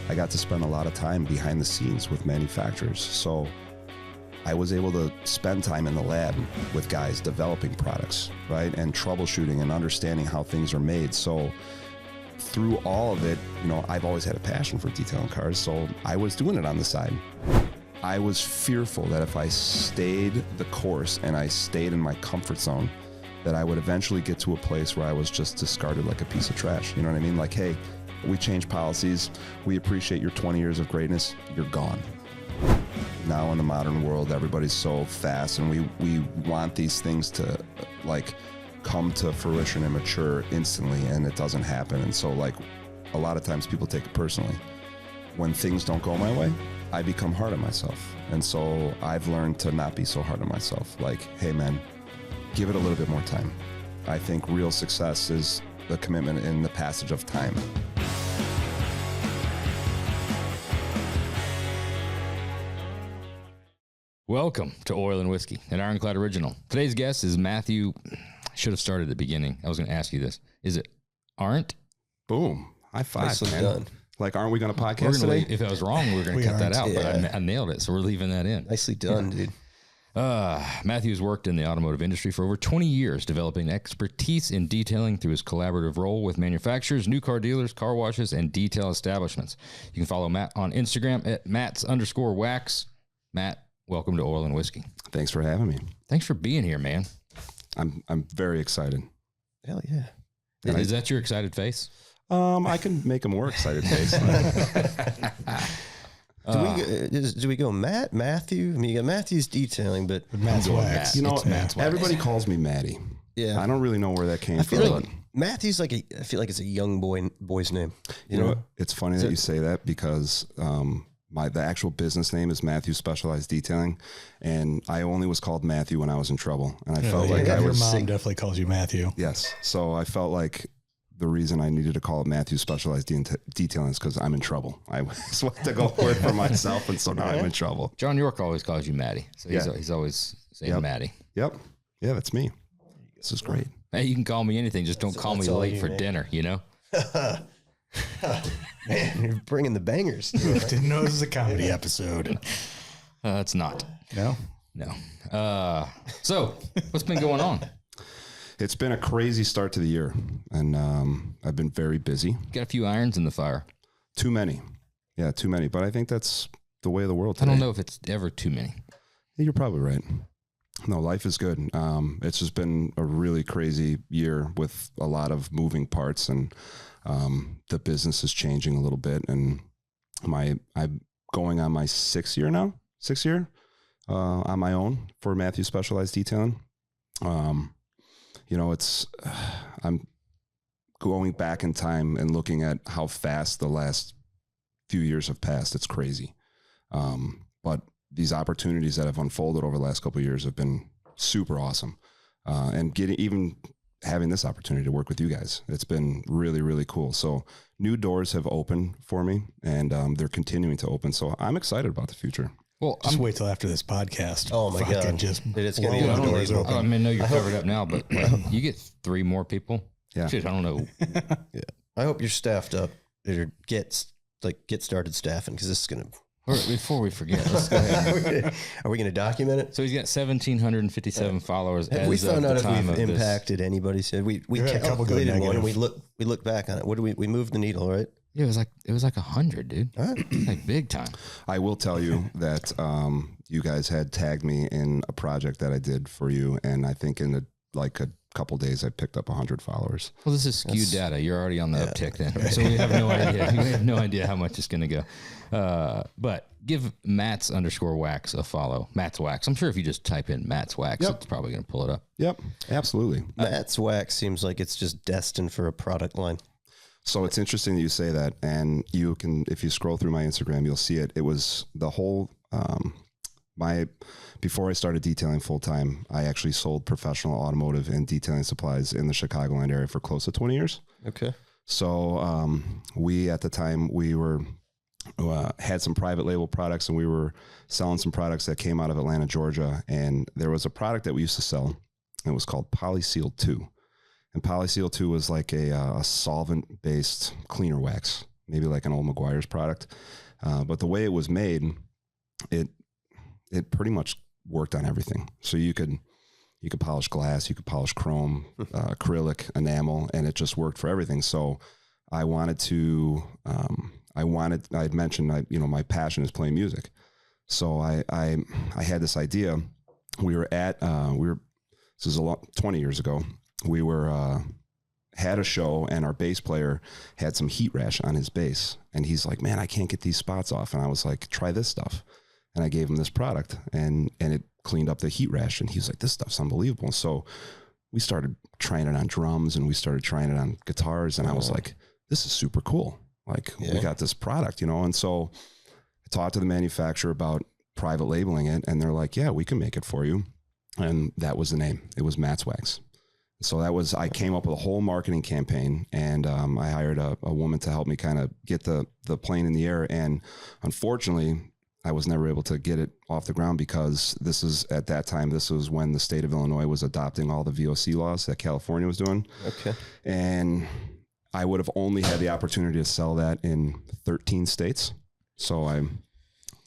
I got to spend a lot of time behind the scenes with manufacturers. So I was able to spend time in the lab with guys developing products, right? And troubleshooting and understanding how things are made. So through all of it, I've always had a passion for detailing cars. So I was doing it on the side. I was fearful that if I stayed the course and I stayed in my comfort zone, that I would eventually get to a place where I was just discarded like a piece of trash. You know what I mean? Like, hey, we change policies. We appreciate your 20 years of greatness. You're gone. Now in the modern world, everybody's so fast, and we want these things to like come to fruition and mature instantly, and it doesn't happen. And so like a lot of times people take it personally. When things don't go my way, I become hard on myself. And so I've learned to not be so hard on myself. Like, hey man, give it a little bit more time. I think real success is the commitment in the passage of time. Welcome to Oil and Whiskey, an Ironclad original. Today's guest is Matthew. I should have started at the beginning. I was going to ask you this. Is it Arendt? Boom. High five, Nicely man. done. Like, aren't we going to podcast today? If I was wrong, we're going to cut that out, but I nailed it, so we're leaving that in. Nicely done, dude. Matthew's worked in the automotive industry for over 20 years, developing expertise in detailing through his collaborative role with manufacturers, new car dealers, car washes, and detail establishments. You can follow Matt on Instagram at Mats_wax. Matt, welcome to Oil and Whiskey. Thanks for having me. Thanks for being here, man. I'm very excited. Hell yeah. Is that your excited face? I can make a more excited face. Do we go Matt, Matthew? I mean, you got Matthew's detailing, but Matt's wax. Everybody calls me Matty. Yeah. I don't really know where that came I from. feel like Matthew's I feel like it's a young boy's name. You know, it's funny that you say that because the actual business name is Matthew Specialized Detailing, and I only was called Matthew when I was in trouble, and I felt like your mom definitely calls you Matthew. Yes, so I felt like the reason I needed to call it Matthew Specialized Detailing is because I'm in trouble. I just want to go for it for myself, and so now I'm in trouble. John York always calls you Matty, so he's always saying Matty. Yep, yeah, that's me. This is great. Hey, you can call me anything, just don't call me late for dinner. You know. Man, you're bringing the bangers. Didn't know this was a comedy episode. It's not. No? No. So, what's been going on? It's been a crazy start to the year, and I've been very busy. Got a few irons in the fire. Too many. Yeah, too many. But I think that's the way of the world today. I don't know if it's ever too many. You're probably right. No, life is good. It's just been a really crazy year with a lot of moving parts, and the business is changing a little bit. And I'm going on my sixth year on my own for Matthew Specialized Detailing. I'm going back in time and looking at how fast the last few years have passed. It's crazy. But these opportunities that have unfolded over the last couple of years have been super awesome. And even having this opportunity to work with you guys, it's been really, really cool. So new doors have opened for me, and they're continuing to open. So I'm excited about the future. Well, just wait till after this podcast. Oh my God. Just it's going to be unbelievable. I mean, no, you're covered up now, but you get 3 more people. Yeah. Shit, I don't know. Yeah. I hope you're staffed up or get started staffing, because this is going to. Before we forget, let's go ahead. Are we going to document it? So he's got 1,757 followers. Have we found out if we've impacted anybody? Said we calculated one, and we look back on it. What do we moved the needle, right? Yeah, it was like 100, dude. Like big time. I will tell you that you guys had tagged me in a project that I did for you, and I think in a couple days I picked up 100 followers. Well, this is skewed data. You're already on the uptick then, so we have no idea. We have no idea how much it's going to go. But give Mats_wax a follow. Matt's Wax. I'm sure if you just type in Matt's Wax, it's probably going to pull it up. Yep, absolutely. Matt's Wax seems like it's just destined for a product line. So it's interesting that you say that, and you can, if you scroll through my Instagram, you'll see it. It was the whole, before I started detailing full time, I actually sold professional automotive and detailing supplies in the Chicagoland area for close to 20 years. Okay. So we, at the time, we were, had some private label products, and we were selling some products that came out of Atlanta, Georgia. And there was a product that we used to sell, and it was called Polyseal 2. And Polyseal 2 was like a solvent-based cleaner wax. maybe like an old McGuire's product. But the way it was made, it pretty much worked on everything. So you could polish glass, you could polish chrome, acrylic, enamel, and it just worked for everything. So I wanted to, I'd mentioned, my passion is playing music. So I had this idea. We were at, this is 20 years ago. We had a show, and our bass player had some heat rash on his bass. And he's like, man, I can't get these spots off. And I was like, try this stuff. And I gave him this product, and it cleaned up the heat rash. And he's like, this stuff's unbelievable. So we started trying it on drums, and we started trying it on guitars. And I was like, this is super cool. Like, we got this product, And so I talked to the manufacturer about private labeling it, and they're like, yeah, we can make it for you. And that was the name. It was Matt's Wax. So I came up with a whole marketing campaign, and I hired a woman to help me kind of get the plane in the air. And unfortunately, I was never able to get it off the ground, because this was when the state of Illinois was adopting all the VOC laws that California was doing. Okay. And I would have only had the opportunity to sell that in 13 states. So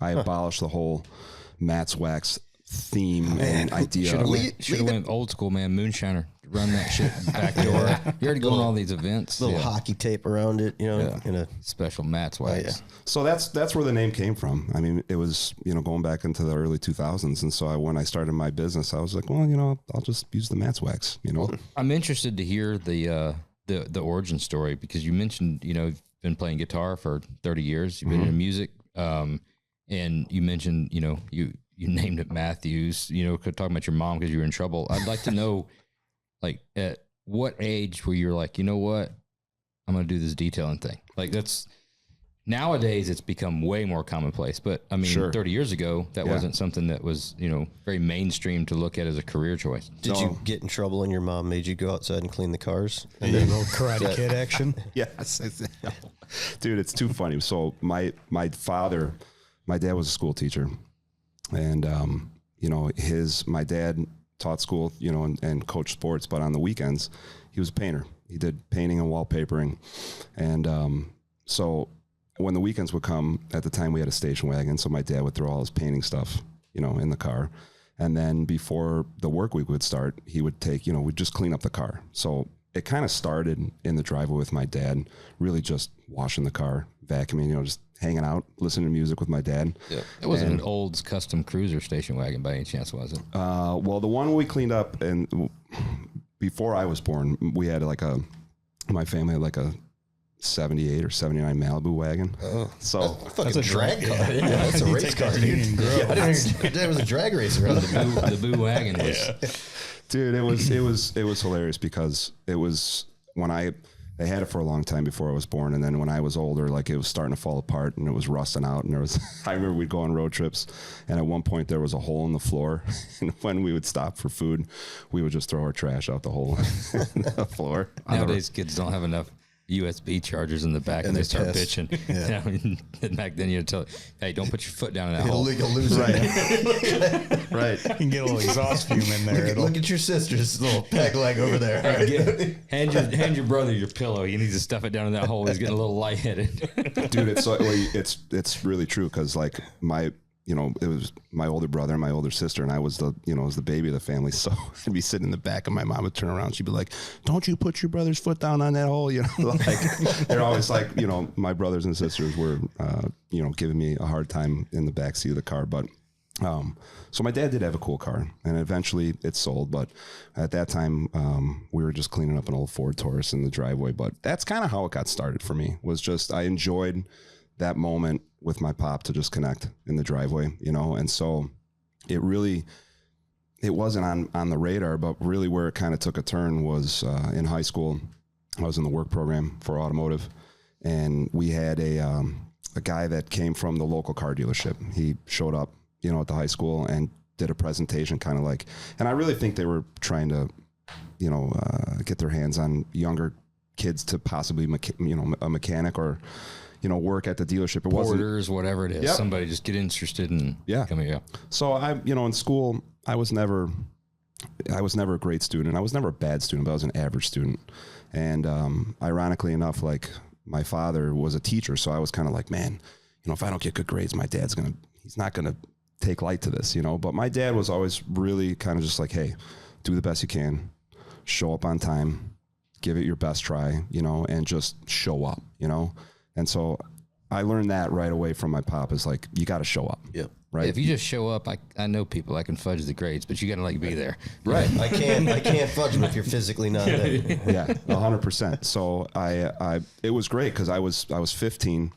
I abolished the whole Matt's Wax theme and idea. Should have went old school, man. Moonshiner. Run that shit back door. You're already going to all these events. Little hockey tape around it, in a special Matt's Wax. Yeah. So that's where the name came from. I mean, it was, going back into the early 2000s. And so when I started my business, I was like, well, I'll just use the Matt's Wax, I'm interested to hear the origin story, because you mentioned, you've been playing guitar for 30 years. You've been in music. And you mentioned, you named it Matthews, talking about your mom because you were in trouble. I'd like to know, like, at what age were you like, you know what, I'm going to do this detailing thing? Like, that's nowadays it's become way more commonplace. But I mean, 30 years ago, that wasn't something that was, very mainstream to look at as a career choice. Did you get in trouble and your mom made you go outside and clean the cars? And then a little Karate Kid action? Yes. Dude, it's too funny. So my dad was a school teacher, and, my dad taught school, and coached sports, but on the weekends he was a painter. He did painting and wallpapering. And, so when the weekends would come, at the time we had a station wagon. So my dad would throw all his painting stuff, in the car. And then before the work week would start, he would take, we'd just clean up the car. So it kind of started in the driveway with my dad, really just washing the car, vacuuming, just hanging out, listening to music with my dad. Yeah. It wasn't an Olds custom cruiser station wagon by any chance, was it? Well, the one we cleaned up, and before I was born, we had my family had like a 78 or 79 Malibu wagon. Oh, so that's a drag car. Yeah, that's a race car. I didn't even it was a drag racer. The boo wagon was. Dude, it was hilarious, because it was when they had it for a long time before I was born, and then when I was older, like, it was starting to fall apart and it was rusting out, and I remember we'd go on road trips, and at one point there was a hole in the floor, and when we would stop for food, we would just throw our trash out the hole in the floor. Nowadays kids don't have enough USB chargers in the back, and they start bitching. Yeah. And back then you'd tell, hey, don't put your foot down in that hole. You'll lose it. Right. You can get a little exhaust fume in there. Look at your sister's little peg leg over there. Hey, hand your brother your pillow. You need to stuff it down in that hole. He's getting a little lightheaded. Dude, it's really true, because like it was my older brother and my older sister, and I was the baby of the family. So I'd be sitting in the back, and my mom would turn around. She'd be like, "Don't you put your brother's foot down on that hole?" Like, they're always like, my brothers and sisters were, giving me a hard time in the backseat of the car. But so my dad did have a cool car, and eventually it sold. But at that time, we were just cleaning up an old Ford Taurus in the driveway. But that's kind of how it got started for me. Was just I enjoyed that moment with my pop to just connect in the driveway, and so it wasn't on the radar, but really where it kind of took a turn was in high school. I was in the work program for automotive, and we had a guy that came from the local car dealership. He showed up, at the high school and did a presentation, kind of like, and I really think they were trying to, get their hands on younger kids to possibly, a mechanic or, work at the dealership. It wasn't Porters, whatever it is. Yep. Somebody just get interested in coming up. So I, in school, I was never a great student. I was never a bad student, but I was an average student. And ironically enough, like my father was a teacher. So I was kind of like, man, if I don't get good grades, my dad's he's not going to take light to this, but my dad was always really kind of just like, hey, do the best you can, show up on time, give it your best try, and just show up, And so I learned that right away from my pop is like, you got to show up. Yep. Right. If you just show up, I know people, I can fudge the grades, but you got to be there. Right. I can't fudge them if you're physically not there. Yeah, 100%. So it was great because I was 15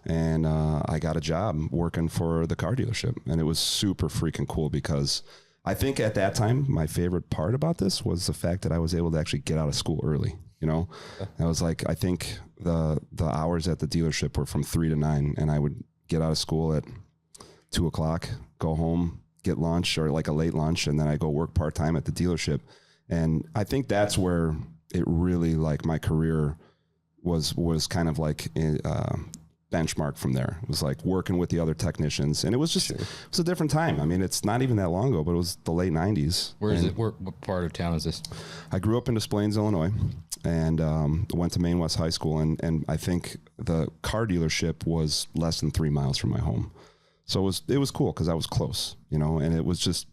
and I got a job working for the car dealership, and it was super freaking cool because I think at that time, my favorite part about this was the fact that I was able to actually get out of school early. I was like, I think the hours at the dealership were from 3 to 9, and I would get out of school at 2 o'clock, go home, get lunch or like a late lunch, and then I go work part-time at the dealership. And I think that's where it really, like, my career was kind of like benchmark from there. It was like working with the other technicians, and it was just, It was a different time. I mean, it's not even that long ago, but it was the late 90s. Where is it? What part of town is this? I grew up in Des Plaines, Illinois, and went to Maine West High School. And I think the car dealership was less than 3 miles from my home. So it was cool because I was close, and it was just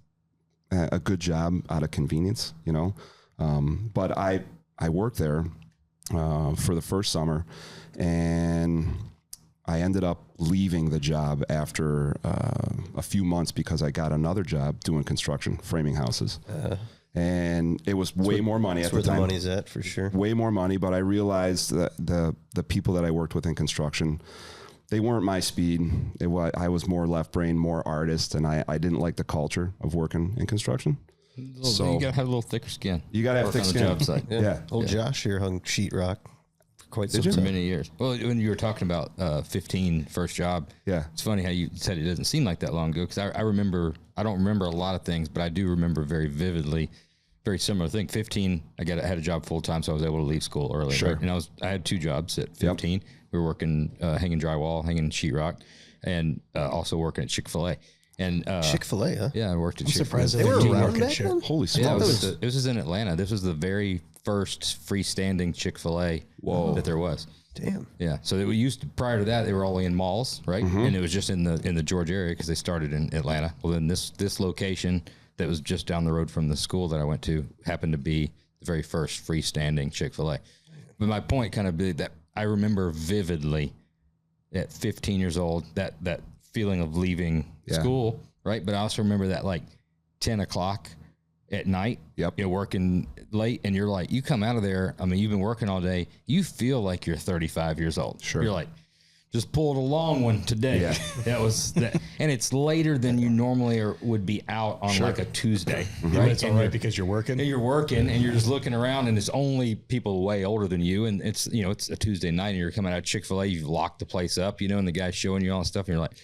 a good job out of convenience, But I worked there for the first summer, and I ended up leaving the job after a few months because I got another job doing construction, framing houses. And it was way more money at the time. That's where the money's at, for sure. Way more money, but I realized that the people that I worked with in construction, they weren't my speed. I was more left brain, more artist, and I didn't like the culture of working in construction. So you gotta have a little thicker skin. You gotta have thick skin. On the job site. Yeah. Old Josh here hung sheetrock for quite some For time. many years. Well, when you were talking about 15 first job, it's funny how you said it doesn't seem like that long ago, because I remember, I don't remember a lot of things, but I do remember very vividly, very similar thing. 15, I had a job full time, so I was able to leave school early. Sure. Right? And I had 2 jobs at 15. Yep. We were working, hanging drywall, hanging sheetrock, and also working at Chick-fil-A. And Chick-fil-A, huh? Yeah, I worked at Chick-fil-A. They were around back then? Holy smokes. Yeah, it was in Atlanta. This was the very first freestanding Chick-fil-A that there was. Damn. Yeah. So they used prior to that, they were all in malls, right? Mm-hmm. And it was just in the Georgia area because they started in Atlanta. Well, then this location that was just down the road from the school that I went to happened to be the very first freestanding Chick-fil-A. But my point kind of be that I remember vividly at 15 years old that feeling of leaving school, right? But I also remember that like 10 o'clock at night, you're working late, and you're like, you come out of there, I mean, you've been working all day, you feel like you're 35 years old. Sure. You're like, just pulled a long one today. Yeah. That was that. And it's later than you normally would be out on like a Tuesday, mm-hmm. right? It's all right because you're working. And you're working, and you're just looking around, and it's only people way older than you, and it's it's a Tuesday night, and you're coming out of Chick-fil-A, you've locked the place up, and the guy's showing you all the stuff, and you're like,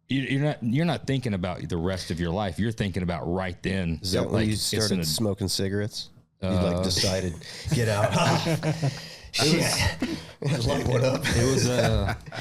you're not thinking about the rest of your life. You're thinking about right then. Is that when you started smoking cigarettes? You decided, get out. Light one up. It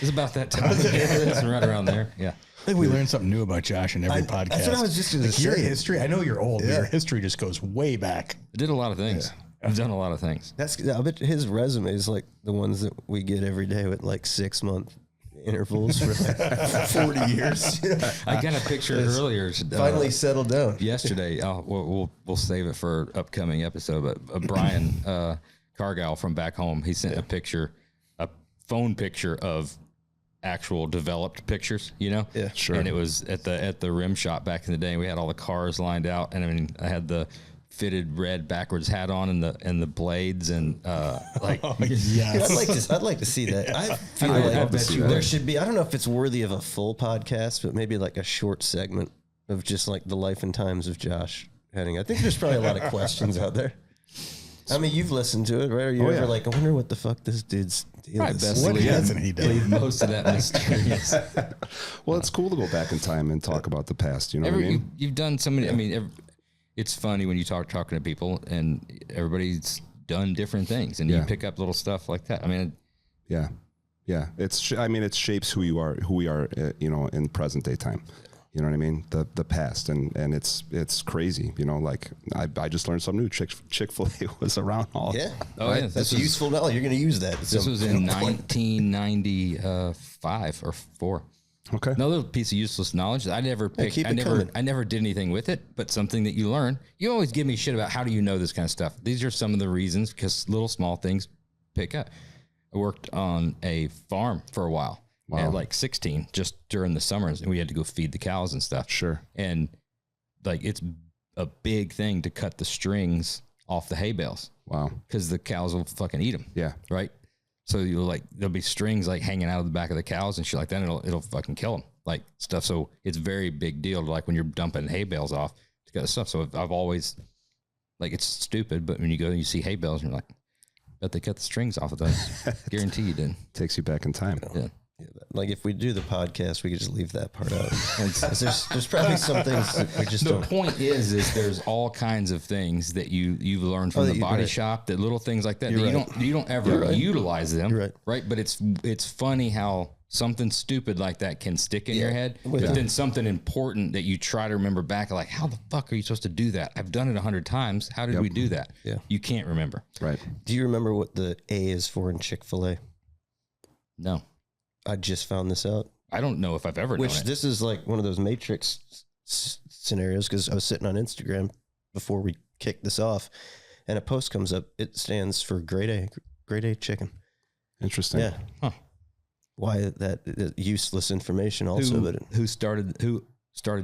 was about that time. It's right around there. Yeah. I think we learned something new about Josh in every podcast. That's what I was just going to say. Your history, I know you're old, but your history just goes way back. I did a lot of things. I've done a lot of things. I bet his resume is like the ones that we get every day with like 6-month intervals for like 40 years. I got a picture earlier. Finally settled down. Yesterday. We'll save it for upcoming episode. But Brian Cargill from back home, he sent a phone picture of actual developed pictures, Yeah, sure. And it was at the rim shop back in the day. We had all the cars lined out, and I mean, I had the fitted red backwards hat on and the blades and like yes. I'd like to see that. I feel like there should be, I don't know if it's worthy of a full podcast, but maybe like a short segment of just like the life and times of Josh Henning. I think there's probably a lot of questions out there. I mean, you've listened to it, right? Are you ever like, I wonder what the fuck this dude's deal is? What hasn't he done? Most of that mysterious. Well, it's cool to go back in time and talk about the past. You know what I mean? You've done so many. I mean, it's funny when you talking to people, and everybody's done different things, and you pick up little stuff like that. I mean, yeah. It shapes who we are, in present day time. You know what I mean? The past, and it's crazy. You know, like I just learned something new. Chick-fil-A was around all. Yeah. Oh, yeah. That's useful knowledge. You're going to use that. This was in 1995 or 4. Okay. Another piece of useless knowledge. I never picked. I never did anything with it. But something that you learn. You always give me shit about how do you know this kind of stuff. These are some of the reasons, because little small things pick up. I worked on a farm for a while. Wow. At like 16, just during the summers, and we had to go feed the cows and stuff. Sure. And like it's a big thing to cut the strings off the hay bales. Wow. Because the cows will fucking eat them. Yeah. Right. So you'll like, there'll be strings like hanging out of the back of the cows and shit like that. And it'll fucking kill them, like stuff. So it's very big deal to like when you're dumping hay bales off to cut the stuff. So I've always like, it's stupid, but when you go and you see hay bales and you're like, bet they cut the strings off of those. Guaranteed. And takes you back in time. yeah. Yeah, like if we do the podcast, we could just leave that part out. There's probably some things that we just don't. The point is there's all kinds of things that you've learned from the body shop, that little things like that, you don't ever utilize them. Right. But it's funny how something stupid like that can stick in your head, but then something important that you try to remember back, like, how the fuck are you supposed to do that? I've done it 100 times. How did we do that? Yeah. You can't remember. Right. Do you remember what the A is for in Chick-fil-A? No. I just found this out. I don't know if I've ever known it. This is like one of those Matrix scenarios, because I was sitting on Instagram before we kicked this off, and a post comes up. It stands for grade A chicken. Interesting. Yeah. Huh. Why that useless information also, but who started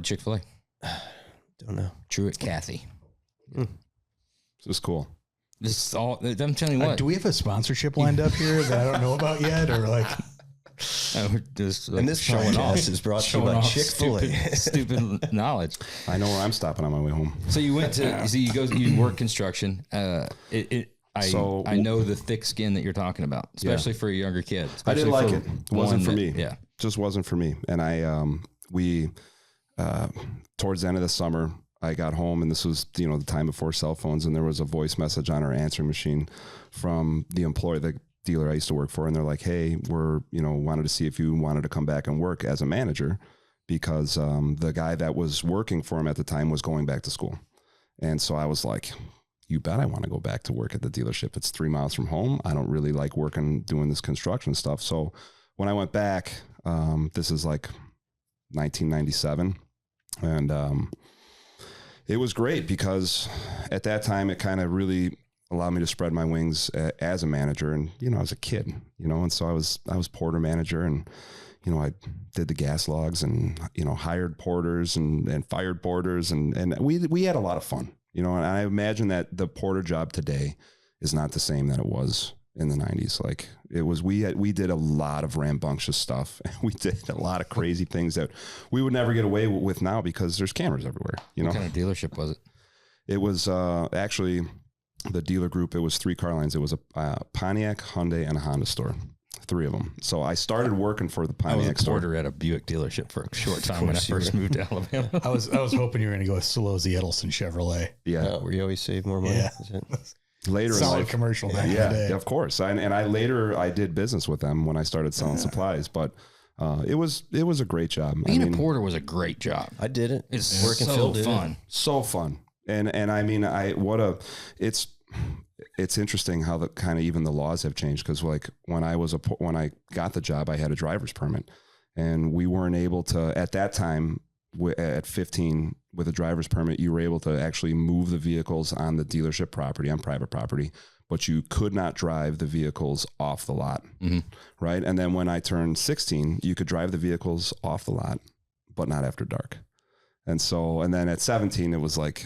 Chick-fil-A? don't know. Truett Cathy. This is cool. This is all, I'm telling you what. Do we have a sponsorship lined up here that I don't know about yet, or like? Just, And this podcast is brought to you by Chick-fil-A. Stupid knowledge. I know where I'm stopping on my way home. So you went to, you work construction. I know the thick skin that you're talking about, especially for a younger kid. I didn't like it. It wasn't for me. Yeah. Just wasn't for me. And we towards the end of the summer, I got home, and this was, the time before cell phones, and there was a voice message on our answering machine from the employer, the dealer I used to work for, and they're like, hey, we're, wanted to see if you wanted to come back and work as a manager, because the guy that was working for him at the time was going back to school. And so I was like, you bet I want to go back to work at the dealership. It's 3 miles from home. I don't really like doing this construction stuff. So when I went back, this is like 1997, and it was great, because at that time it kind of really allowed me to spread my wings as a manager. And, I was a kid, and so I was porter manager, and, I did the gas logs, and, hired porters and fired porters. And we had a lot of fun, and I imagine that the porter job today is not the same that it was in the 90s. Like it was, we did a lot of rambunctious stuff. We did a lot of crazy things that we would never get away with now, because there's cameras everywhere. What kind of dealership was it? It was actually the dealer group. It was 3 car lines. It was a Pontiac, Hyundai, and a Honda store. 3 of them. So I started working for the Pontiac store. I was a porter at a Buick dealership for a short time when I first moved to Alabama. I was hoping you were going to go with Solozzi Edelson Chevrolet. Yeah. Where you always save more money. Yeah. Later Solid in life, commercial back in the day. of course. And I did business with them when I started selling supplies, but it was a great job. Being a porter was a great job. I did it. It's working so fun. So fun. And I mean, it's interesting how the kind of even the laws have changed, because like when I got the job, I had a driver's permit, and we weren't able to at that time at 15 with a driver's permit, you were able to actually move the vehicles on the dealership property, on private property, but you could not drive the vehicles off the lot. Mm-hmm. Right. And then when I turned 16, you could drive the vehicles off the lot, but not after dark. And then at 17, it was like,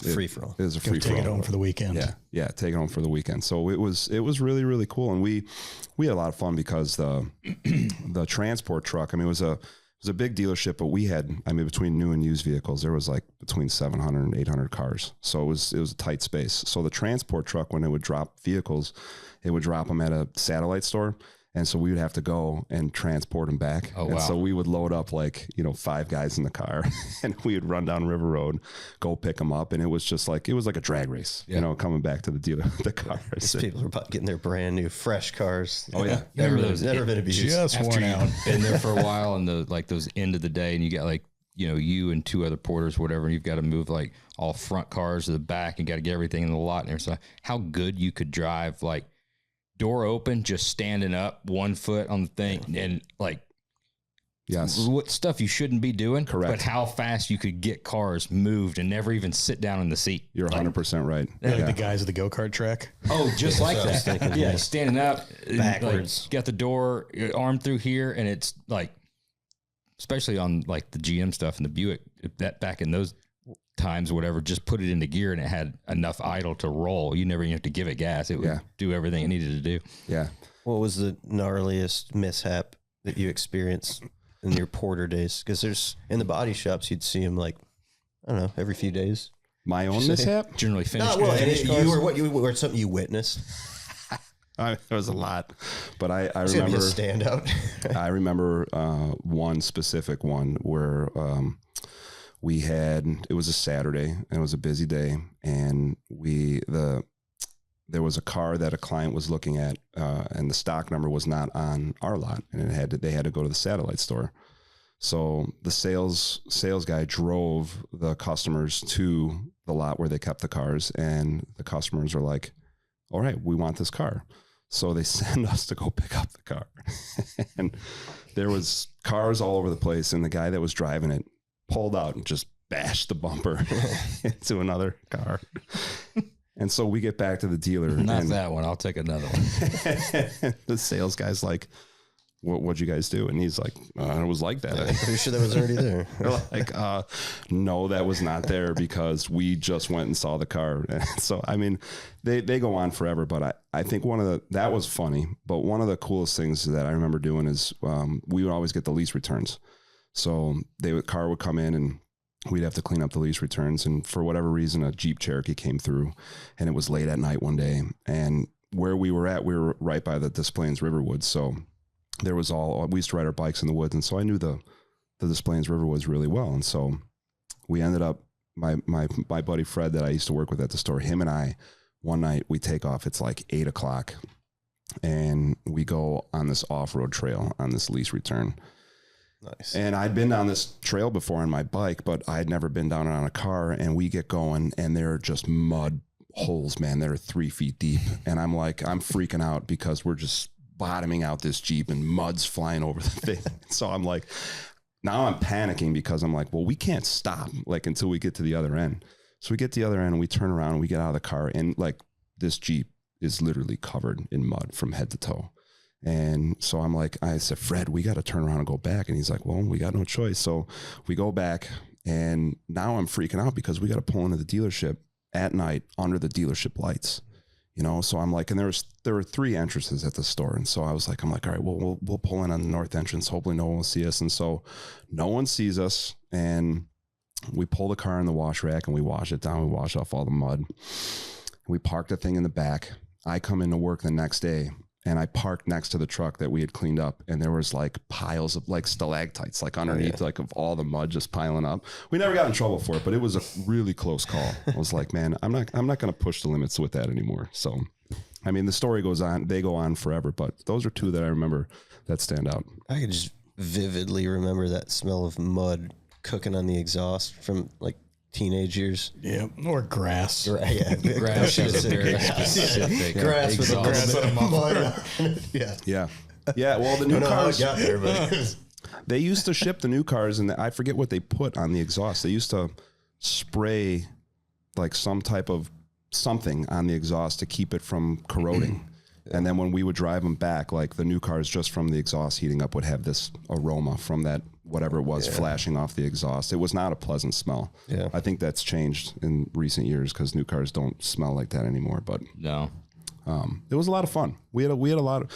free for all. It was a free for all. Take it home for the weekend. Yeah. Take it home for the weekend. So it was really, really cool. And we had a lot of fun, because the transport truck, I mean, it was a big dealership, but we had, between new and used vehicles, there was like between 700 and 800 cars. So it was a tight space. So the transport truck, when it would drop vehicles, it would drop them at a satellite store. And so we would have to go and transport them back. Oh, and wow. so we would load up 5 guys in the car, and we would run down River Road, go pick them up. And it was like a drag race, coming back to the dealer, the cars. These people are about getting their brand new, fresh cars. Oh yeah. Never been abused. Just worn out. Been there for a while, and those end of the day, and you got like you and 2 other porters, whatever, and you've got to move like all front cars to the back and got to get everything in the lot and everything. How good you could drive, like door open, just standing up 1 foot on the thing and like, yes, what stuff you shouldn't be doing. Correct. But how fast you could get cars moved and never even sit down in the seat. You're 100% right. Like the guys at the go-kart track. Oh, just like that. Thinking, Yeah, standing up, backwards. like, got the door, arm through here, and it's like, especially on like the GM stuff and the Buick, that back in those times, whatever, just put it into gear and it had enough idle to roll. You never even have to give it gas. It would do everything it needed to do. Yeah. What was the gnarliest mishap that you experienced in your porter days? Because there's in the body shops, you'd see them like, I don't know, every few days. My own mishap? Generally finished. You were something you witnessed. There was a lot, but I It's gonna be remember a standout. I remember one specific one where it was a Saturday and it was a busy day, and there was a car that a client was looking at, and the stock number was not on our lot, and they had to go to the satellite store. So the sales guy drove the customers to the lot where they kept the cars, and the customers were like, all right, we want this car. So they send us to go pick up the car. And there was cars all over the place, and the guy that was driving it pulled out and just bashed the bumper into another car. And so we get back to the dealer. Not that one. I'll take another one. The sales guy's like, what'd you guys do? And he's like, it was like that. I'm pretty sure that was already there. They're like, no, that was not there because we just went and saw the car. So, I mean, they go on forever, but I think that was funny, but one of the coolest things that I remember doing is we would always get the lease returns. So car would come in and we'd have to clean up the lease returns. And for whatever reason, a Jeep Cherokee came through, and it was late at night one day. And where we were at, we were right by the Des Plaines Riverwoods. So we used to ride our bikes in the woods. And so I knew the Des Plaines Riverwoods really well. And so we ended up, my buddy Fred that I used to work with at the store, him and I, one night we take off. It's like 8:00 and we go on this off-road trail on this lease return. Nice. And I'd been down this trail before on my bike, but I had never been down it on a car. And we get going, and they're just mud holes, man. They're 3 feet deep. And I'm freaking out because we're just bottoming out this Jeep and mud's flying over the thing. So I'm like, now I'm panicking because I'm like, well, we can't stop like until we get to the other end. So we get to the other end and we turn around and we get out of the car, and like this Jeep is literally covered in mud from head to toe. And so I said, Fred, we got to turn around and go back. And he's like, well, we got no choice. So we go back, and now I'm freaking out because we got to pull into the dealership at night under the dealership lights, So I'm like, and there were 3 entrances at the store. And so I'm like, all right, well, we'll pull in on the north entrance. Hopefully no one will see us. And so no one sees us, and we pull the car in the wash rack and we wash it down. We wash off all the mud. We park the thing in the back. I come into work the next day, and I parked next to the truck that we had cleaned up, and there was like piles of like stalactites, like underneath, like of all the mud just piling up. We never got in trouble for it, but it was a really close call. I was like, man, I'm not going to push the limits with that anymore. So, I mean, the story goes on, they go on forever, but those are 2 that I remember that stand out. I could just vividly remember that smell of mud cooking on the exhaust from like teenage years. Yeah, or grass. Grass is a very specific. Grass with a mud. Yeah. Well, the new cars got there, but they used to ship the new cars, and I forget what they put on the exhaust. They used to spray like some type of something on the exhaust to keep it from corroding. And then when we would drive them back, like the new cars, just from the exhaust heating up, would have this aroma from that, whatever it was, flashing off the exhaust. It was not a pleasant smell. Yeah. I think that's changed in recent years because new cars don't smell like that anymore. But No. it was a lot of fun. We had a lot of.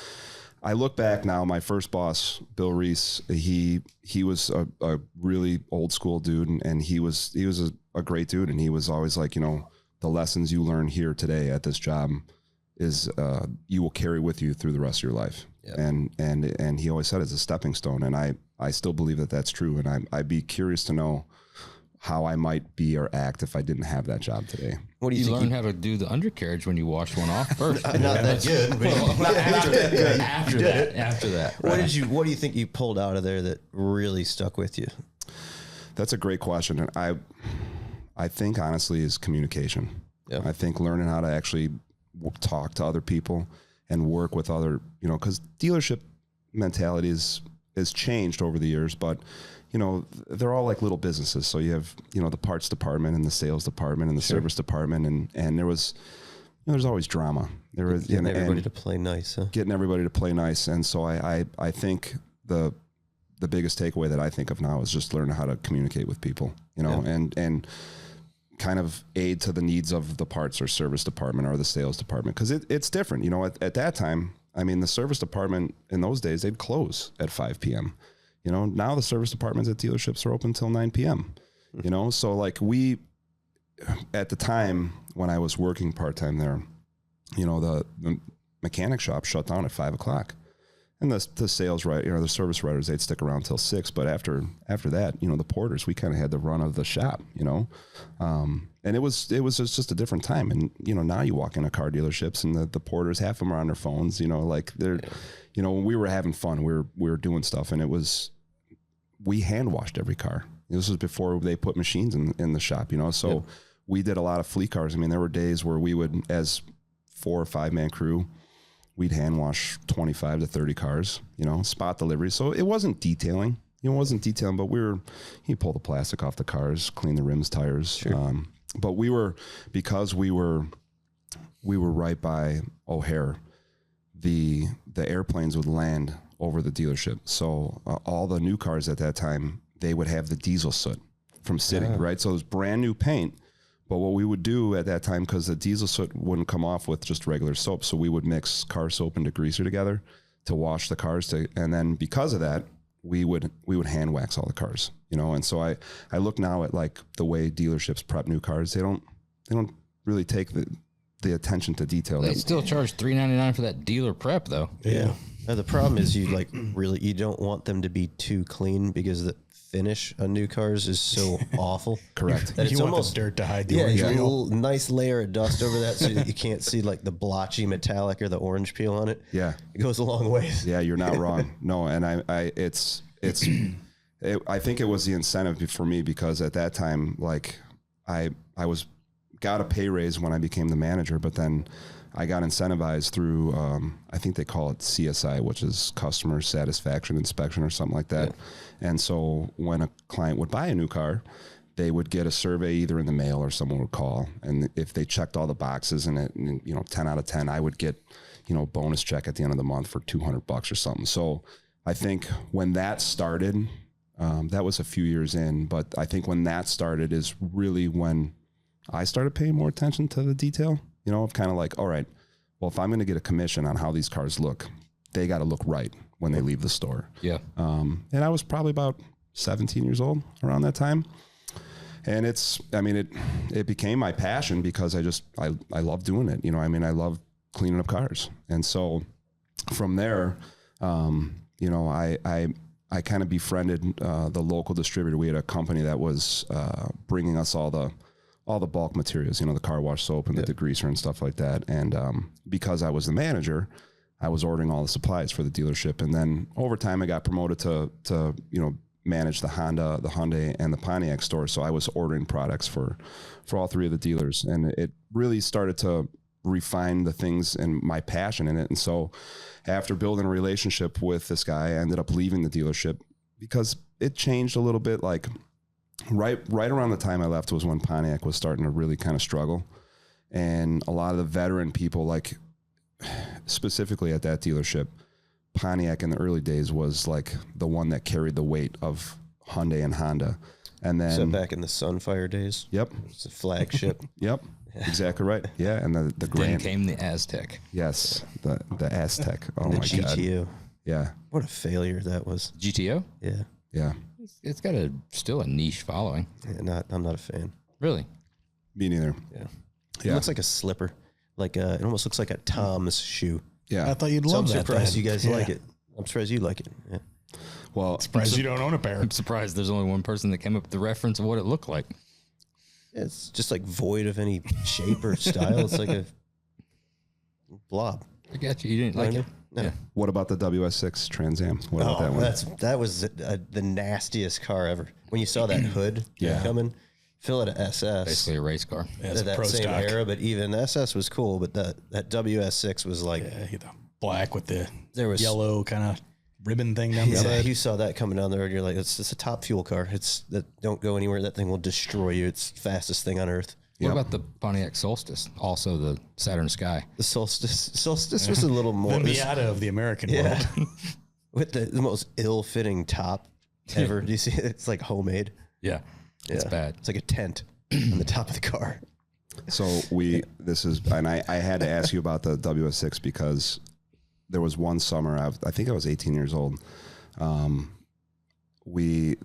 I look back now. My first boss, Bill Reese, he was a really old school dude, and he was a great dude, and he was always like, the lessons you learn here today at this job is you will carry with you through the rest of your life. Yep. And he always said it's a stepping stone. And I still believe that that's true. And I'd be curious to know how I might be or act if I didn't have that job today. What do you learn how to do the undercarriage when you washed one off first? Not that good. After that. What do you think you pulled out of there that really stuck with you? That's a great question. And I think honestly is communication. Yeah. I think learning how to actually talk to other people and work with other, because dealership mentality is changed over the years, but they're all like little businesses. So you have, the parts department and the sales department and the service department. And there's always drama. There was getting everybody to play nice, huh? Getting everybody to play nice. And so I think the biggest takeaway that I think of now is just learning how to communicate with people, and kind of aid to the needs of the parts or service department or the sales department. Cause it's different, at that time. I mean, the service department in those days, they'd close at 5 PM. Now the service departments at dealerships are open till 9 PM, So like at the time when I was working part-time there, the mechanic shop shut down at 5 o'clock. And the sales the service writers, they'd stick around till 6. But after that, the porters, we kind of had the run of the shop, and it was just a different time. And, now you walk into car dealerships and the porters, half of them are on their phones, like they're, when we were having fun, we were doing stuff, and we hand washed every car. This was before they put machines in the shop, so we did a lot of fleet cars. I mean, there were days where we would, as 4 or 5 man crew, we'd hand wash 25 to 30 cars, spot delivery. So it wasn't detailing, but you pull the plastic off the cars, clean the rims, tires. Sure. But because we were right by O'Hare, the airplanes would land over the dealership. So all the new cars at that time, they would have the diesel soot from sitting, right? So it was brand new paint. But what we would do at that time, because the diesel soot wouldn't come off with just regular soap, so we would mix car soap and degreaser together to wash the cars. And then because of that, we would hand wax all the cars, And so I look now at like the way dealerships prep new cars. They don't really take the attention to detail. They still charge $3.99 for that dealer prep, though. Yeah. Now, the problem is you don't want them to be too clean, because the finish on new cars is so awful. Correct. That it's almost dirt to hide the orange peel. A peel. little nice layer of dust over that so that you can't see like the blotchy metallic or the orange peel on it. Yeah. It goes a long ways. Yeah, you're not wrong. No, and I think it was the incentive for me, because at that time, like I got a pay raise when I became the manager, but then I got incentivized through, I think they call it CSI, which is customer satisfaction inspection or something like that. Yeah. And so when a client would buy a new car, they would get a survey either in the mail or someone would call. And if they checked all the boxes and 10 out of 10, I would get, bonus check at the end of the month for $200 or something. So I think when that started, that was a few years in, but I think when that started is really when I started paying more attention to the detail. Of kind of like, all right, well, if I'm going to get a commission on how these cars look, they got to look right when they leave the store. Yeah. And I was probably about 17 years old around that time. And it became my passion, because I love doing it. I love cleaning up cars. And so from there, I kind of befriended the local distributor. We had a company that was bringing us all the bulk materials, the car wash soap and the degreaser and stuff like that. And because I was the manager, I was ordering all the supplies for the dealership. And then over time, I got promoted to manage the Honda, the Hyundai, and the Pontiac store. So I was ordering products for all 3 of the dealers. And it really started to refine the things and my passion in it. And so after building a relationship with this guy, I ended up leaving the dealership because it changed a little bit. Like right around the time I left was when Pontiac was starting to really kind of struggle. And a lot of the veteran people, like specifically at that dealership, Pontiac in the early days was like the one that carried the weight of Hyundai and Honda. And then, so back in the Sunfire days? Yep. It's a flagship. Yep. Exactly right. Yeah. And the Then came the Aztec. Yes. The Aztec. Oh the my GTO. God. Yeah. What a failure that was. GTO? Yeah. Yeah. It's got still a niche following. Yeah, I'm not a fan. Really? Me neither. Yeah. Yeah. It looks like a slipper. Like it almost looks like a Tom's shoe. Yeah. I thought you'd So I'm love that. surprised then. you guys like it. I'm surprised you like it. Yeah. Well, Surprised you don't own a pair. I'm surprised there's only one person that came up with the reference of what it looked like. It's just like void of any shape or style. It's like a blob. I got you. You didn't like it? No. Yeah. What about the WS6 Trans Am? What about that one? That was the nastiest car ever. When you saw that hood coming, Phil had an SS. Basically a race car. It's that pro same stock. era, but even the SS was cool, but that WS6 was like The black with the there was yellow kind of ribbon thing down the Yeah, side. you saw that coming down the road. You're like, it's a top fuel car. Don't go anywhere. That thing will destroy you. It's the fastest thing on earth. What about the Pontiac Solstice? Also the Saturn Sky. The Solstice was a little more The Miata of the American world. with the most ill-fitting top ever. Do you see it? It's like homemade. Yeah. It's bad. It's like a tent on the top of the car. So I had to ask you about the WS6 because there was one summer, I think I was 18 years old.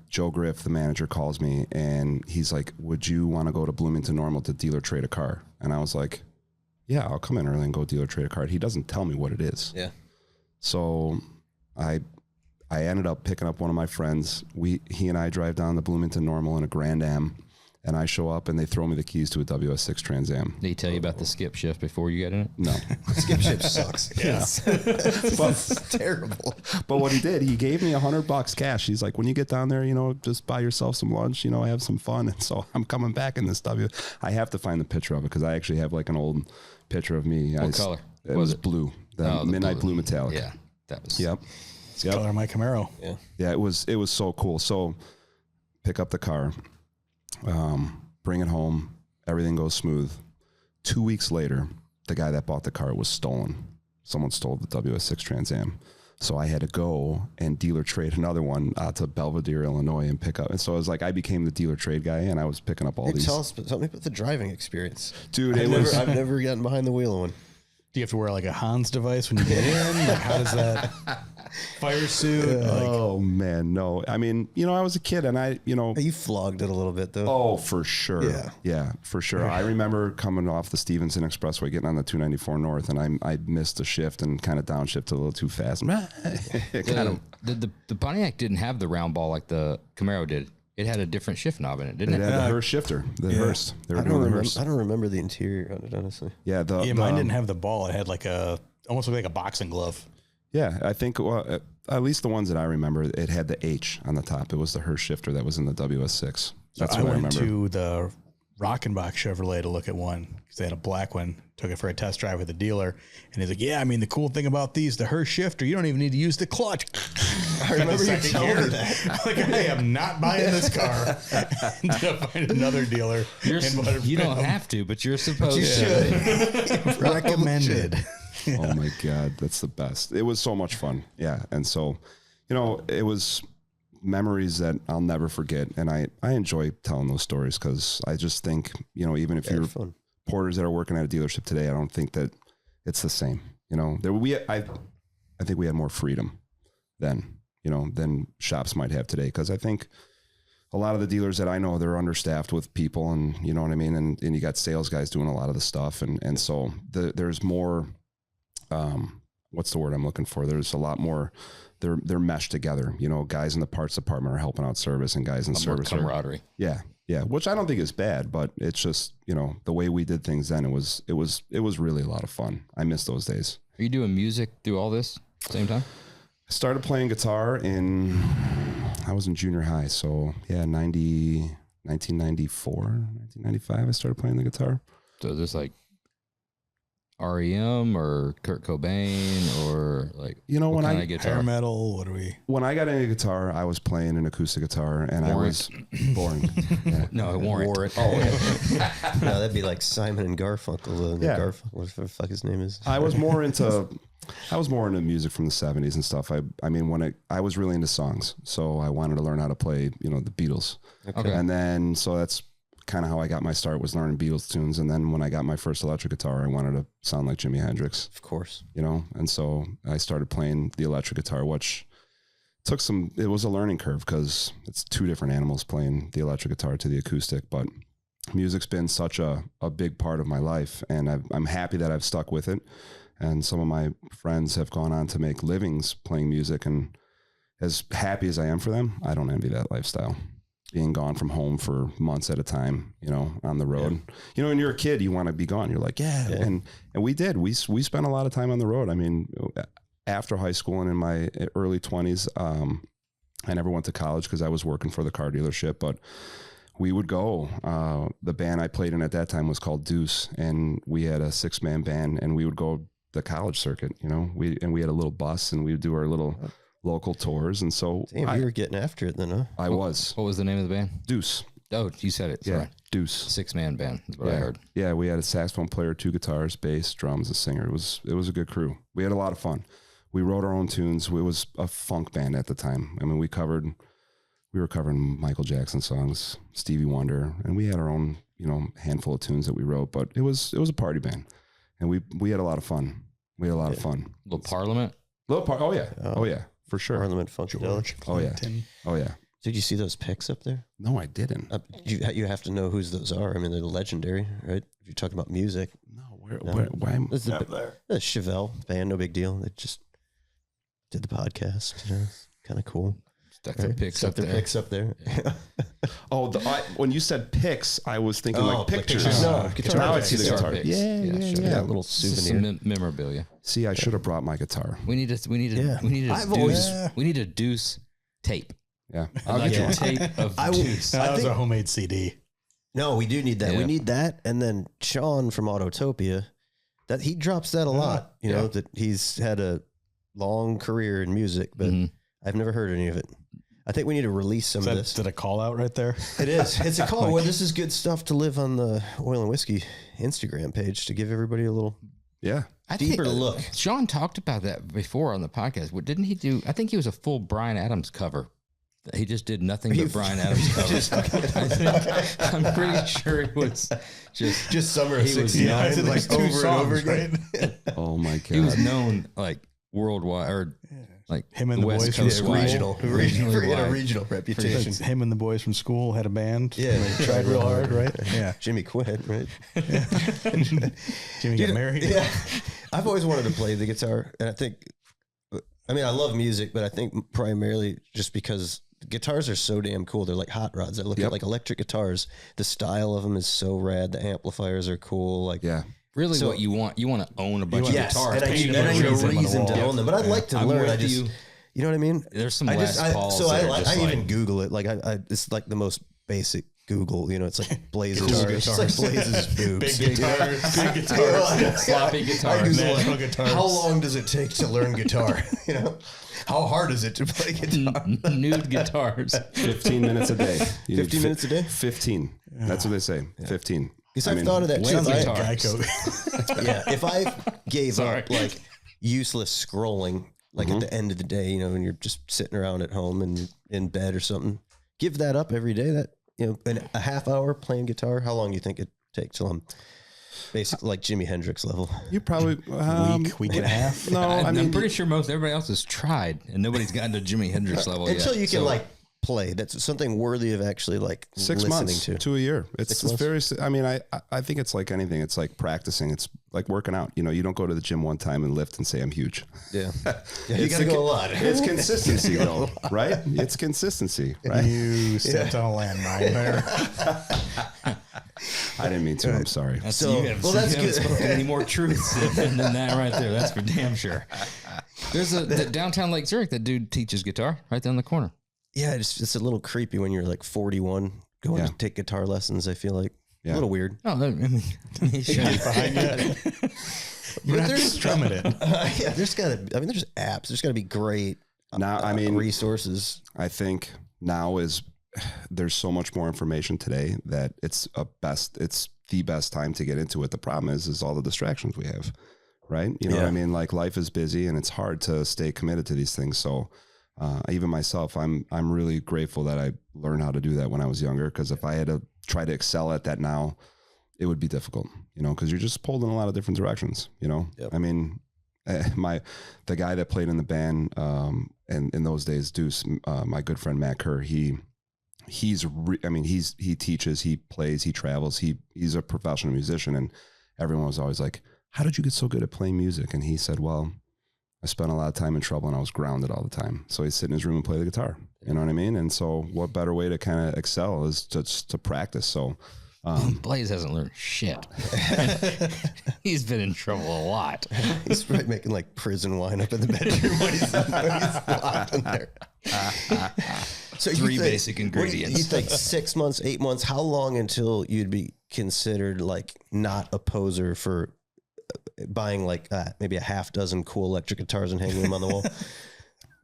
Joe Griff, the manager, calls me and he's like, would you want to go to Bloomington Normal to dealer trade a car? And I was like, yeah, I'll come in early and go dealer trade a car. He doesn't tell me what it is. Yeah. So I ended up picking up one of my friends. He and I drive down to Bloomington Normal in a Grand Am. And I show up and they throw me the keys to a WS6 Trans Am. Did he tell you about the skip shift before you got in it? No. Skip shift sucks. Yeah. It's terrible. But what he did, he gave me $100 cash. He's like, when you get down there, just buy yourself some lunch, have some fun. And so I'm coming back in this I have to find the picture of it because I actually have like an old picture of me. What color? It was blue. The midnight blue metallic. Yeah. That was. Yep. It's the color of my Camaro. Yeah. Yeah, it was so cool. So pick up the car, bring it home. Everything goes smooth. 2 weeks later, the guy that bought the car was stolen. Someone stole the WS6 Trans Am. So I had to go and dealer trade another one out to Belvedere, Illinois and pick up. And so it was like I became the dealer trade guy and I was picking up all these. Tell us something about the driving experience. Dude, I've never gotten behind the wheel of one. Do you have to wear like a Hans device when you get in? Like, how does that fire suit? Oh man, no. I mean, I was a kid and You flogged it a little bit though. Oh, for sure. Yeah. Yeah, for sure. I remember coming off the Stevenson Expressway, getting on the 294 North, and I missed a shift and kind of downshifted a little too fast. The Pontiac didn't have the round ball like the Camaro did. It had a different shift knob in it, didn't It it? had the Hearst shifter, the Hearst. They were doing the Hearst. I don't remember the interior on it, honestly. Yeah, mine didn't have the ball. It had like almost like a boxing glove. Yeah, I think at least the ones that I remember, it had the H on the top. It was the Hearst shifter that was in the WS6. That's what I went remember. to the Rockenbach Chevrolet to look at one because they had a black one. Took it for a test drive with the dealer, and he's like, "Yeah, I mean, the cool thing about these, the Hearst shifter, you don't even need to use the clutch." I remember you telling me that. Like, I am not buying this car. To find another dealer. You don't have to, but you're supposed You to. should. Recommended. Oh my God, that's the best. It was so much fun. Yeah. And so, it was memories that I'll never forget. And I enjoy telling those stories because I just think, even if you're Fun. porters that are working at a dealership today, I don't think that it's the same. I think we had more freedom then, than shops might have today. Cause I think a lot of the dealers that I know, they're understaffed with people and you know what I mean? And you got sales guys doing a lot of the stuff. And so there's more, what's the word I'm looking for? There's a lot more, they're meshed together, guys in the parts department are helping out service and guys in service are camaraderie. Yeah. Yeah. Which I don't think is bad, but it's just, the way we did things then, it was really a lot of fun. I miss those days. Are you doing music through all this same time? I started playing guitar I was in junior high. So yeah, 1994, 1995, I started playing the guitar. So is this like REM or Kurt Cobain or like, when kind I of guitar? Hair metal. What are we? When I got into guitar, I was playing an acoustic guitar and I was boring. Yeah. No, Warrant. Oh, yeah. No, that'd be like Simon and Garfunkel. Yeah. Garfunkel, whatever the fuck his name is. I was more into music from the 70s and stuff. I mean, I was really into songs, so I wanted to learn how to play, the Beatles. Okay. And then, so that's kind of how I got my start, was learning Beatles tunes. And then when I got my first electric guitar, I wanted to sound like Jimi Hendrix. Of course. And so I started playing the electric guitar, which it was a learning curve because it's two different animals playing the electric guitar to the acoustic, but music's been such a big part of my life. And I'm happy that I've stuck with it. And some of my friends have gone on to make livings playing music, and as happy as I am for them, I don't envy that lifestyle. Being gone from home for months at a time, on the road. Yeah. When you're a kid, you want to be gone. You're like, yeah. And we did. We spent a lot of time on the road. I mean, after high school and in my early 20s, I never went to college because I was working for the car dealership, but we would go. The band I played in at that time was called Deuce, and we had a 6-man band, and we would go the college circuit, you know, we had a little bus, and we would do our little local tours. And so damn, you were getting after it then, huh? I was. What was the name of the band? Deuce. Oh, you said it. Yeah. Sorry. Deuce. 6-man band is what I heard. Yeah. We had a saxophone player, 2 guitars, bass, drums, a singer. It was a good crew. We had a lot of fun. We wrote our own tunes. It was a funk band at the time. I mean, we were covering Michael Jackson songs, Stevie Wonder, and we had our own, you know, handful of tunes that we wrote, but it was a party band, and we had a lot of fun. We had a lot of fun. Little Parliament? Oh yeah. Oh yeah, for sure. Parliament Funkadelic. Oh yeah. Oh yeah. Did you see those pics up there? No, I didn't. You have to know whose those are. I mean, they're legendary, right? If you're talking about music. No, why? This is the Chevelle band, no big deal. They just did the podcast. You know, kind of cool. Stuck their pics up there. Pics up there. Oh, when you said pics, I was thinking like pictures. No, guitar. Now I see the Guitar guitar. pics. Yeah, Yeah, a little souvenir. Some memorabilia. See, I should have brought my guitar. We need a Deuce tape. Yeah, I'll get you a tape of Deuce. That was think- a homemade CD. No, we do need that. Yeah. We need that, and then Sean from Autotopia, that he drops that a lot. You know that he's had a long career in music, but I've never heard any of it. I think we need to release some of this. Is that a call out right there? It is. It's a call. Well, this is good stuff to live on the Oil and Whiskey Instagram page to give everybody a little deeper look. Sean talked about that before on the podcast. What didn't he do? I think he was a full Bryan Adams cover. He just did nothing but Bryan Adams covers. I'm pretty sure it was just summer of '69, like two over songs, and over again. right? Oh my god. He was known like worldwide or like Him and the West boys from Coast school. wide. He had a wide. regional reputation. Like him and the boys from school had a band. Yeah. They tried real hard, right? Yeah. Jimmy quit, right? Jimmy got married. Yeah. I've always wanted to play the guitar, and I love music, but I think primarily just because guitars are so damn cool. They're like hot rods. I look at like electric guitars. The style of them is so rad. The amplifiers are cool. Like Really, what you want to own a bunch of yes, guitars. and I need paint a them reason to own them. But I'd like to learn. I just, you know what I mean? There's some Les Pauls. So that are just I like, even Google it. Like it's like the most basic Google. You know, it's like Blaze's. It's like Blaze's boobs. Big guitars, big guitars, sloppy guitars. national guitars. How long does it take to learn guitar? You know, how hard is it to play guitar? Nude guitars. 15 minutes a day. 15 minutes a day? 15. That's what they say. 15. Because I've thought of that too. If I gave up like useless scrolling, like at the end of the day, you know, when you're just sitting around at home and in bed or something, give that up every day. That, you know, a half hour playing guitar. How long do you think it takes till I'm basically like Jimi Hendrix level? You probably week and a half. No, I'm pretty sure everybody else has tried, and nobody's gotten to Jimi Hendrix level Until yet. you can like play. That's something worthy of actually like 6 listening months to a year. It's very. I mean, I think it's like anything. It's like practicing. It's like working out. You know, you don't go to the gym one time and lift and say I'm huge. Yeah, you gotta go a lot. It's consistency, though, right? It's consistency, right? You stepped on a landmine there. I didn't mean to. I'm sorry. That's So- you have, well, you that's haven't good. spoken any more truth than that right there. That's for damn sure. There's the downtown Lake Zurich. That dude teaches guitar right down the corner. Yeah, it's a little creepy when you're like 41 going to take guitar lessons. I feel like a little weird. Oh, I mean, he should. You're not strumming it. Yeah, there's apps. There's got to be great Now, I mean, resources. I think now there's so much more information today that it's the best time to get into it. The problem is all the distractions we have, right? You know what I mean? Like life is busy and it's hard to stay committed to these things. So even myself, I'm really grateful that I learned how to do that when I was younger. Because if I had to try to excel at that now, it would be difficult, you know, because you're just pulled in a lot of different directions, you know. I mean, the guy that played in the band and in those days, Deuce, my good friend Matt Kerr, he teaches, he plays, he travels, he's a professional musician, and everyone was always like, how did you get so good at playing music? And he said, well, I spent a lot of time in trouble and I was grounded all the time. So he'd sit in his room and play the guitar. You know what I mean? And so what better way to kind of excel is just to practice. So Blaze hasn't learned shit. He's been in trouble a lot. He's probably making like prison wine up in the bedroom when he's locked in there. So Three basic ingredients. You think 6 months, 8 months? How long until you'd be considered like not a poser for buying like maybe a half dozen cool electric guitars and hanging them on the wall?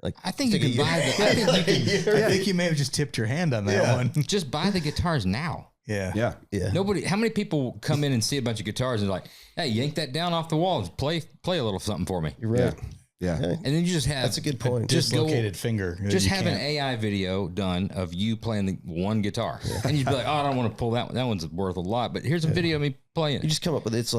Like, I think you could buy the. I think you may have just tipped your hand on that one. Just buy the guitars now. Yeah. Nobody. How many people come in and see a bunch of guitars and are like, "Hey, yank that down off the wall and play a little something for me." You're right. Yeah. And then you just have That's a good point. Dislocated finger. Just have an AI video done of you playing the one guitar, and you'd be like, "Oh, I don't want to pull that one. That one's worth a lot." But here's a video of me playing. You just come up with it's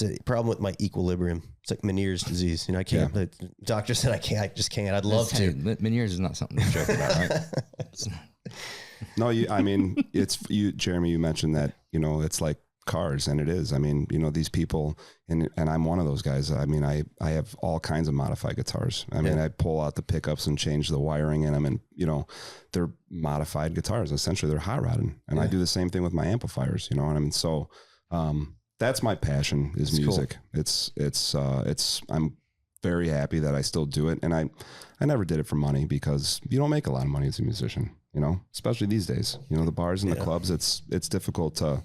a problem with my equilibrium. It's like Meniere's disease. You know, I can't. The doctor said I can't. I just can't. I'd love to. Meniere's is not something to joke about, right? No, I mean, it's you, Jeremy. You mentioned that it's like cars, and it is. I mean, these people, and I'm one of those guys. I mean, I have all kinds of modified guitars. I mean, I pull out the pickups and change the wiring in them, and they're modified guitars. Essentially, they're hot rodding, and I do the same thing with my amplifiers. You know what I mean? So, that's my passion is That's music. Cool. It's. I'm very happy that I still do it, and I never did it for money because you don't make a lot of money as a musician. Especially these days. The bars and the clubs. It's difficult to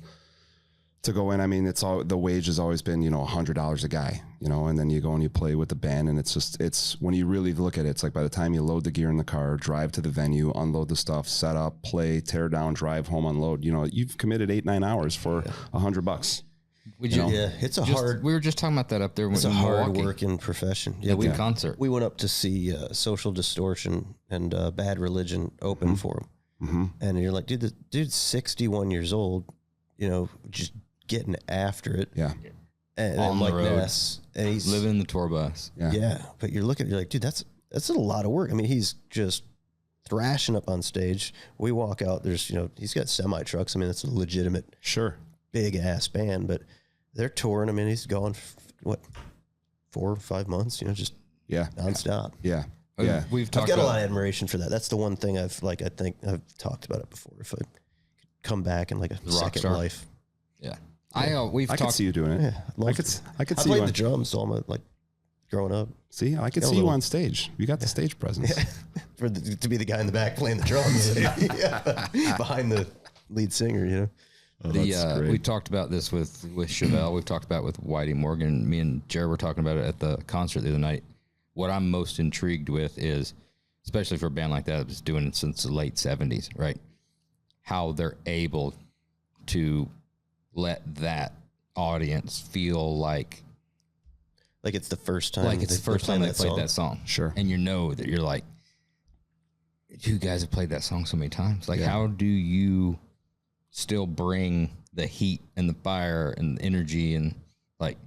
go in. I mean, the wage has always been, $100 a guy, and then you go and you play with the band, and it's when you really look at it, it's like by the time you load the gear in the car, drive to the venue, unload the stuff, set up, play, tear down, drive home, unload, you've committed 8-9 hours for $100. It's a hard. We were just talking about that up there. It's a hard working profession. Yeah, concert. We went up to see Social Distortion and Bad Religion open for him, and you're like, dude's 61 years old, just getting after it. Yeah, and on the like road, Ness, and he's living in the tour bus. Yeah, but you're like, dude, that's a lot of work. I mean, he's just thrashing up on stage. We walk out. There's he's got semi trucks. I mean, it's a legitimate big ass band, but they're touring. I mean, he's gone what 4 or 5 months, just nonstop. Yeah. I've got a lot of admiration for that. That's the one thing I think I've talked about it before. If I could come back in like a second life. Yeah. I could see you doing it. Yeah, I could see played you the drums all my growing up. See, I could see you on stage. You got the stage presence. To be the guy in the back playing the drums. Behind the lead singer, we talked about this with Chevelle. We've talked about it with Whitey Morgan. Me and Jared were talking about it at the concert the other night. What I'm most intrigued with is, especially for a band like that that was doing it since the late 70s, right? How they're able to let that audience feel like it's the first time. Like it's the first time they played that song. Sure. And that you're like, you guys have played that song so many times. Like, how do you still bring the heat and the fire and the energy and like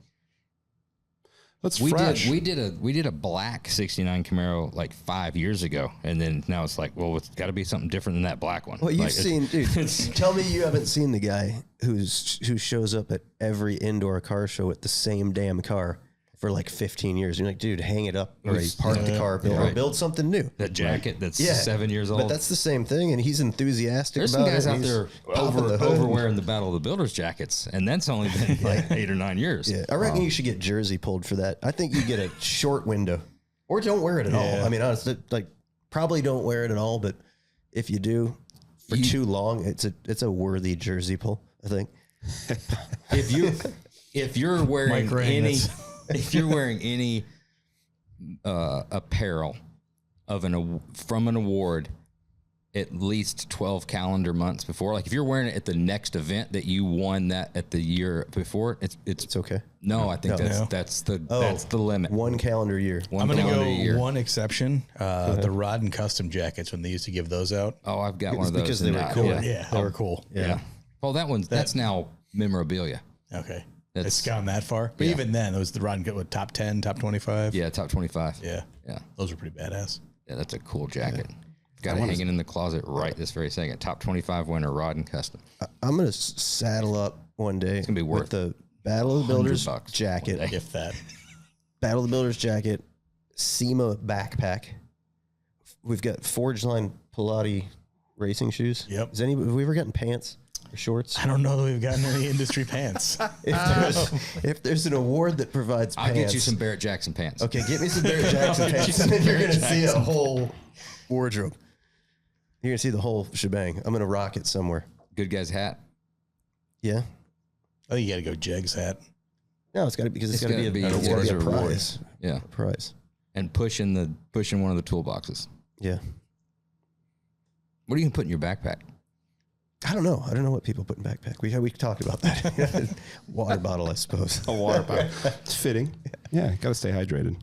we did a black 69 Camaro like 5 years ago, and then now it's like, well, it's got to be something different than that black one. Well, you've seen, dude. Tell me you haven't seen the guy who shows up at every indoor car show with the same damn car for like 15 years. You're like, dude, hang it up or park the car, build something new. That jacket that's 7 years old. But that's the same thing, and he's enthusiastic. There's about some guys it, out there over wearing the Battle of the Builders jackets, and that's only been like 8 or 9 years. Yeah, I reckon you should get jersey pulled for that. I think you get a short window, or don't wear it at all. I mean, honestly, like probably don't wear it at all. But if you do for too long, it's a worthy jersey pull. I think. If you're wearing any. If you're wearing any apparel from an award at least 12 calendar months before, like if you're wearing it at the next event that you won that at the year before, it's okay. No, I think that's the limit. 1 calendar year. I'm going to go one exception. The Rod and Custom jackets when they used to give those out. Oh, I've got one of those because they were cool. Yeah, they were cool. Yeah. Well, that's now memorabilia. Okay. It's gone that far. But even then, it was the Rod and Custom top 10, top 25. Yeah, top 25. Yeah. Those are pretty badass. Yeah, that's a cool jacket. Got it hanging in the closet right this very second. Top 25 winner, Rod and Custom. I'm going to saddle up one day. It's going to be worth with the Battle of the Builders jacket. If that. Battle of the Builders jacket, SEMA backpack. We've got Forge Line Pilati racing shoes. Yep. Have we ever gotten pants? or shorts? I don't know that we've gotten any industry pants. If there's an award that provides I'll pants. get you some Barrett Jackson pants. Okay, get me some Barrett Jackson pants, and then you're going to see a whole wardrobe. You're going to see the whole shebang. I'm going to rock it somewhere. Good guy's hat. Yeah. I think you got to go Jegs hat. No, it's got to because it's got to be an a award. prize. Yeah. A prize. And pushing one of the toolboxes. Yeah. What are you going to put in your backpack? I don't know. I don't know what people put in backpack. We talked about that. Water bottle, I suppose. A water bottle. It's fitting. Yeah, got to stay hydrated.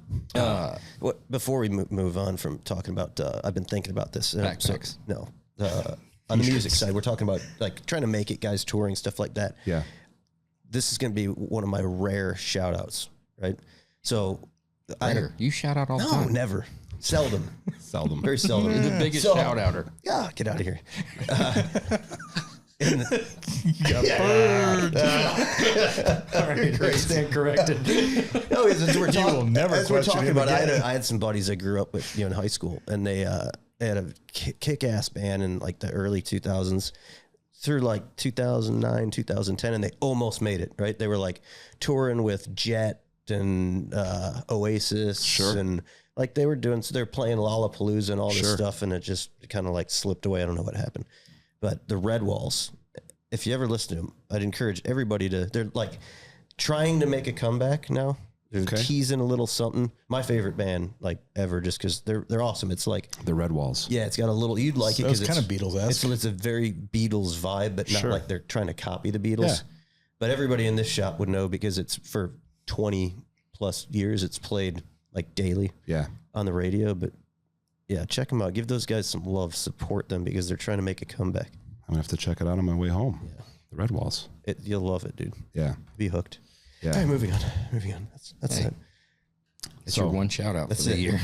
Before we move on from talking about, I've been thinking about this. Backpacks. On the music side, we're talking about like trying to make it, guys touring, stuff like that. Yeah. This is going to be one of my rare shout outs, right? So You shout out all the no, time. never. Seldom. Seldom. Very seldom. You're the biggest shout outer. Yeah, get out of here. All right, great. Stand corrected. No, as we're talking, never as we're question talking him about, again. I had some buddies I grew up with, in high school, and they had a kick-ass band in like the early 2000s through like 2009, 2010, and they almost made it, right? They were like touring with Jet and Oasis, and like they were doing, so they're playing Lollapalooza and all this stuff, and it just kind of like slipped away. I don't know what happened, but the Red Walls, if you ever listen to them, I'd encourage everybody to, they're like trying to make a comeback now. They're teasing a little something. My favorite band like ever, just because they're awesome. It's like The Red Walls. yeah, it's got a little, you'd like it because it's kind of Beatles-esque. it's a very Beatles vibe, but not like they're trying to copy the Beatles. Yeah. But everybody in this shop would know because it's for 20 plus years. It's played like daily on the radio. But yeah, check them out. Give those guys some love. Support them because they're trying to make a comeback. I'm going to have to check it out on my way home. Yeah. The Red Walls. You'll love it, dude. Yeah. Be hooked. Yeah. All right, moving on. That's it. It's your one shout out for the year.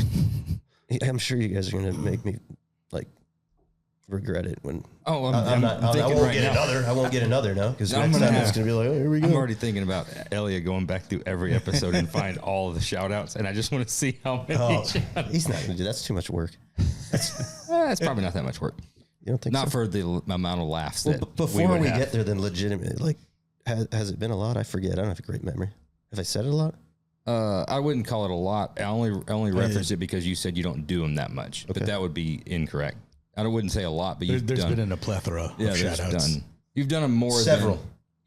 I'm sure you guys are going to make me like regret it when. Oh, I'm not. I won't get another. I won't get another now because next time it's going to be like, oh, here we go. I'm already thinking about Elliot going back through every episode and find all of the shout outs, and I just want to see how many. He's not going to do. That's too much work. It's probably not that much work. You don't think Not so? for the amount of laughs that Before we have. get there, then legitimately, like, has it been a lot? I forget. I don't have a great memory. Have I said it a lot? I wouldn't call it a lot. I only referenced it because you said you don't do them that much, but that would be incorrect. I wouldn't say a lot, but There's been a plethora of shout outs. You've done them more Several.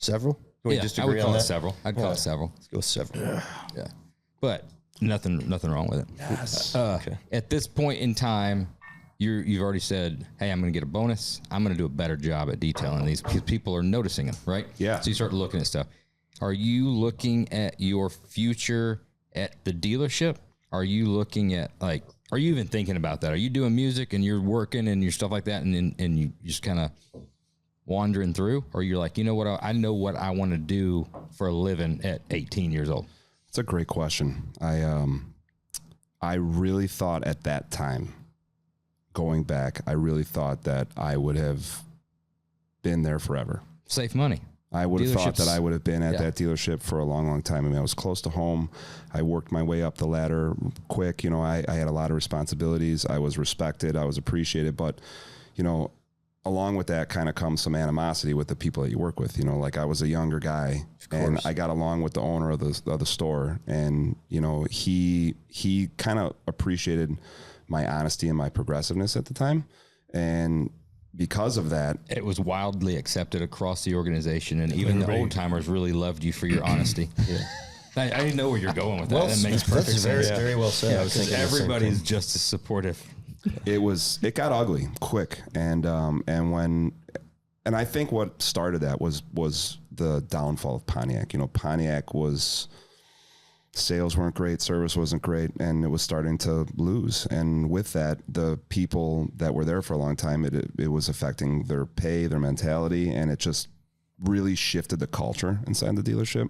than Can we just I would agree call on it that? several. I'd call it several. Let's go several. Yeah, but nothing wrong with it. Yes. At this point in time, you've already said, hey, I'm going to get a bonus. I'm going to do a better job at detailing these because people are noticing them, right? Yeah. So you start looking at stuff. Are you looking at your future at the dealership? Are you looking at are you even thinking about that? Are you doing music and you're working and your stuff like that and you just kind of wandering through? Or you're like, you know what? I know what I want to do for a living at 18 years old. It's a great question. I really thought at that time, going back, I really thought that I would have been there forever. Save money. I would have thought that I would have been at that dealership for a long, long time. I mean, I was close to home. I worked my way up the ladder quick. You know, I had a lot of responsibilities. I was respected. I was appreciated. But, you know, along with that kind of comes some animosity with the people that you work with. You know, like I was a younger guy and I got along with the owner of the store. And, you know, he kind of appreciated my honesty and my progressiveness at the time. And because of that, it was wildly accepted across the organization, and even the old timers really loved you for your honesty. I didn't know where you're going with that. That makes perfect sense. Very well said. I was thinking everybody's just as supportive. It got ugly quick, and I think what started that was the downfall of Pontiac. You know, Pontiac was. Sales weren't great, service wasn't great, and it was starting to lose. And with that, the people that were there for a long time, it was affecting their pay, their mentality, and it just really shifted the culture inside the dealership.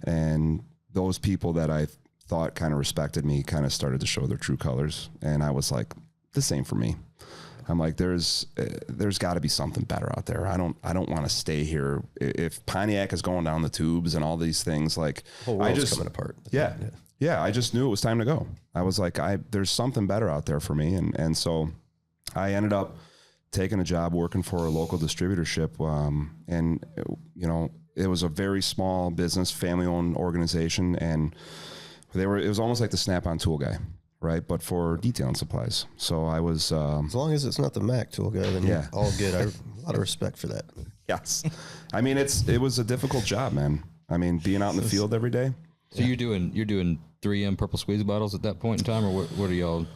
And those people that I thought kind of respected me kind of started to show their true colors. And I was like, this ain't for me. I'm like, there's got to be something better out there. I don't want to stay here. If Pontiac is going down the tubes and all these things, like I just coming apart. Yeah. I just knew it was time to go. I was like, there's something better out there for me. And so I ended up taken a job working for a local distributorship. And, you know, it was a very small business, family-owned organization, and it was almost like the Snap-on tool guy, right? But for detailing supplies. So I was... as long as it's not the Mac tool guy, then you're all good. I have a lot of respect for that. Yes. I mean, it was a difficult job, man. I mean, being out in the field every day. So you're doing 3M purple squeeze bottles at that point in time, or what are y'all?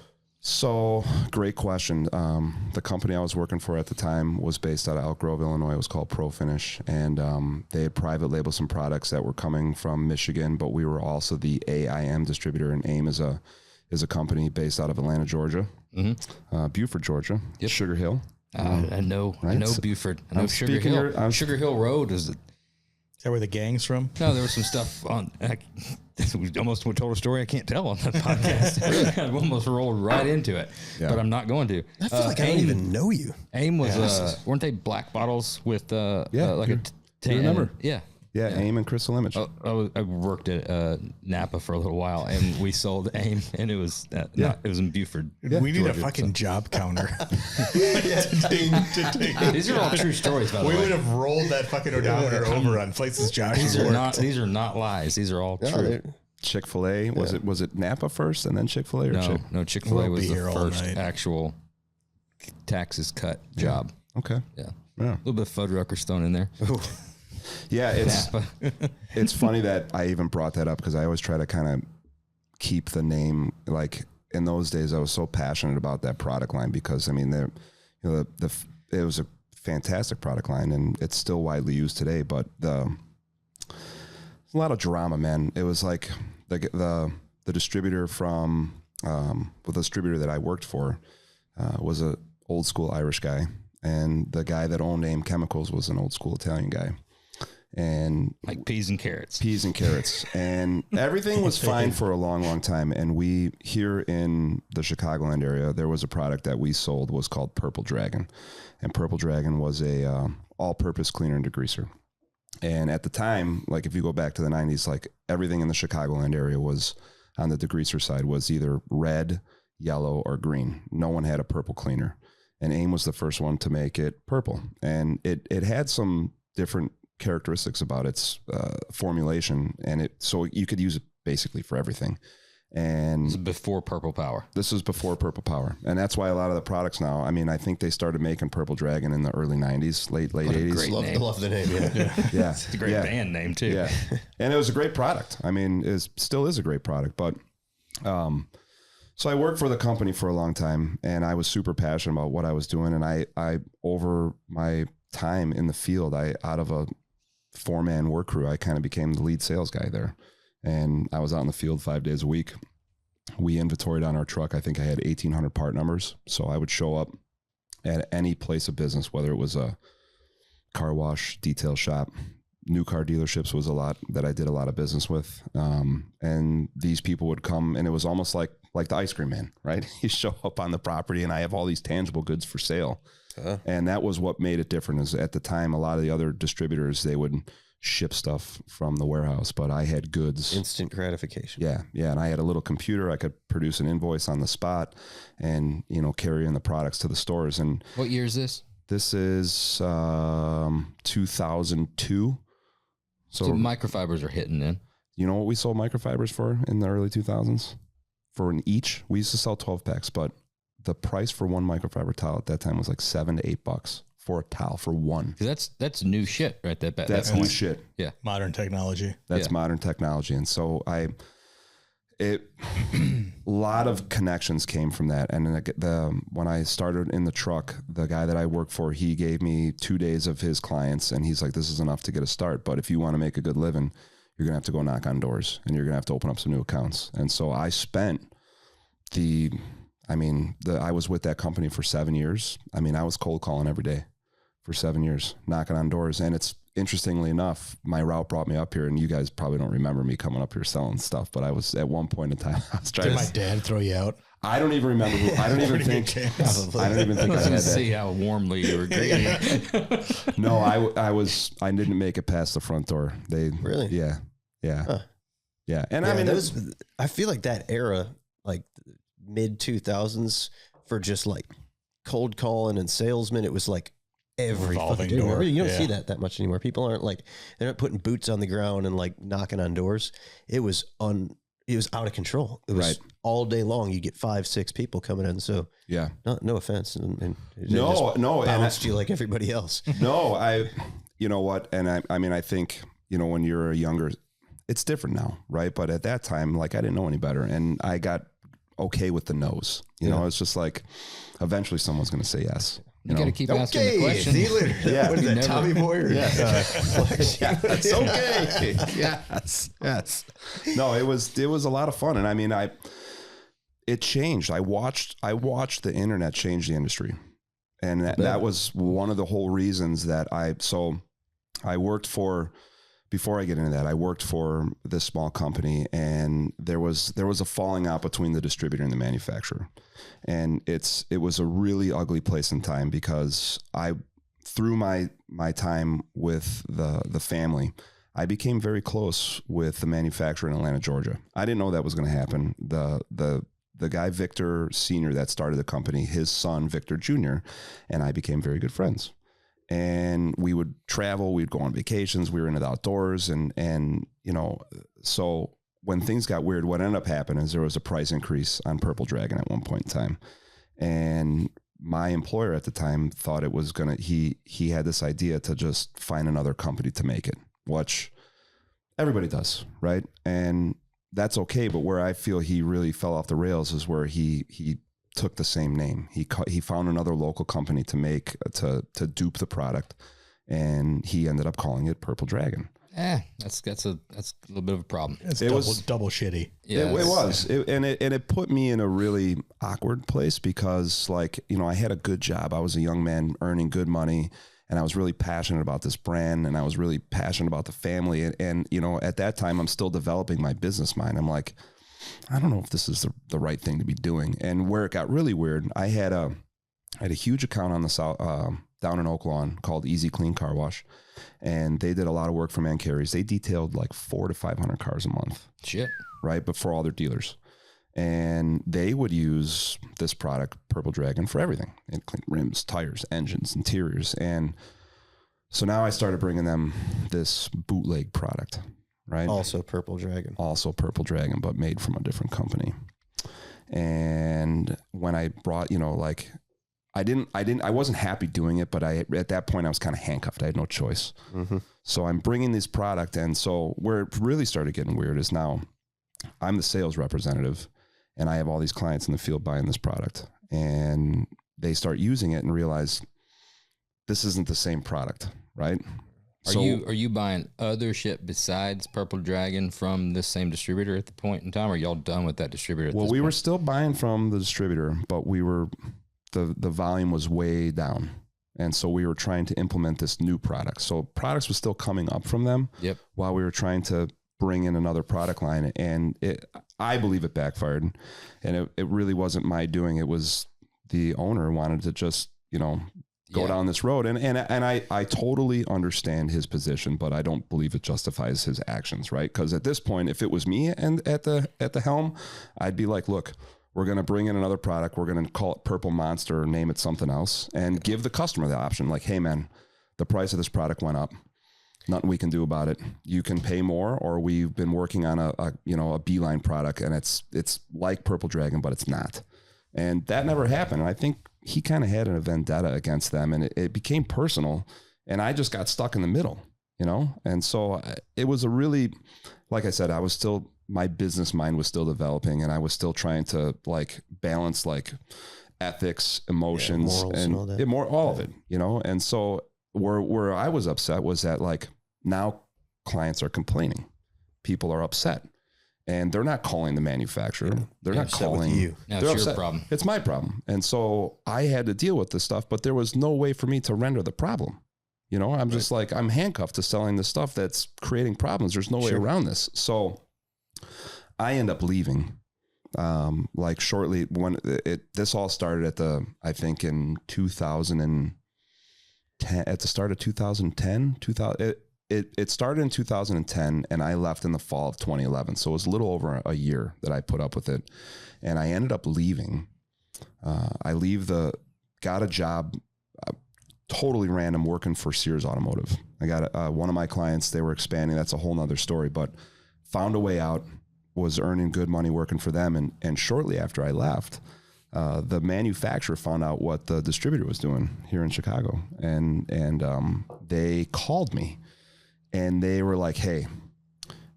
So, great question. The company I was working for at the time was based out of Elk Grove, Illinois. It was called Pro Finish, and they had private labeled some products that were coming from Michigan, but we were also the AIM distributor, and AIM is a company based out of Atlanta, Georgia, Beaufort, Georgia, Sugar Hill. I know Beaufort. I know Sugar Hill. Sugar Hill Road is. Is that where the gang's from? No, there was some stuff on. We almost told a story I can't tell on that podcast. I almost rolled right into it, but I'm not going to. I feel like I don't even know you. AIM was weren't they black bottles with like a tan? Remember? Yeah. Yeah, AIM and Crystal Image. I worked at Napa for a little while, and we sold AIM, and it was it was in Beaufort. We need a fucking job counter. These are all true stories, by the way. We would have rolled that fucking odometer over on places Josh These has are not lies. These are all true. Chick-fil-A, was it Napa first and then Chick-fil-A? Or No, Chick-fil-A was the first night. actual taxes cut job. Okay. Yeah. A little bit of Fuddruckers thrown in there. Yeah, it's funny that I even brought that up because I always try to kind of keep the name. Like in those days, I was so passionate about that product line because I mean, it was a fantastic product line and it's still widely used today. But a lot of drama, man. It was like the distributor from the distributor that I worked for was a old school Irish guy, and the guy that owned AIM Chemicals was an old school Italian guy. And like peas and carrots, and everything was fine for a long, long time. And we here in the Chicagoland area, there was a product that we sold was called Purple Dragon, and Purple Dragon was a all-purpose cleaner and degreaser. And at the time, like if you go back to the 90s, like everything in the Chicagoland area was on the degreaser side was either red, yellow, or green. No one had a purple cleaner, and AIM was the first one to make it purple, and it had some different characteristics about its formulation, and so you could use it basically for everything. And this is before Purple Power. This was before Purple Power, and that's why a lot of the products now. I mean, I think they started making Purple Dragon in the early '90s, late '80s. Love the name. Yeah, It's a great band name too. Yeah, and it was a great product. I mean, it still is a great product. But so I worked for the company for a long time, and I was super passionate about what I was doing. And I over my time in the field, out of a 4-man work crew, I kind of became the lead sales guy there. And I was out in the field 5 days a week. We inventoried on our truck. I think I had 1,800 part numbers. So I would show up at any place of business, whether it was a car wash, detail shop, new car dealerships was a lot that I did a lot of business with. And these people would come, and it was almost like the ice cream man, right? You show up on the property and I have all these tangible goods for sale. And that was what made it different. Is at the time, a lot of the other distributors, they would ship stuff from the warehouse, but I had goods. Instant gratification. Yeah. And I had a little computer. I could produce an invoice on the spot and, carry in the products to the stores. And what year is this? This is 2002. So microfibers are hitting then. You know what we sold microfibers for in the early 2000s? For an each, we used to sell 12 packs, but the price for one microfiber towel at that time was like $7 to $8 for a towel for one. That's new shit, right? That's new shit. Yeah, modern technology. That's modern technology, and so a lot of connections came from that. And when I started in the truck, the guy that I worked for, he gave me 2 days of his clients, and he's like, "This is enough to get a start, but if you want to make a good living, you're gonna have to go knock on doors, and you're gonna have to open up some new accounts." And so I spent I was with that company for 7 years. I mean, I was cold calling every day for 7 years, knocking on doors. And it's interestingly enough, my route brought me up here, and you guys probably don't remember me coming up here selling stuff, but I was at one point in time, I was trying Did my dad throw you out? I don't even remember I don't even think I had that. See how warmly you were greeting. No, I didn't make it past the front door. Really? Yeah. Huh. Yeah. And I mean, I feel like that era, like mid 2000s, for just like cold calling and salesmen. It was like every Revolving fucking door. You don't Yeah. see that much anymore. People aren't like, they're not putting boots on the ground and like knocking on doors. It was out of control. It was Right. all day long. You get 5-6 people coming in. So Yeah. no offense. And No, and bounced you like everybody else. No, you know what? And I mean, I think, you know, when you're younger, it's different now, right? But at that time, like, I didn't know any better, and I got okay with the no's. You know, it's just like, eventually someone's going to say yes. You got to keep asking the question. Yeah. What is that, Never- Tommy Boy? Or Yeah, it's okay. Yes. No, it was a lot of fun, and I mean, it changed. I watched the internet change the industry, and that was one of the whole reasons that I worked for. Before I get into that, I worked for this small company, and there was a falling out between the distributor and the manufacturer, and it was a really ugly place and time, because through my time with the family, I became very close with the manufacturer in Atlanta, Georgia. I didn't know that was going to happen. The guy Victor Sr. that started the company, his son Victor Jr. and I became very good friends. And we would travel, we'd go on vacations, we were into the outdoors, and you know, so when things got weird, what ended up happening is there was a price increase on Purple Dragon at one point in time. And my employer at the time thought it was he had this idea to just find another company to make it, which everybody does, right? And that's okay, but where I feel he really fell off the rails is where he took the same name. He found another local company to make to dupe the product, and he ended up calling it Purple Dragon. That's a little bit of a problem. It was double shitty. Yeah, It was, and it put me in a really awkward place, because, like, you know, I had a good job. I was a young man earning good money, and I was really passionate about this brand, and I was really passionate about the family. And you know, at that time, I'm still developing my business mind. I'm like, I don't know if this is the right thing to be doing. And where it got really weird, I had a huge account on the south, down in Oak Lawn, called Easy Clean Car Wash, and they did a lot of work for man carriers. They detailed like 400 to 500 cars a month. Shit. Right, but for all their dealers, and they would use this product, Purple Dragon, for everything. It cleaned rims, tires, engines, interiors, and so now I started bringing them this bootleg product. Right. Also Purple Dragon, but made from a different company. And when I brought, you know, like, I wasn't happy doing it, but at that point I was kind of handcuffed. I had no choice. Mm-hmm. So I'm bringing this product. And so where it really started getting weird is now I'm the sales representative, and I have all these clients in the field buying this product, and they start using it and realize this isn't the same product. Right. Are you buying other shit besides Purple Dragon from this same distributor at the point in time? Or are y'all done with that distributor? Well, we were still buying from the distributor, but the volume was way down. And so we were trying to implement this new product. So products was still coming up from them. Yep. While we were trying to bring in another product line. And I believe it backfired. And it really wasn't my doing. It was the owner wanted to just, you know, go down this road. And I totally understand his position, but I don't believe it justifies his actions, right? Because at this point, if it was me and at the helm, I'd be like, look, we're going to bring in another product. We're going to call it Purple Monster or name it something else, and give the customer the option. Like, hey man, the price of this product went up. Nothing we can do about it. You can pay more, or we've been working on a Beeline product, and it's like Purple Dragon, but it's not. And that never happened. And I think he kind of had a vendetta against them, and it became personal, and I just got stuck in the middle, you know? And so it was a really, like I said, my business mind was still developing, and I was still trying to like balance like ethics, emotions, and all that. All of it, you know? And so where I was upset was that, like, now clients are complaining. People are upset. And they're not calling the manufacturer. They're not calling you. No, they're it's your upset. problem. It's my problem. And so I had to deal with this stuff, but there was no way for me to render the problem. You know, I'm just like, I'm handcuffed to selling this stuff that's creating problems. There's no way around this. So I end up leaving. Like shortly when this all started I think in 2010, at the start of 2010, It started in 2010, and I left in the fall of 2011. So it was a little over a year that I put up with it. And I ended up leaving. I leave the got a job, totally random, working for Sears Automotive. I got one of my clients, they were expanding. That's a whole nother story, but found a way out, was earning good money working for them. And shortly after I left, the manufacturer found out what the distributor was doing here in Chicago. And they called me and they were like, hey,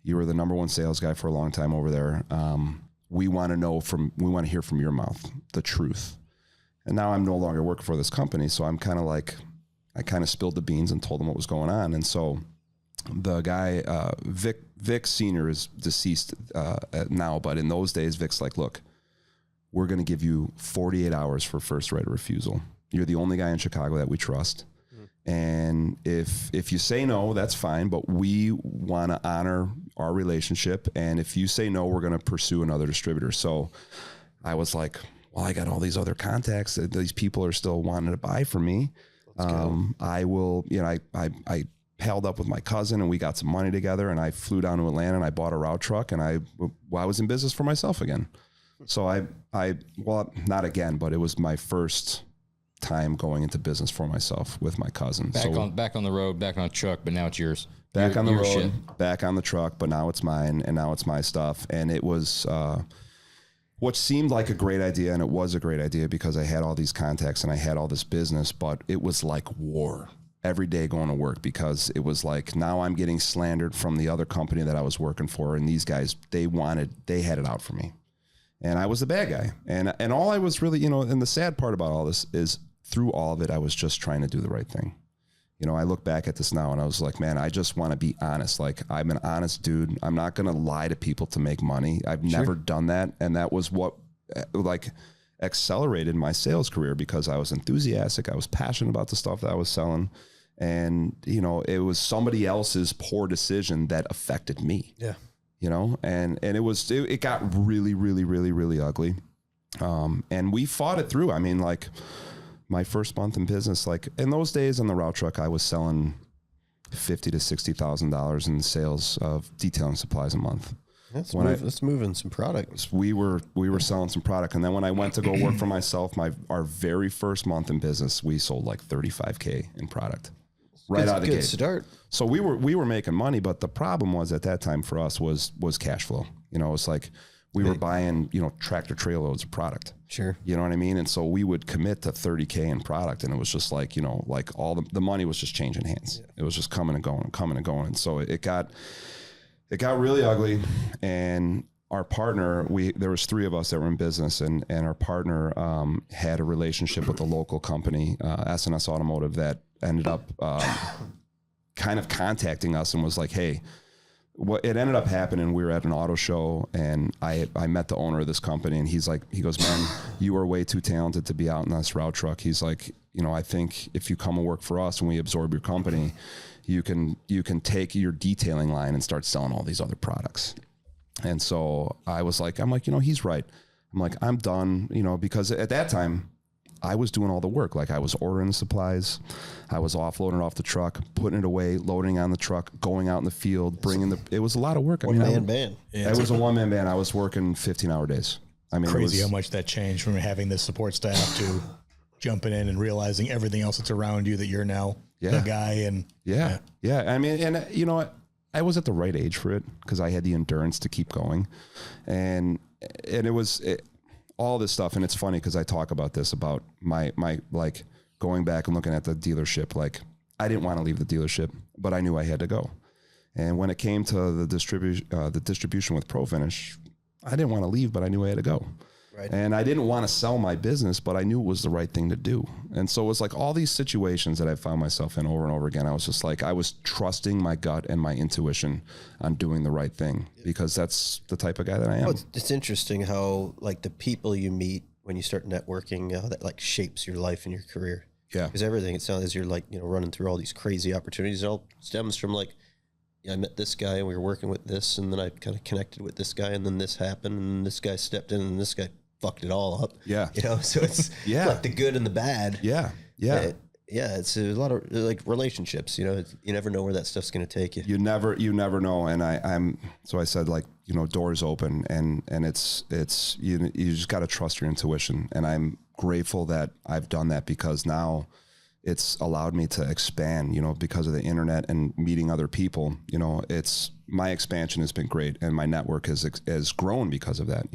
you were the number one sales guy for a long time over there. We want to hear from your mouth the truth. And now I'm no longer working for this company. So I'm kind of like, I kind of spilled the beans and told them what was going on. And so the guy, Vic Sr. is deceased now, but in those days, Vic's like, look, we're going to give you 48 hours for first right of refusal. You're the only guy in Chicago that we trust. And if you say no, that's fine, but we want to honor our relationship. And if you say no, we're going to pursue another distributor. So I was like, well, I got all these other contacts that these people are still wanting to buy from me. I will, I held up with my cousin and we got some money together and I flew down to Atlanta and I bought a route truck and I was in business for myself again. So well, not again, but it was my first time going into business for myself with my cousin. Back on the road, back on a truck, but now it's yours. Back on the road, back on the truck, but now it's mine and now it's my stuff. And it was, what seemed like a great idea, and it was a great idea because I had all these contacts and I had all this business, but it was like war every day going to work because it was like, now I'm getting slandered from the other company that I was working for. And these guys, they had it out for me. And I was the bad guy. And all I was really, and the sad part about all this is through all of it, I was just trying to do the right thing. I look back at this now and I was like, man, I just want to be honest. Like, I'm an honest dude. I'm not going to lie to people to make money. I've never done that. And that was what accelerated my sales career because I was enthusiastic. I was passionate about the stuff that I was selling. And, it was somebody else's poor decision that affected me. Yeah. And it got really, really, really, really ugly. And we fought it through. I mean, like, my first month in business, like in those days on the route truck, I was selling $50,000 to $60,000 in sales of detailing supplies a month. Let's move in some products. We were selling some product. And then when I went to go work for myself, our very first month in business, we sold like $35,000 in product right out of the gate. Good start. So we were making money, but the problem was at that time for us was cash flow. It's like we were buying, tractor trailer loads of product. Sure. You know what I mean? And so we would commit to $30,000 in product. And it was just like, like all the money was just changing hands. Yeah. It was just coming and going. And so it got really ugly. And our partner, there was 3 of us that were in business and our partner had a relationship with a local company, S&S Automotive, that ended up kind of contacting us and was like, hey, what it ended up happening, we were at an auto show and I met the owner of this company and he goes, man, you are way too talented to be out in this route truck. He's like, I think if you come and work for us and we absorb your company, you can take your detailing line and start selling all these other products. And so I'm like, he's right. I'm like, I'm done, because at that time I was doing all the work. Like I was ordering supplies, I was offloading it off the truck, putting it away, loading on the truck, going out in the field, it was a lot of work. One-man band. Yeah. It was a one-man band. I was working 15-hour days. I mean, crazy how much that changed from having this support staff to jumping in and realizing everything else that's around you, that you're now the guy. And yeah. I mean, and you know what? I was at the right age for it because I had the endurance to keep going. And it was all this stuff. And it's funny because I talk about this, about my like going back and looking at the dealership. Like I didn't want to leave the dealership, but I knew I had to go. And when it came to the distribution with Pro Finish, I didn't want to leave, but I knew I had to go. Right. And I didn't want to sell my business, but I knew it was the right thing to do. And so it was like all these situations that I found myself in over and over again. I was just like, I was trusting my gut and my intuition on doing the right thing because that's the type of guy that I am. Well, it's interesting how like the people you meet when you start networking, that like shapes your life and your career. Yeah. Because everything, it sounds as you're like, running through all these crazy opportunities, it all stems from like, I met this guy and we were working with this, and then I kind of connected with this guy, and then this happened, and this guy stepped in, and this guy fucked it all up. Yeah. So it's like the good and the bad. Yeah. It's a lot of like relationships, you never know where that stuff's going to take you. You never know. And I said like, doors open and it's, you just got to trust your intuition. And grateful that I've done that, because now it's allowed me to expand, because of the internet and meeting other people. My expansion has been great, and my network has grown because of that,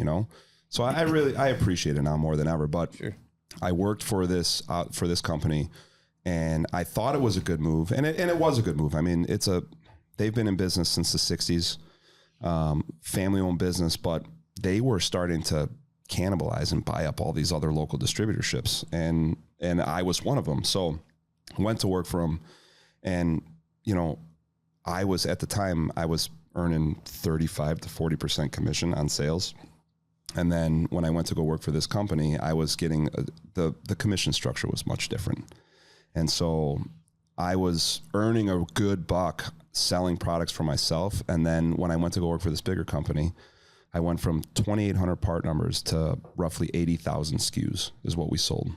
So I appreciate it now more than ever. But sure. I worked for this company, and I thought it was a good move, and it was a good move. I mean, they've been in business since the 60s, family-owned business, but they were starting to cannibalize and buy up all these other local distributorships, and I was one of them. So I went to work for them, and I was earning 35 to 40% commission on sales. And then when I went to go work for this company, I was getting the commission structure was much different. And so I was earning a good buck selling products for myself. And then when I went to go work for this bigger company, I went from 2,800 part numbers to roughly 80,000 SKUs is what we sold.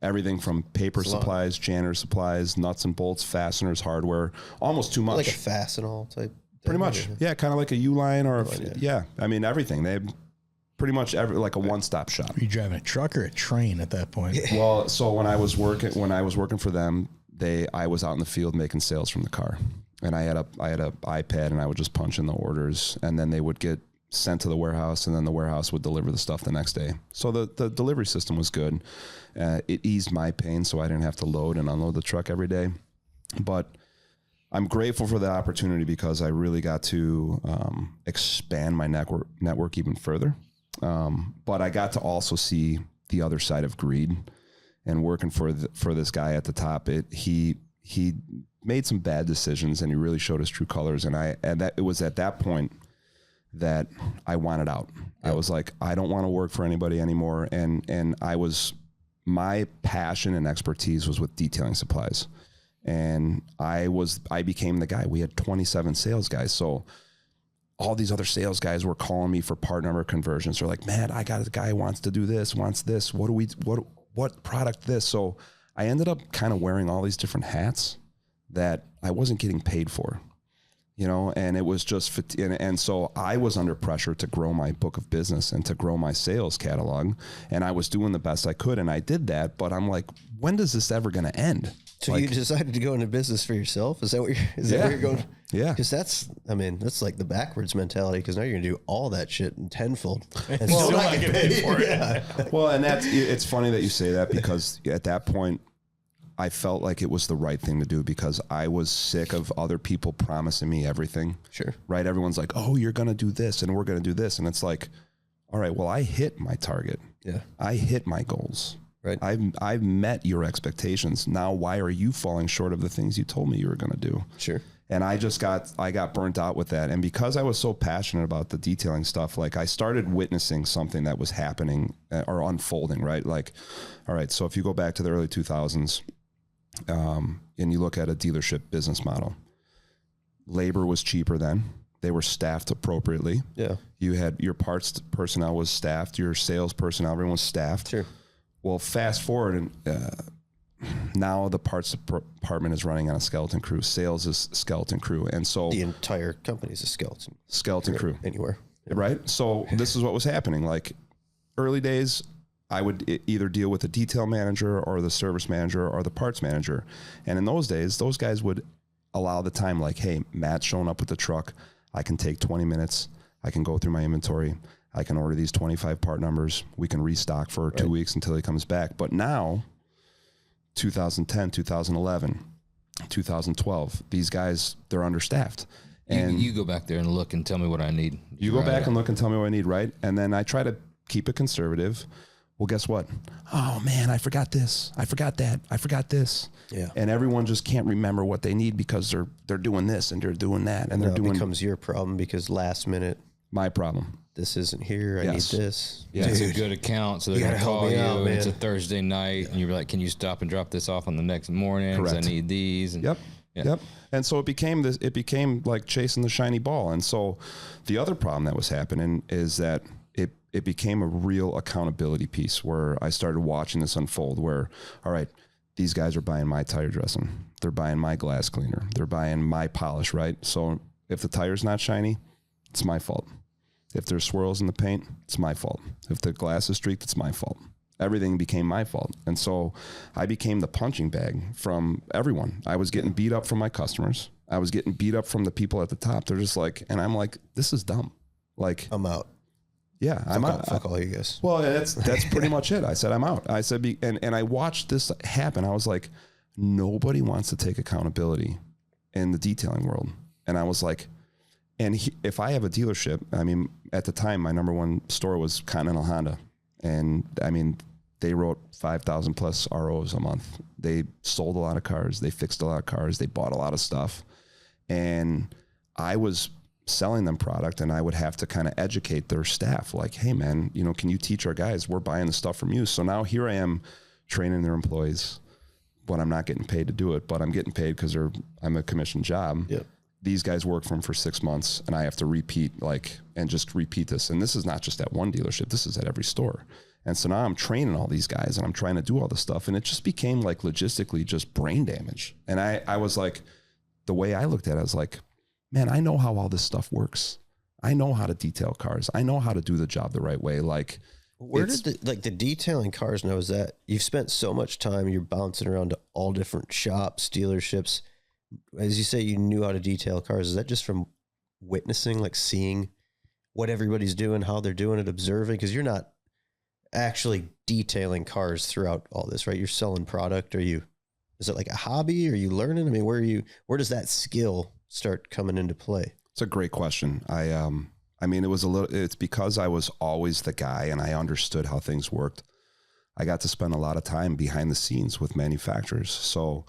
Everything from paper supplies, janitor supplies, nuts and bolts, fasteners, hardware, almost too much. Like a Fastenal type. Pretty much. Yeah, kind of like a Uline or I mean, everything. They pretty much like a one-stop shop. Are you driving a truck or a train at that point? Well, so when I was working for them, I was out in the field making sales from the car, and I had a iPad, and I would just punch in the orders, and then they would get sent to the warehouse, and then the warehouse would deliver the stuff the next day. So the delivery system was good. It eased my pain, so I didn't have to load and unload the truck every day. But I'm grateful for the opportunity, because I really got to expand my network even further. But I got to also see the other side of greed, and working for this guy at the top. He made some bad decisions, and he really showed his true colors. And it was at that point that I wanted out. Yep. I was like, I don't want to work for anybody anymore. And my passion and expertise was with detailing supplies. And I became the guy. We had 27 sales guys. So all these other sales guys were calling me for part number conversions. They're like, man, I got a guy who wants to do this, wants this. What product this? So I ended up kind of wearing all these different hats that I wasn't getting paid for, and it was just, and so I was under pressure to grow my book of business and to grow my sales catalog. And I was doing the best I could, and I did that, but I'm like, when is this ever going to end? So you decided to go into business for yourself? Is that where you're going? Yeah. Because that's like the backwards mentality, because now you're going to do all that shit in tenfold and still not get paid for it. Yeah. Well, and it's funny that you say that, because at that point I felt like it was the right thing to do, because I was sick of other people promising me everything. Sure. Right. Everyone's like, oh, you're going to do this and we're going to do this. And it's like, all right, well, I hit my target. Yeah. I hit my goals. Right. I've met your expectations. Now, why are you falling short of the things you told me you were going to do? Sure. And I got burnt out with that. And because I was so passionate about the detailing stuff, like I started witnessing something that was happening or unfolding, right? Like, all right, so if you go back to the early 2000s and you look at a dealership business model, labor was cheaper then. They were staffed appropriately. Yeah. You had your parts personnel was staffed, your sales personnel, everyone was staffed. Sure. Well, fast forward, and now the parts department is running on a skeleton crew. Sales is skeleton crew, and so the entire company is a skeleton crew anywhere, right? So this is what was happening. Like early days, I would either deal with the detail manager or the service manager or the parts manager, and in those days, those guys would allow the time. Like, hey, Matt's showing up with the truck. I can take 20 minutes. I can go through my inventory. I can order these 25 part numbers. We can restock for 2 weeks until he comes back. But now, 2010, 2011, 2012, these guys, they're understaffed. And you go back there and look and tell me what I need. You go back and look and tell me what I need, right? And then I try to keep it conservative. Well, guess what? Oh, man, I forgot this. I forgot that. I forgot this. Yeah. And everyone just can't remember what they need because they're doing this and they're doing that. And it becomes your problem because last minute. My problem. This isn't here. I need this. Yeah, it's a good account, so they're going to call you. Out, it's a Thursday night, and you're like, can you stop and drop this off on the next morning? Correct. 'Cause I need these. And, Yep. And so it became like chasing the shiny ball. And so the other problem that was happening is that it became a real accountability piece where I started watching this unfold where, all right, these guys are buying my tire dressing. They're buying my glass cleaner. They're buying my polish, right? So if the tire's not shiny, it's my fault. If there's swirls in the paint, it's my fault. If the glass is streaked, it's my fault. Everything became my fault. And so I became the punching bag from everyone. I was getting beat up from my customers. I was getting beat up from the people at the top. They're just like, and I'm like, this is dumb. Like, I'm out. Yeah, I'm out. Fuck all you guys. Well, that's pretty much it. I said, I'm out. I said, and I watched this happen. I was like, nobody wants to take accountability in the detailing world. And I was like, if I have a dealership, I mean, at the time, my number one store was Continental Honda. And I mean, they wrote 5,000 plus ROs a month. They sold a lot of cars. They fixed a lot of cars. They bought a lot of stuff. And I was selling them product, and I would have to kind of educate their staff. Like, hey man, you know, can you teach our guys? We're buying the stuff from you. So now here I am training their employees, but I'm not getting paid to do it, but I'm getting paid because I'm a commissioned job. Yep. These guys work for them for 6 months, and I have to repeat just repeat this. And this is not just at one dealership. This is at every store. And so now I'm training all these guys, and I'm trying to do all this stuff. And it just became like logistically just brain damage. And I was like, the way I looked at it, I was like, man, I know how all this stuff works. I know how to detail cars. I know how to do the job the right way. Like, where did the detailing cars know is that you've spent so much time, you're bouncing around to all different shops, dealerships. As you say, you knew how to detail cars. Is that just from witnessing, like seeing what everybody's doing, how they're doing it, observing? Because you're not actually detailing cars throughout all this, right? You're selling product. Is it like a hobby? Are you learning? I mean, where does that skill start coming into play? It's a great question. I mean, it's because I was always the guy and I understood how things worked. I got to spend a lot of time behind the scenes with manufacturers. So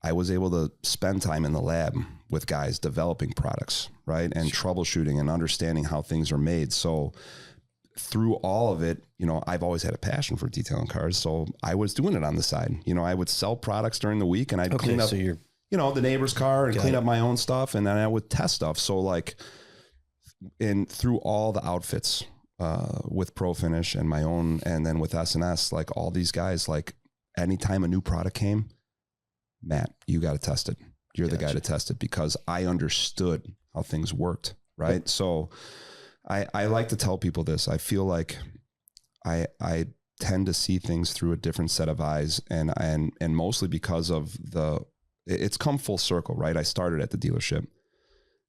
I was able to spend time in the lab with guys developing products, right? And troubleshooting and understanding how things are made. So through all of it, you know, I've always had a passion for detailing cars. So I was doing it on the side. You know, I would sell products during the week, and I'd clean up, the neighbor's car and clean up my own stuff. And then I would test stuff. So like, through all the outfits, with Pro Finish and my own, and then with S&S, like all these guys, like anytime a new product came, Matt, you got to test it. You're the guy to test it, because I understood how things worked. Right. Yep. So I like to tell people this. I feel like I tend to see things through a different set of eyes, and mostly because of it's come full circle, right? I started at the dealership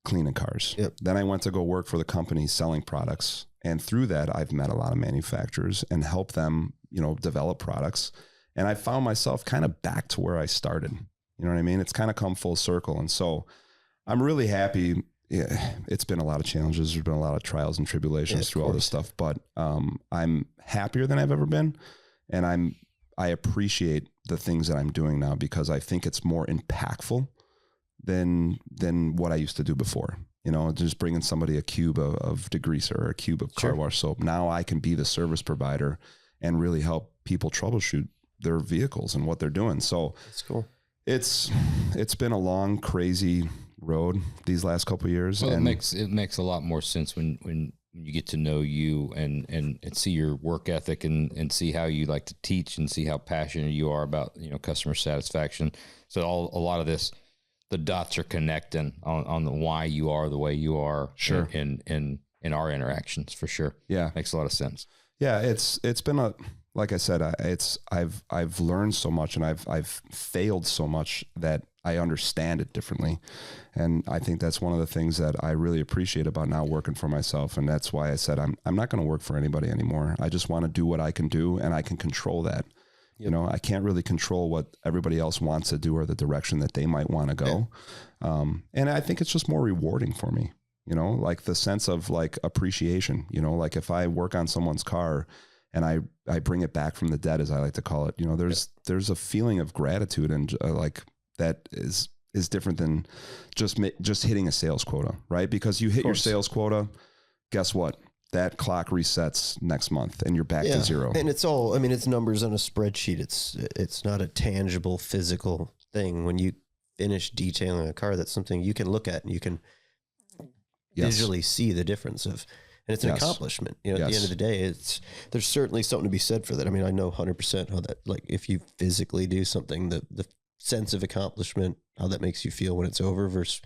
cleaning cars. Yep. Then I went to go work for the company selling products. And through that, I've met a lot of manufacturers and helped them, develop products. And I found myself kind of back to where I started. You know what I mean? It's kind of come full circle. And so I'm really happy. Yeah, it's been a lot of challenges. There's been a lot of trials and tribulations through all this stuff, but I'm happier than I've ever been. And I appreciate the things that I'm doing now, because I think it's more impactful than what I used to do before. Just bringing somebody a cube of degreaser or a cube of car wash soap. Now I can be the service provider and really help people troubleshoot their vehicles and what they're doing. So that's cool. It's been a long, crazy road these last couple of years. Well, and it makes a lot more sense when you get to know you and see your work ethic and see how you like to teach and see how passionate you are about, customer satisfaction. So a lot of this, the dots are connecting on the why you are the way you are. Sure. In our interactions, for sure. Yeah. Makes a lot of sense. Yeah. It's been like I said, I've learned so much, and I've failed so much that I understand it differently. And I think that's one of the things that I really appreciate about now working for myself. And that's why I said, I'm not going to work for anybody anymore. I just want to do what I can do, and I can control that. Yep. I can't really control what everybody else wants to do or the direction that they might want to go. Yeah. And I think it's just more rewarding for me, like the sense of like appreciation, like if I work on someone's car and I bring it back from the dead, as I like to call it, there's a feeling of gratitude, and like that is different than just hitting a sales quota, right? Because you hit your sales quota, guess what? That clock resets next month and you're back to zero. And it's it's numbers on a spreadsheet. It's not a tangible physical thing. When you finish detailing a car, that's something you can look at and you can visually see the difference of, and it's an accomplishment. At the end of the day, there's certainly something to be said for that. I mean, I know 100% how that, like if you physically do something, the sense of accomplishment, how that makes you feel when it's over versus,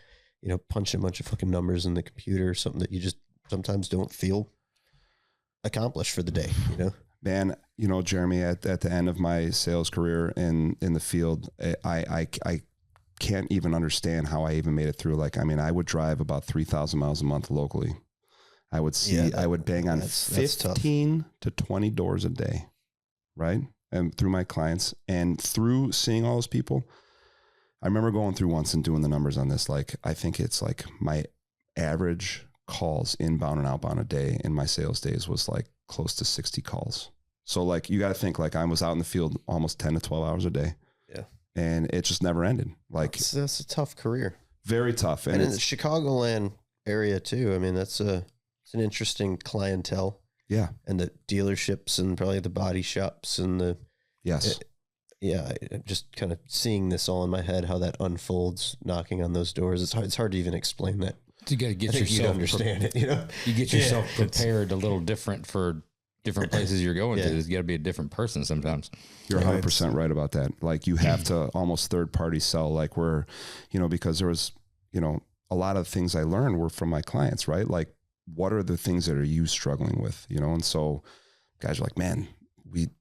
punching a bunch of fucking numbers in the computer, something that you just sometimes don't feel accomplished for the day, Man, you know, Jeremy, at the end of my sales career in the field, I can't even understand how I even made it through. Like, I mean, I would drive about 3,000 miles a month locally. I would I would bang on 15 to 20 doors a day, right? And through my clients and through seeing all those people, I remember going through once and doing the numbers on this. Like, I think it's like my average calls inbound and outbound a day in my sales days was like close to 60 calls. So like, you got to think, like, I was out in the field almost 10 to 12 hours a day. Yeah. And it just never ended. Like, that's a tough career. Very tough. And in the Chicagoland area too. I mean, it's an interesting clientele. Yeah. And the dealerships and probably the body shops and the, yes. Just kind of seeing this all in my head, how that unfolds, knocking on those doors. It's hard to even explain that. You got to get yourself understand it. You know, you get yourself prepared a little different for different places you're going to. There's got to be a different person sometimes. You're 100% right about that. Like, you have to almost third party sell, like, where, you know, because there was, you know, a lot of things I learned were from my clients, right? Like, what are the things that are you struggling with, you know? And so guys are like, man,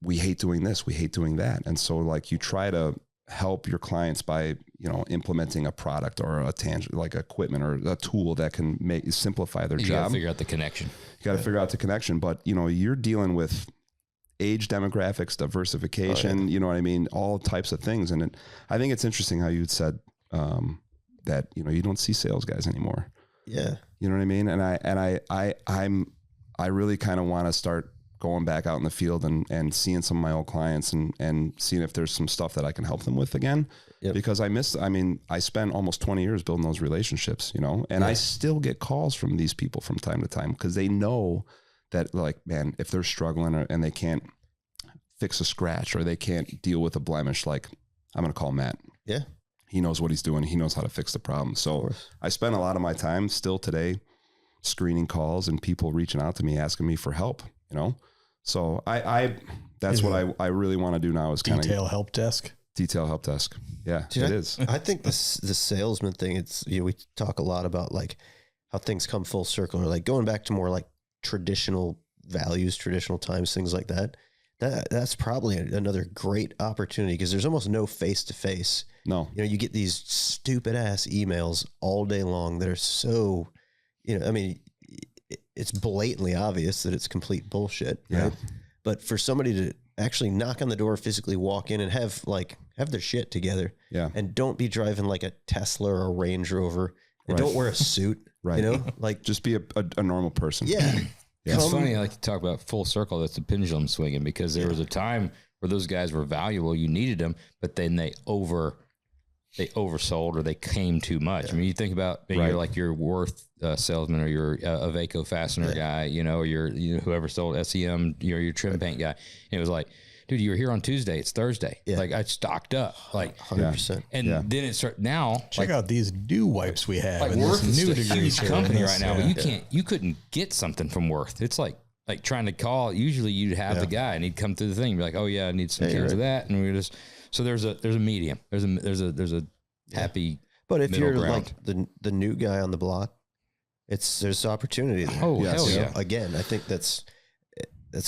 we hate doing this, we hate doing that. And so, like, you try to help your clients by, you know, implementing a product or a like equipment or a tool that can simplify their job. You got to figure out the connection. You got to figure out the connection. But, you know, you're dealing with age demographics, diversification, you know what I mean? All types of things. And I think it's interesting how you said that, you know, you don't see sales guys anymore. Yeah. You know what I mean? And I really kind of want to start going back out in the field and seeing some of my old clients and seeing if there's some stuff that I can help them with again. Yep. Because I spent almost 20 years building those relationships, you know, and I still get calls from these people from time to time because they know that, like, man, if they're struggling and they can't fix a scratch or they can't deal with a blemish, like, I'm going to call Matt. Yeah. He knows what he's doing. He knows how to fix the problem. So I spend a lot of my time still today screening calls and people reaching out to me, asking me for help, you know? So that's what I really want to do now is kind of detail help desk. Yeah, Dude, it is. I think the salesman thing, it's, you know, we talk a lot about like how things come full circle, or like going back to more like traditional values, traditional times, things like that. That's probably another great opportunity because there's almost no face-to-face. No. You know, you get these stupid ass emails all day long that are so, you know, I mean, it's blatantly obvious that it's complete bullshit. Yeah. Right? But for somebody to actually knock on the door, physically walk in and have their shit together. Yeah. And don't be driving like a Tesla or a Range Rover and don't wear a suit. Right. You know, like just be a normal person. Yeah. Yeah. It's funny, I like to talk about full circle. That's the pendulum swinging, because there was a time where those guys were valuable. You needed them, but then they oversold or they came too much. Yeah. I mean, you think about you're like your Worth salesman or your Aveco fastener guy, you know, or whoever sold SEM, your trim paint guy. And it was like, dude, you were here on Tuesday. It's Thursday. Yeah. Like, I stocked up, like 100%. And then it started now. Check out these dew wipes we have. Like, in Worth this is new a huge company right now, but you couldn't get something from Worth. It's like trying to call. Usually you'd have the guy and he'd come through the thing. You'd be like, oh yeah, I need some cans of that. And we just, so there's a medium. There's a happy. But if you're ground. like the new guy on the block, there's opportunity there. Oh, hell yeah. So again, I think that's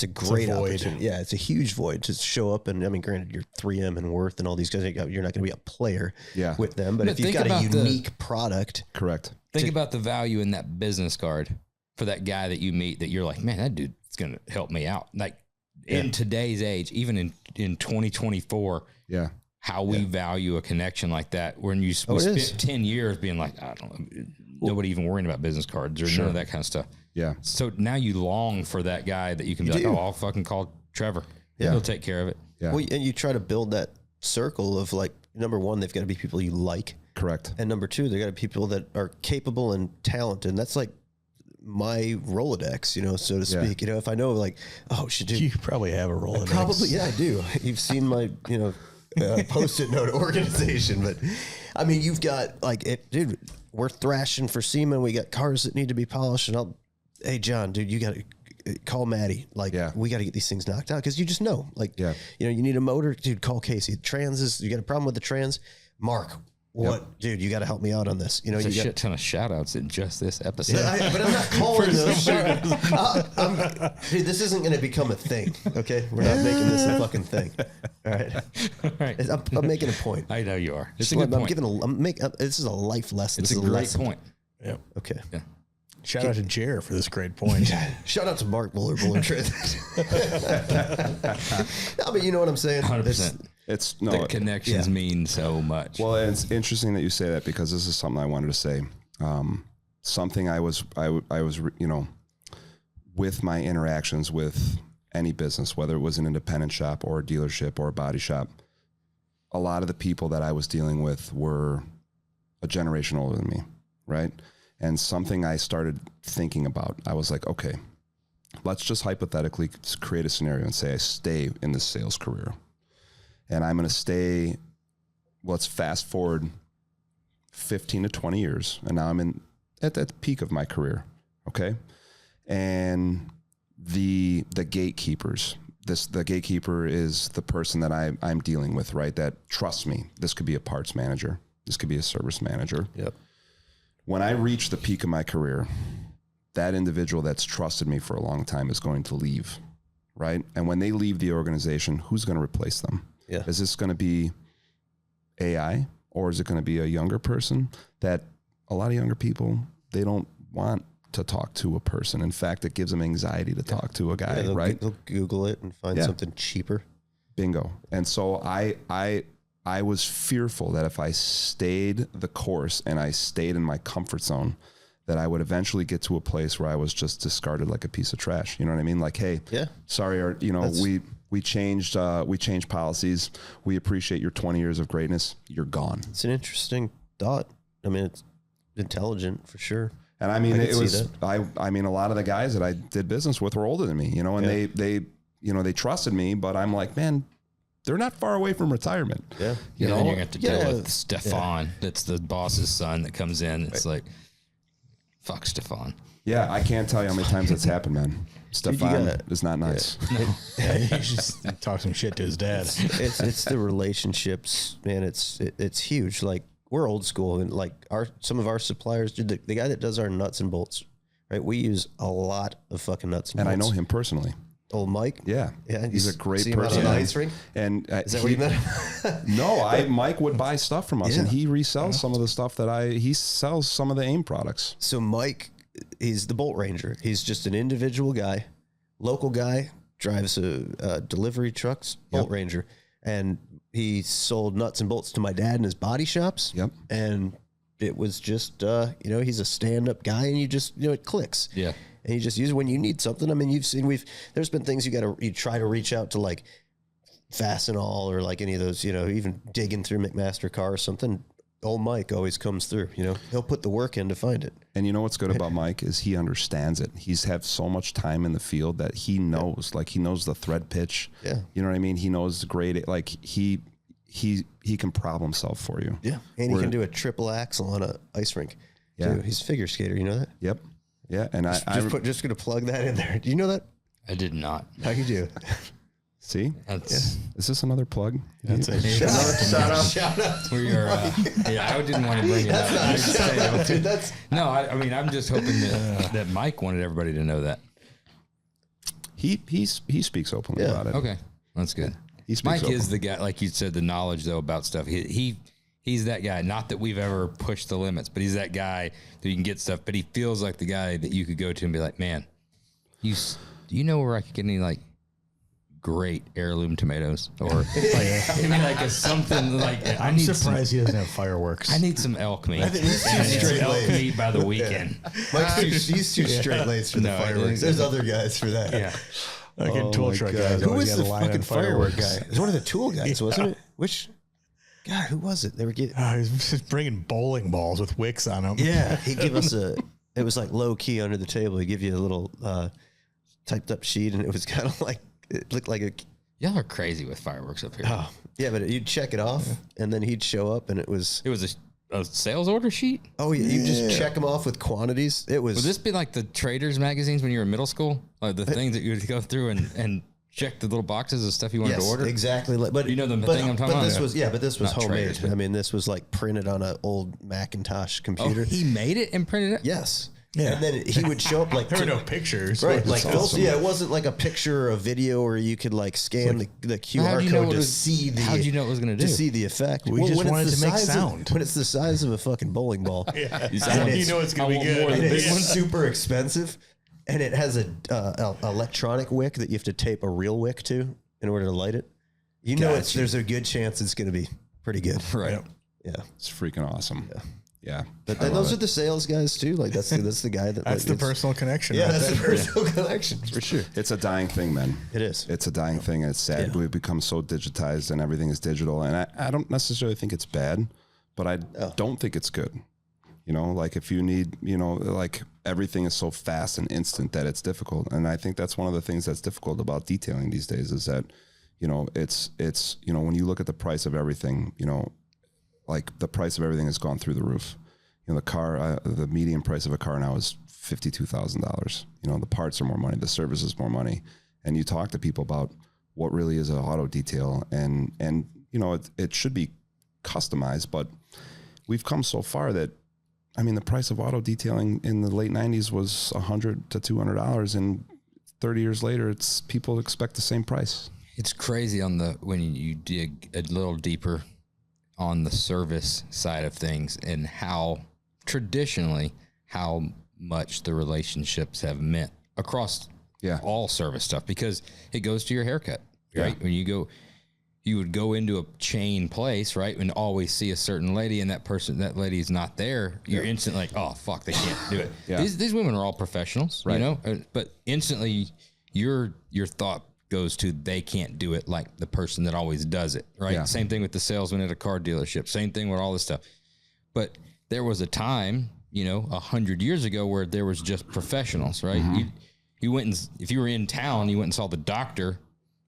a great opportunity. Yeah, it's a huge void to show up. And I mean, granted, you're 3M and Worth and all these guys, you're not going to be a player with them. But if you've got a unique product. Correct. Think about the value in that business card for that guy that you meet that you're like, man, that dude's going to help me out. Like in today's age, even in 2024, how we value a connection like that. When we spent 10 years being like, I don't know, nobody even worrying about business cards or none of that kind of stuff. Yeah. So now you long for that guy that you can be like, oh, I'll fucking call Trevor. Yeah. He'll take care of it. Yeah. Well, and you try to build that circle of like, number one, they've got to be people you like. Correct. And number two, they got to be people that are capable and talented. And that's like my Rolodex, you know, so to speak. You know, if I know like, oh, shit, dude. You probably have a Rolodex. Probably, yeah, I do. You've seen my, you know, Post-it note organization. But I mean, you've got like, dude, we're thrashing for semen. We got cars that need to be polished. And hey, John, dude, you got to call Maddie. Like, we got to get these things knocked out because you just know. Like, you know, you need a motor, dude, call Casey. You got a problem with the trans? Mark, what, dude, you got to help me out on this. You know, There's you a got shit ton of shout outs in just this episode. but I'm not calling those. Dude, this isn't going to become a thing. Okay. We're not making this a fucking thing. All right. All right. I'm making a point. I know you are. It's a good point. This is a life lesson. It's a great point. Yep. Okay. Yeah. Shout out to Jer for this great point. Shout out to Mark Buller. No, but you know what I'm saying? 100%. The connections mean so much. Well, and it's interesting that you say that, because this is something I wanted to say. Something I was, you know, with my interactions with any business, whether it was an independent shop or a dealership or a body shop, a lot of the people that I was dealing with were a generation older than me, right? And something I started thinking about, I was like, okay, let's just hypothetically create a scenario and say I stay in this sales career. And I'm going to stay, let's fast forward 15 to 20 years. And now I'm at the peak of my career. Okay. And the gatekeepers, the gatekeeper is the person that I'm dealing with, right? That trusts me. This could be a parts manager. This could be a service manager. Yep. When I reach the peak of my career, that individual that's trusted me for a long time is going to leave, right? And when they leave the organization, who's going to replace them? Yeah. Is this going to be AI, or is it going to be a younger person? That a lot of younger people, they don't want to talk to a person. In fact, it gives them anxiety to talk to a guy, right? They'll Google it and find something cheaper. Bingo. And so I was fearful that if I stayed the course and I stayed in my comfort zone, that I would eventually get to a place where I was just discarded like a piece of trash. You know what I mean? Like, hey, sorry, or, you know, we changed policies. We appreciate your 20 years of greatness. You're gone. It's an interesting thought. I mean, it's intelligent for sure. And I mean, I mean, a lot of the guys that I did business with were older than me, you know, and they, you know, they trusted me, but I'm like, man, they're not far away from retirement. Yeah. You know, and you have to deal with Stefan. That's the boss's son that comes in. It's like, fuck Stefan. Yeah. I can't tell you how many times that's happened, man. Stefan is not nice. Yeah, he just talk some shit to his dad. It's the relationships, man. It's huge. Like, we're old school, and like some of our suppliers, dude, the guy that does our nuts and bolts, right? We use a lot of fucking nuts and bolts. And I know him personally. Old Mike? Yeah. He's a great person. On the ice rink? And is that what you meant? No, Mike would buy stuff from us, and he resells some of the stuff he sells some of the AIM products. So Mike, he's the Bolt Ranger. He's just an individual guy, local guy, drives delivery trucks, Bolt Ranger. And he sold nuts and bolts to my dad in his body shops. Yep. And it was just, you know, he's a stand-up guy, and you just, you know, it clicks. Yeah. And you just use it when you need something. I mean, you've seen, there's been things you try to reach out to, like Fastenal or like any of those, you know, even digging through McMaster Car or something. Old Mike always comes through, you know, he'll put the work in to find it. And you know what's good about Mike is he understands it. He's had so much time in the field that he knows, like he knows the thread pitch. Yeah. You know what I mean? He knows the grade. Like he can problem solve for you. Yeah. And he can do a triple axle on a ice rink. Yeah. Too. He's a figure skater. You know that? Yep. Yeah. And just going to plug that in there. Do you know that? I did not. How you do? See? That's Is this another plug? That's it. Shout out. we are. I didn't want to bring it up. Dude, that's No, I mean, I'm just hoping that Mike wanted everybody to know that. He speaks openly about it. Okay, that's good. He speaks Mike openly. is the guy, like you said, the knowledge though about stuff. He's that guy. Not that we've ever pushed the limits, but he's that guy that you can get stuff. But he feels like the guy that you could go to and be like, man, do you know where I could get any like great heirloom tomatoes or like something like I'm surprised he doesn't have fireworks. I need some elk meat. I think he's too straight elk laced. meat by the weekend. He's too straight laced for the fireworks. There's other guys for that. Yeah. Like in tool truck guys. Who always was got the a line fucking on firework fireworks. guy? It was one of the tool guys, wasn't it? Which God? Who was it? They were getting. He was just bringing bowling balls with wicks on them. Yeah, he'd give us it was like low key under the table. He'd give you a little typed up sheet, and it was kind of like, it looked like a. Y'all are crazy with fireworks up here. Oh, yeah, but you'd check it off, and then he'd show up, and it was. It was a sales order sheet? Oh, yeah, you just check them off with quantities. It was. Would this be like the traders magazines when you were in middle school? Like the things that you would go through and check the little boxes of stuff you wanted to order? Exactly. But you know the thing I'm talking about? This was Not homemade. traders, but- I mean, this was like printed on an old Macintosh computer. Oh, he made it and printed it? Yes. Yeah. And then he would show up like There were no pictures. right, But like awesome. it wasn't like a picture or a video where you could like scan the How'd QR you know code it to was- see the. how'd you know it was gonna do? To see the effect. We just when it's wanted the to make size of- sound. when it's the size of a fucking bowling ball. yeah. You it's- know it's I going to be want more good. than And big it's ones. super expensive, and it has a electronic wick that you have to tape a real wick to in order to light it. You know, Gotcha. there's a good chance it's going to be pretty good. Right. Yep. Yeah, It's freaking awesome. Yeah. but then those are the sales guys too. Like that's the guy that That's like, the it's- personal connection. Yeah, right that's the there. personal connection for sure. It's a dying thing, man. It is. It's a dying thing. It's sad. Yeah. We've become so digitized and everything is digital. And I don't necessarily think it's bad, but I don't think it's good. You know, like if you need, you know, like everything is so fast and instant that it's difficult. And I think that's one of the things that's difficult about detailing these days is that, you know, it's, you know, when you look at the price of everything, you know, like the price of everything has gone through the roof. You know, the median price of a car now is $52,000. You know, the parts are more money, the service is more money. And you talk to people about what really is an auto detail and, you know, it should be customized, but we've come so far that, I mean, the price of auto detailing in the late 90s was $100 to $200, and 30 years later, people expect the same price. It's crazy when you dig a little deeper on the service side of things and how traditionally how much the relationships have meant across all service stuff, because it goes to your haircut, right? When you would go into a chain place, right, and always see a certain lady, and that lady's not there. You're instantly like, oh fuck, they can't do it. These women are all professionals, you know, but instantly your thought goes to they can't do it like the person that always does it, right? Yeah. Same thing with the salesman at a car dealership. Same thing with all this stuff. But there was a time, you know, 100 years ago where there was just professionals, right? You went and if you were in town, you went and saw the doctor.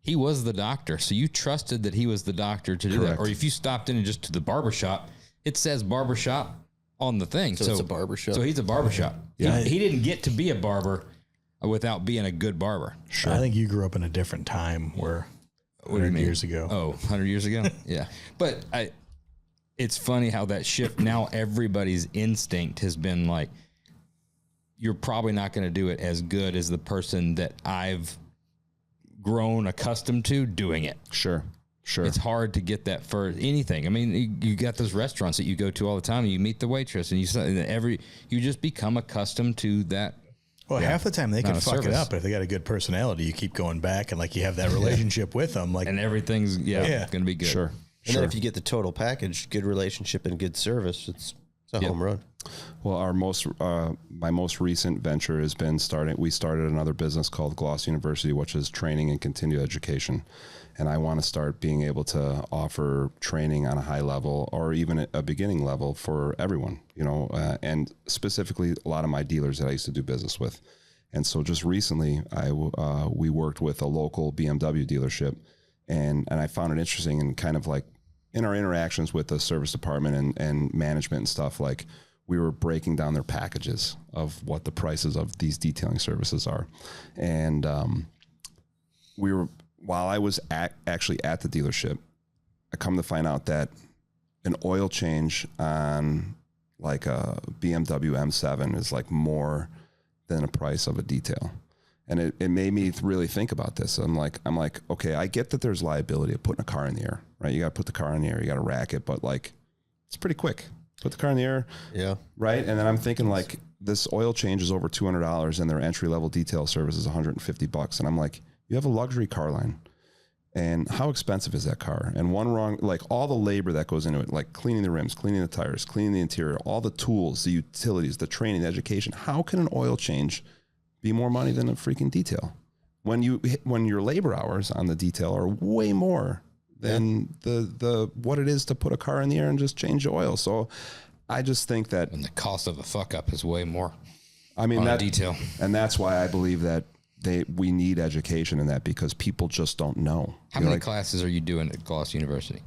He was the doctor, so you trusted that he was the doctor to do that. Or if you stopped in and just to the barbershop, it says barbershop on the thing. So it's a barbershop. So he's a barbershop. Yeah. He didn't get to be a barber without being a good barber. Sure. I think you grew up in a different time where 100 years ago. Oh, 100 years ago? Yeah. But it's funny how that shift, now everybody's instinct has been like, you're probably not going to do it as good as the person that I've grown accustomed to doing it. Sure. It's hard to get that for anything. I mean, you got those restaurants that you go to all the time and you meet the waitress and you just become accustomed to that. Well, half the time they Not can a fuck it service. up, but if they got a good personality, you keep going back and like you have that relationship with them. Like, And everything's going to be good. Sure. And then if you get the total package, good relationship and good service, it's a home run. Well, my most recent venture has been we started another business called Gloss University, which is training and continued education. And I want to start being able to offer training on a high level or even a beginning level for everyone, you know, and specifically a lot of my dealers that I used to do business with. And so just recently we worked with a local BMW dealership and I found it interesting and kind of like in our interactions with the service department and management and stuff, like we were breaking down their packages of what the prices of these detailing services are. And while I was actually at the dealership, I come to find out that an oil change on like a BMW M7 is like more than the price of a detail. And it made me really think about this. I'm like, okay, I get that there's liability of putting a car in the air, right? You got to put the car in the air, you got to rack it, but like, it's pretty quick. Put the car in the air. Yeah. Right. And then I'm thinking like this oil change is over $200 and their entry level detail service is $150. And I'm like, you have a luxury car line. And how expensive is that car? And like all the labor that goes into it, like cleaning the rims, cleaning the tires, cleaning the interior, all the tools, the utilities, the training, the education. How can an oil change be more money than a freaking detail? When your labor hours on the detail are way more than the what it is to put a car in the air and just change the oil. So I just think that, And the cost of a fuck up is way more. I mean, on that a detail. And that's why I believe that we need education in that because people just don't know. How many classes are you doing at Gloss University?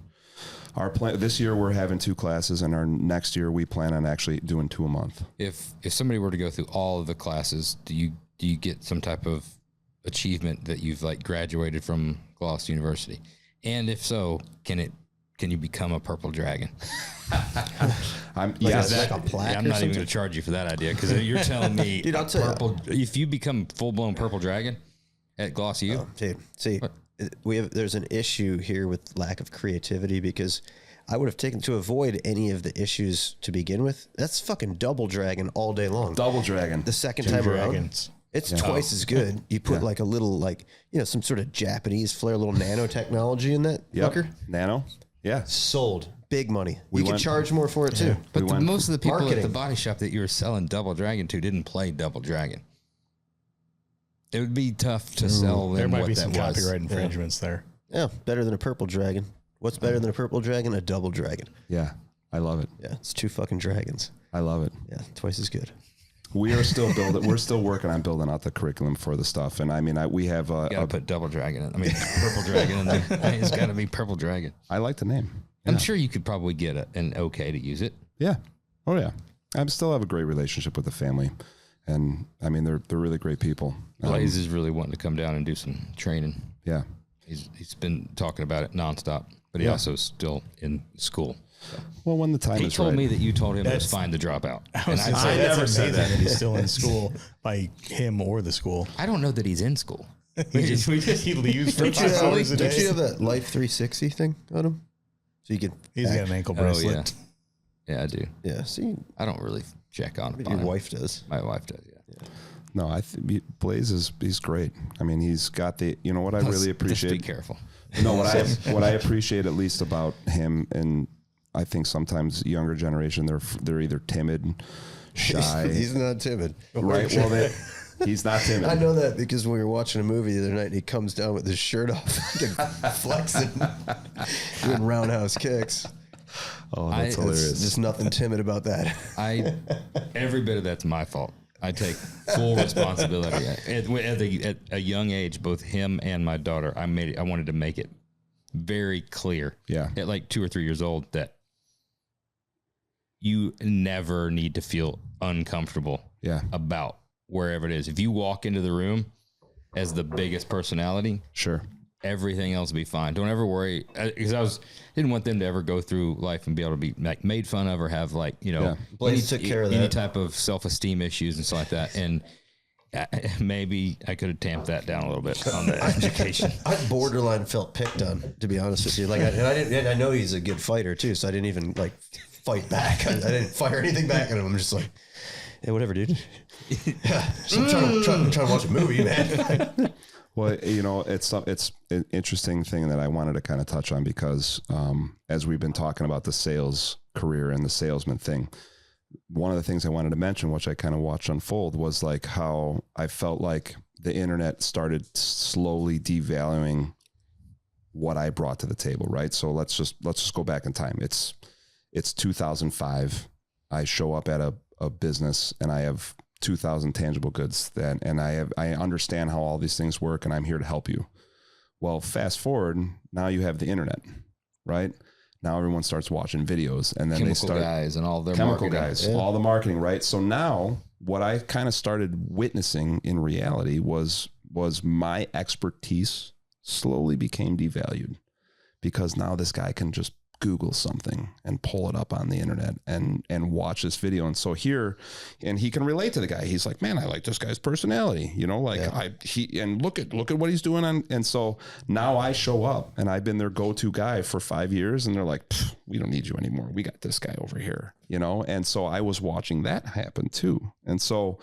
Our plan this year we're having 2 classes, and our next year we plan on actually doing 2 a month. If somebody were to go through all of the classes, do you get some type of achievement that you've like graduated from Gloss University? And if so, can you become a purple dragon? I'm like a plaque I'm or not even something? going to charge you for that idea because you're telling me Dude, I'll tell you. purple. If you become full blown purple dragon at Gloss U, Dude, see, there's an issue here with lack of creativity because I would have taken to avoid any of the issues to begin with. That's fucking double dragon all day long. Double dragon. The second Two time dragons. around, it's twice as good. You put like a little, like, you know, some sort of Japanese flair, little nanotechnology in that fucker. Nano. Yeah. Sold. Big money. You can went- charge more for it too. but went- most of the people at the Marketing. body shop that you were selling Double Dragon to didn't play Double Dragon. It would be tough to sell them There might what be that some was. copyright infringements there. Yeah, better than a purple dragon. What's better than a purple dragon? A double dragon. Yeah. I love it. Yeah, it's 2 fucking dragons. I love it. Yeah, twice as good. We are still building. We're still working on building out the curriculum for the stuff. And I mean, we have. You gotta put Double Dragon in. I mean, Purple Dragon in there. It's got to be Purple Dragon. I like the name. I'm sure you could probably get an okay to use it. Yeah. Oh yeah. I still have a great relationship with the family, and I mean they're really great people. Blaze is really wanting to come down and do some training. Yeah. He's been talking about it nonstop, but he also is still in school. Well, when the time He is told right. me that you told him it was fine to drop out. I was And gonna say, I that's never said amazing that. he's still in school by him or the school. I don't know that he's in school. He leaves for 5 hours a Don't you day. have that Life 360 thing on him? So you can. He's got an ankle Oh bracelet. yeah, yeah, I do. Yeah, see, I don't really check on your him. wife does. My wife does. Yeah. No, I think Blaze he's great. I mean, he's got the. You know what I really Just be appreciate. careful. No, what I appreciate at least about him, and I think sometimes younger generation they're either timid, shy, He's not timid. right? Well, he's not timid. I know that because we were watching a movie the other night and he comes down with his shirt off, fucking flexing, doing roundhouse kicks. Oh, that's It's hilarious. There's nothing timid about that. Every bit of that's my fault. I take full responsibility. At a young age, both him and my daughter, I wanted to make it very clear. Yeah. At like 2 or 3 years old, that you never need to feel uncomfortable. Yeah. About wherever it is. If you walk into the room as the biggest personality, Sure. everything else will be fine. Don't ever worry, because didn't want them to ever go through life and be able to be like made fun of or have like Blaze took care of any that. type of self-esteem issues and stuff like that. And maybe I could have tamped that down a little bit on the education. I borderline felt picked on, to be honest with you. Like, I know he's a good fighter too, so I didn't even like fight back. I didn't fire anything back at him. I'm just like, hey, whatever, dude. So I'm trying to watch a movie, man. Well, it's an interesting thing that I wanted to kind of touch on because as we've been talking about the sales career and the salesman thing, one of the things I wanted to mention, which I kind of watched unfold, was like how I felt like the internet started slowly devaluing what I brought to the table. Right. So let's just go back in time. It's 2005. I show up at a business and I have 2,000 tangible goods and I understand how all these things work and I'm here to help you. Well, fast forward, now you have the internet, right? Now everyone starts watching videos and then Chemical they start guys and all their chemical marketing. guys, all the marketing, right? So now what I kind of started witnessing in reality was my expertise slowly became devalued because now this guy can just Google something and pull it up on the internet and watch this video. And so and he can relate to the guy. He's like, man, I like this guy's personality, and look at what he's doing. And so now I show up and I've been their go-to guy for 5 years and they're like, we don't need you anymore. We got this guy over here, And so I was watching that happen too. And so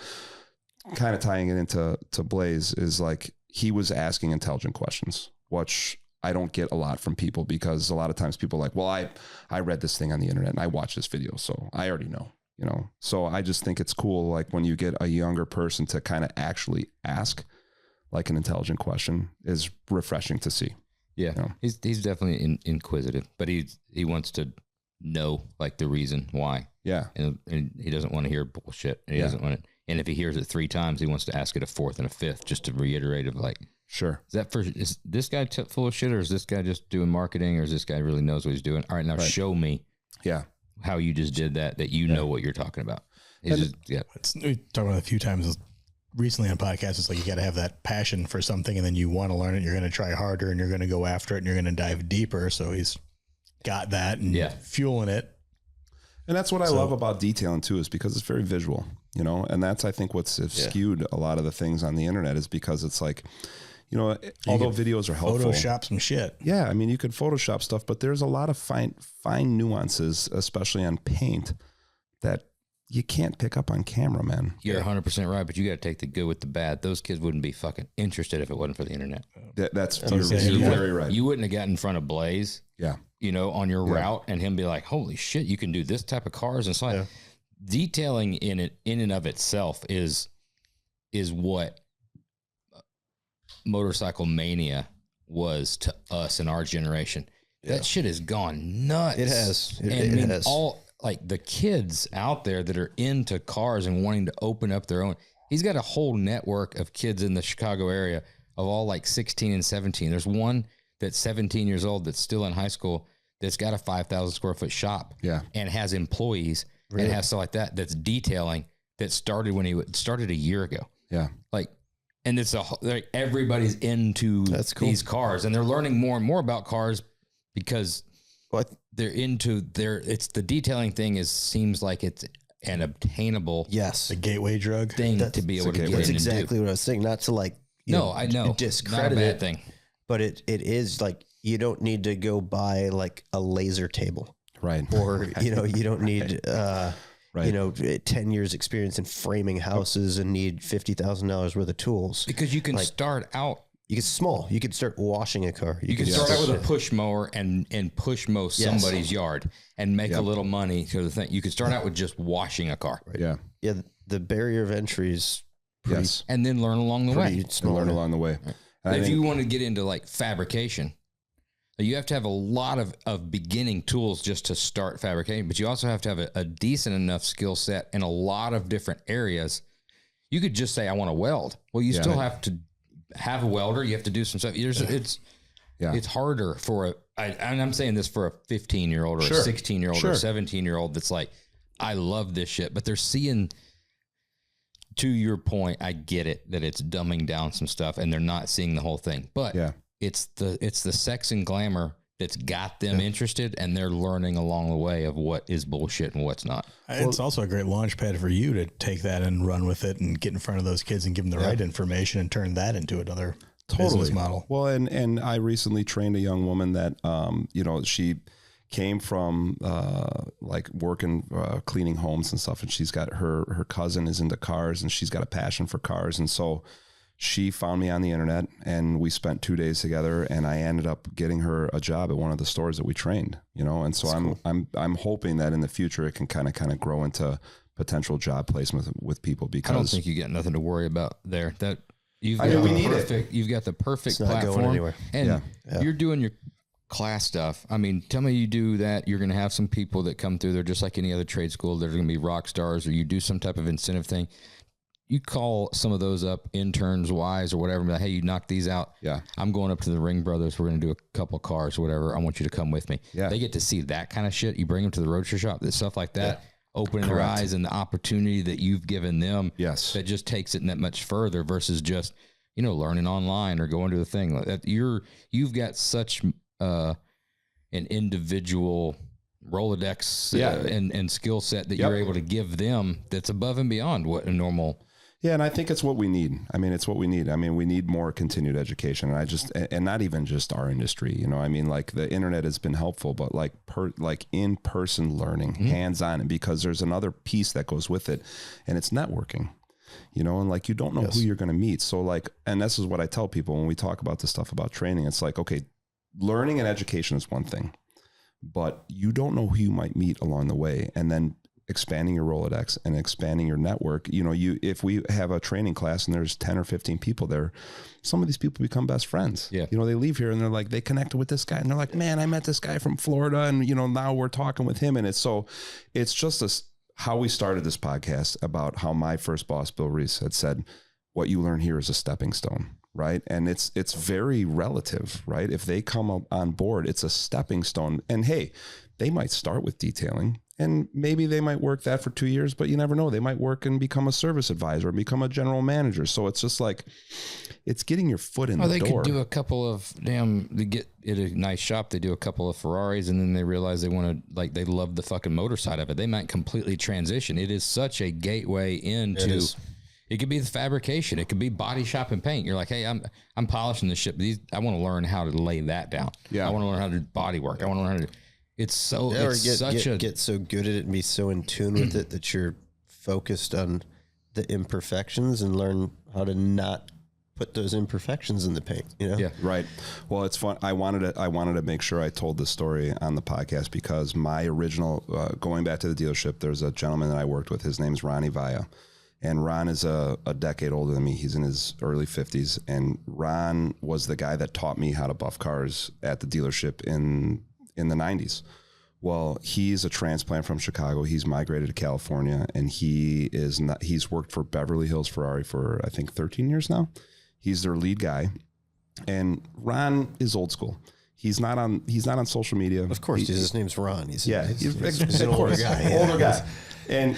kind of tying it into Blaze is like, he was asking intelligent questions, which I don't get a lot from people because a lot of times people are like, well, I read this thing on the internet and I watched this video, so I already know, So I just think it's cool, like when you get a younger person to kind of actually ask like an intelligent question is refreshing to see. Yeah, he's definitely inquisitive, but he wants to know like the reason why. Yeah, and he doesn't want to hear bullshit. And he doesn't want it. And if he hears it 3 times, he wants to ask it a 4th and a 5th just to reiterate of like. Sure. Is this guy full of shit, or is this guy just doing marketing, or is this guy really knows what he's doing? All right, now show me how you just did that you know what you're talking about. We talked about it a few times recently on podcasts, it's like you got to have that passion for something, and then you want to learn it. You're going to try harder, and you're going to go after it, and you're going to dive deeper. So he's got that and fueling it. And that's what I love about detailing too, is because it's very visual, you know, and that's, I think, what's skewed a lot of the things on the internet, is because it's like, you know, although videos are helpful, Photoshop some shit. Yeah. I mean, you could Photoshop stuff, but there's a lot of fine nuances, especially on paint, that you can't pick up on camera, man. You're 100% right, but you got to take the good with the bad. Those kids wouldn't be fucking interested if it wasn't for the internet. You're very right. You wouldn't have gotten in front of Blaze. Yeah. You know, on your route, and him be like, holy shit, you can do this type of cars. And so like, detailing in and of itself is what motorcycle mania was to us in our generation. That shit has gone nuts. It has. It has. All like the kids out there that are into cars and wanting to open up their own. He's got a whole network of kids in the Chicago area of all like 16 and 17. There's one that's 17 years old that's still in high school that's got a 5,000 square foot shop and has employees and has stuff like that, that's detailing, that started when he started a year ago. Yeah. Like, and it's like everybody's into these cars, and they're learning more and more about cars because they're into it's the detailing thing seems like it's an obtainable a gateway drug thing to be able to get into. That's exactly what I was saying. Not to like, I know discredit not a bad it, thing, but it is like, you don't need to go buy like a laser table, right? Or you don't need 10 years experience in framing houses and need $50,000 worth of tools, because you can start out. You could start washing a car. You can start out with a push mower and push mow somebody's yard and make a little money. So the thing, you could start out with just washing a car. Right. Yeah. Yeah. The barrier of entry is pretty, and then learn along the way. Learn along the way. Right. If you want to get into like fabrication, you have to have a lot of beginning tools just to start fabricating, but you also have to have a decent enough skill set in a lot of different areas. You could just say, I want to weld. Well, you still have to have a welder. You have to do some stuff. It's harder for and I'm saying this for a 15-year-old or a 16-year-old or a 17-year-old that's like, I love this shit, but they're seeing, to your point, I get it that it's dumbing down some stuff and they're not seeing the whole thing, but it's the sex and glamour that's got them interested, and they're learning along the way of what is bullshit and what's not. It's also a great launch pad for you to take that and run with it and get in front of those kids and give them the right information and turn that into another business model. Well, and I recently trained a young woman that, she came from like working, cleaning homes and stuff. And she's got her cousin is into cars, and she's got a passion for cars. And so she found me on the internet, and we spent 2 days together, and I ended up getting her a job at one of the stores that we trained, and so I'm hoping that in the future it can kind of grow into potential job placement with people, because I don't think you got nothing to worry about there. That you've got the perfect platform, and you're doing your class stuff. I mean, tell me you do that, you're going to have some people that come through there just like any other trade school. They're going to be rock stars, or you do some type of incentive thing. You call some of those up interns wise or whatever, and be like, hey, you knock these out. Yeah. I'm going up to the Ring Brothers. We're going to do a couple of cars or whatever. I want you to come with me. Yeah. They get to see that kind of shit. You bring them to the roadshow shop, that stuff like that, opening their eyes, and the opportunity that you've given them. Yes. That just takes it that much further versus just, learning online or going to the thing like that. You've got such an individual Rolodex and skill set that you're able to give them that's above and beyond what a normal. Yeah, and I think it's what we need. I mean, it's what we need. I mean, we need more continued education, and not even just our industry. I mean, like the internet has been helpful, but like in-person learning, hands-on, and because there's another piece that goes with it, and it's networking. And like you don't know who you're going to meet. So like, and this is what I tell people when we talk about this stuff about training. It's like, okay, learning and education is one thing, but you don't know who you might meet along the way, and then expanding your Rolodex and expanding your network. If we have a training class and there's 10 or 15 people there, some of these people become best friends. Yeah. They leave here and they're like, they connected with this guy, and they're like, man, I met this guy from Florida, and now we're talking with him. And it's just how we started this podcast about how my first boss, Bill Reese, had said, what you learn here is a stepping stone. Right. And it's very relative, right? If they come on board, it's a stepping stone. And hey, they might start with detailing And maybe they might work that for 2 years, but you never know. They might work and become a service advisor and become a general manager. So it's just like, it's getting your foot in the door. They could do a couple of they get at a nice shop. They do a couple of Ferraris and then they realize they want to, like, they love the fucking motor side of it. They might completely transition. It is such a gateway into, it could be the fabrication. It could be body shop and paint. You're like, hey, I'm polishing this shit, but I want to learn how to lay that down. Yeah. I want to learn how to do body work. I want to learn how to It's so get so good at it and be so in tune with it that you're focused on the imperfections and learn how to not put those imperfections in the paint. You know? Yeah, right. Well, it's fun. I wanted to make sure I told this story on the podcast because my original going back to the dealership, there's a gentleman that I worked with. His name's Ronnie Vaya, and Ron is a decade older than me. He's in his early 50s, and Ron was the guy that taught me how to buff cars at the dealership in the 90s. Well, he's a transplant from Chicago. He's migrated to California, and he's worked for Beverly Hills Ferrari for, I think, 13 years now. He's their lead guy. And Ron is old school. He's not on social media. Of course, his name's Ron. He's an older guy. Yeah. Older guy. And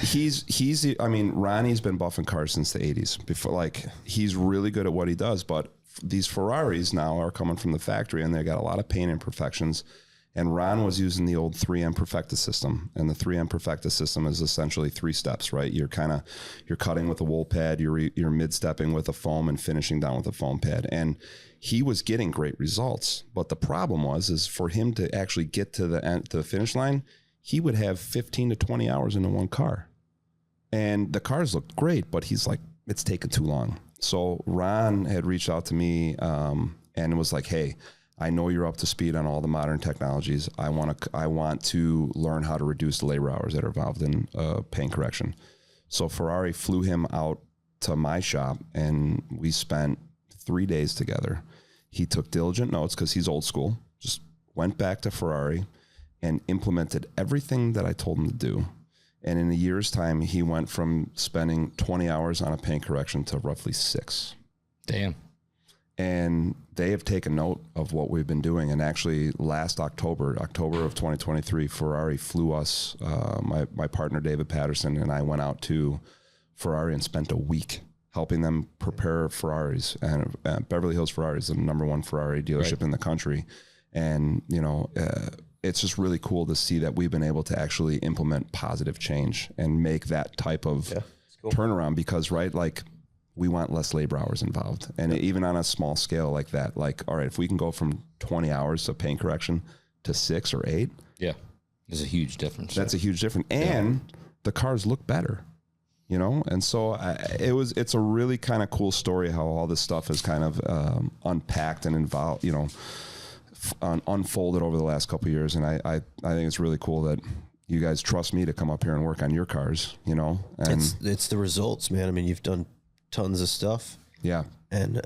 Ronnie's been buffing cars since the 80s. Before, like, he's really good at what he does, but these Ferraris now are coming from the factory and they got a lot of paint imperfections. And Ron was using the old 3M Perfecta system. And the 3M Perfecta system is essentially 3 steps, right? You're cutting with a wool pad, you're mid-stepping with a foam and finishing down with a foam pad. And he was getting great results. But the problem is for him to actually get to the finish line, he would have 15 to 20 hours into one car. And the cars looked great, but he's like, it's taken too long. So Ron had reached out to me and was like, hey, I know you're up to speed on all the modern technologies. I want to learn how to reduce the labor hours that are involved in paint correction. So Ferrari flew him out to my shop, and we spent 3 days together. He took diligent notes because he's old school. Just went back to Ferrari and implemented everything that I told him to do. And in a year's time, he went from spending 20 hours on a paint correction to roughly 6. Damn. And they have taken note of what we've been doing. And actually last October of 2023, Ferrari flew us, my partner, David Patterson, and I went out to Ferrari and spent a week helping them prepare Ferraris. And Beverly Hills Ferrari is the #1 Ferrari dealership in the country. And, it's just really cool to see that we've been able to actually implement positive change and make that type of turnaround because, right, like, we want less labor hours involved. And even on a small scale like that, like, all right, if we can go from 20 hours of paint correction to 6 or 8. Yeah. There's a huge difference. That's a huge difference. And the cars look better, And so it's a really kind of cool story how all this stuff is kind of unpacked and involved, unfolded over the last couple of years. And I think it's really cool that you guys trust me to come up here and work on your cars, And it's the results, man. I mean, you've done tons of stuff. Yeah. And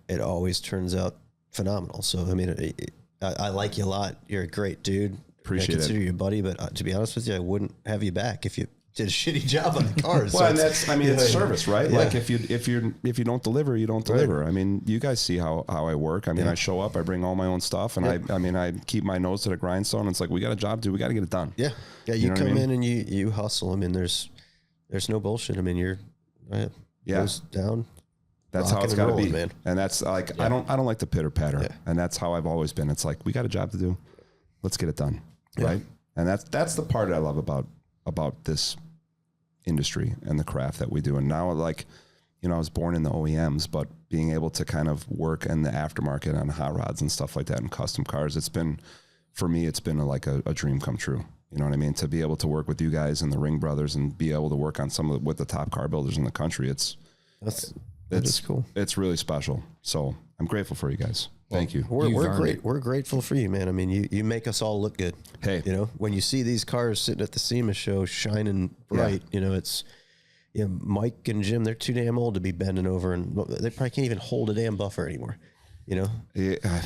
it always turns out phenomenal. So, I mean, I like you a lot. You're a great dude. Appreciate it. I consider you a buddy, but to be honest with you, I wouldn't have you back if you did a shitty job on the cars. Well, so and it's service, right? Yeah. Like if you don't deliver, you don't deliver. Right. I mean, you guys see how I work. I mean, I show up, I bring all my own stuff, and I keep my nose to the grindstone. It's like, we got a job to do. We got to get it done. Yeah. Yeah. You come in and you hustle. I mean, there's no bullshit. I mean, you're goes down. That's how it's got to be, man. And that's like, I don't like the pitter patter, and that's how I've always been. It's like, we got a job to do. Let's get it done, right? And that's the part I love about this industry and the craft that we do. And now, like, I was born in the OEMs, but being able to kind of work in the aftermarket on hot rods and stuff like that and custom cars, for me, it's been like a dream come true. You know what I mean? To be able to work with you guys and the Ring Brothers and be able to work on with the top car builders in the country, that is cool. It's really special. So I'm grateful for you guys. Thank you. We're grateful for you, man. I mean, you make us all look good. Hey, when you see these cars sitting at the SEMA show shining bright, it's Mike and Jim. They're too damn old to be bending over, and they probably can't even hold a damn buffer anymore.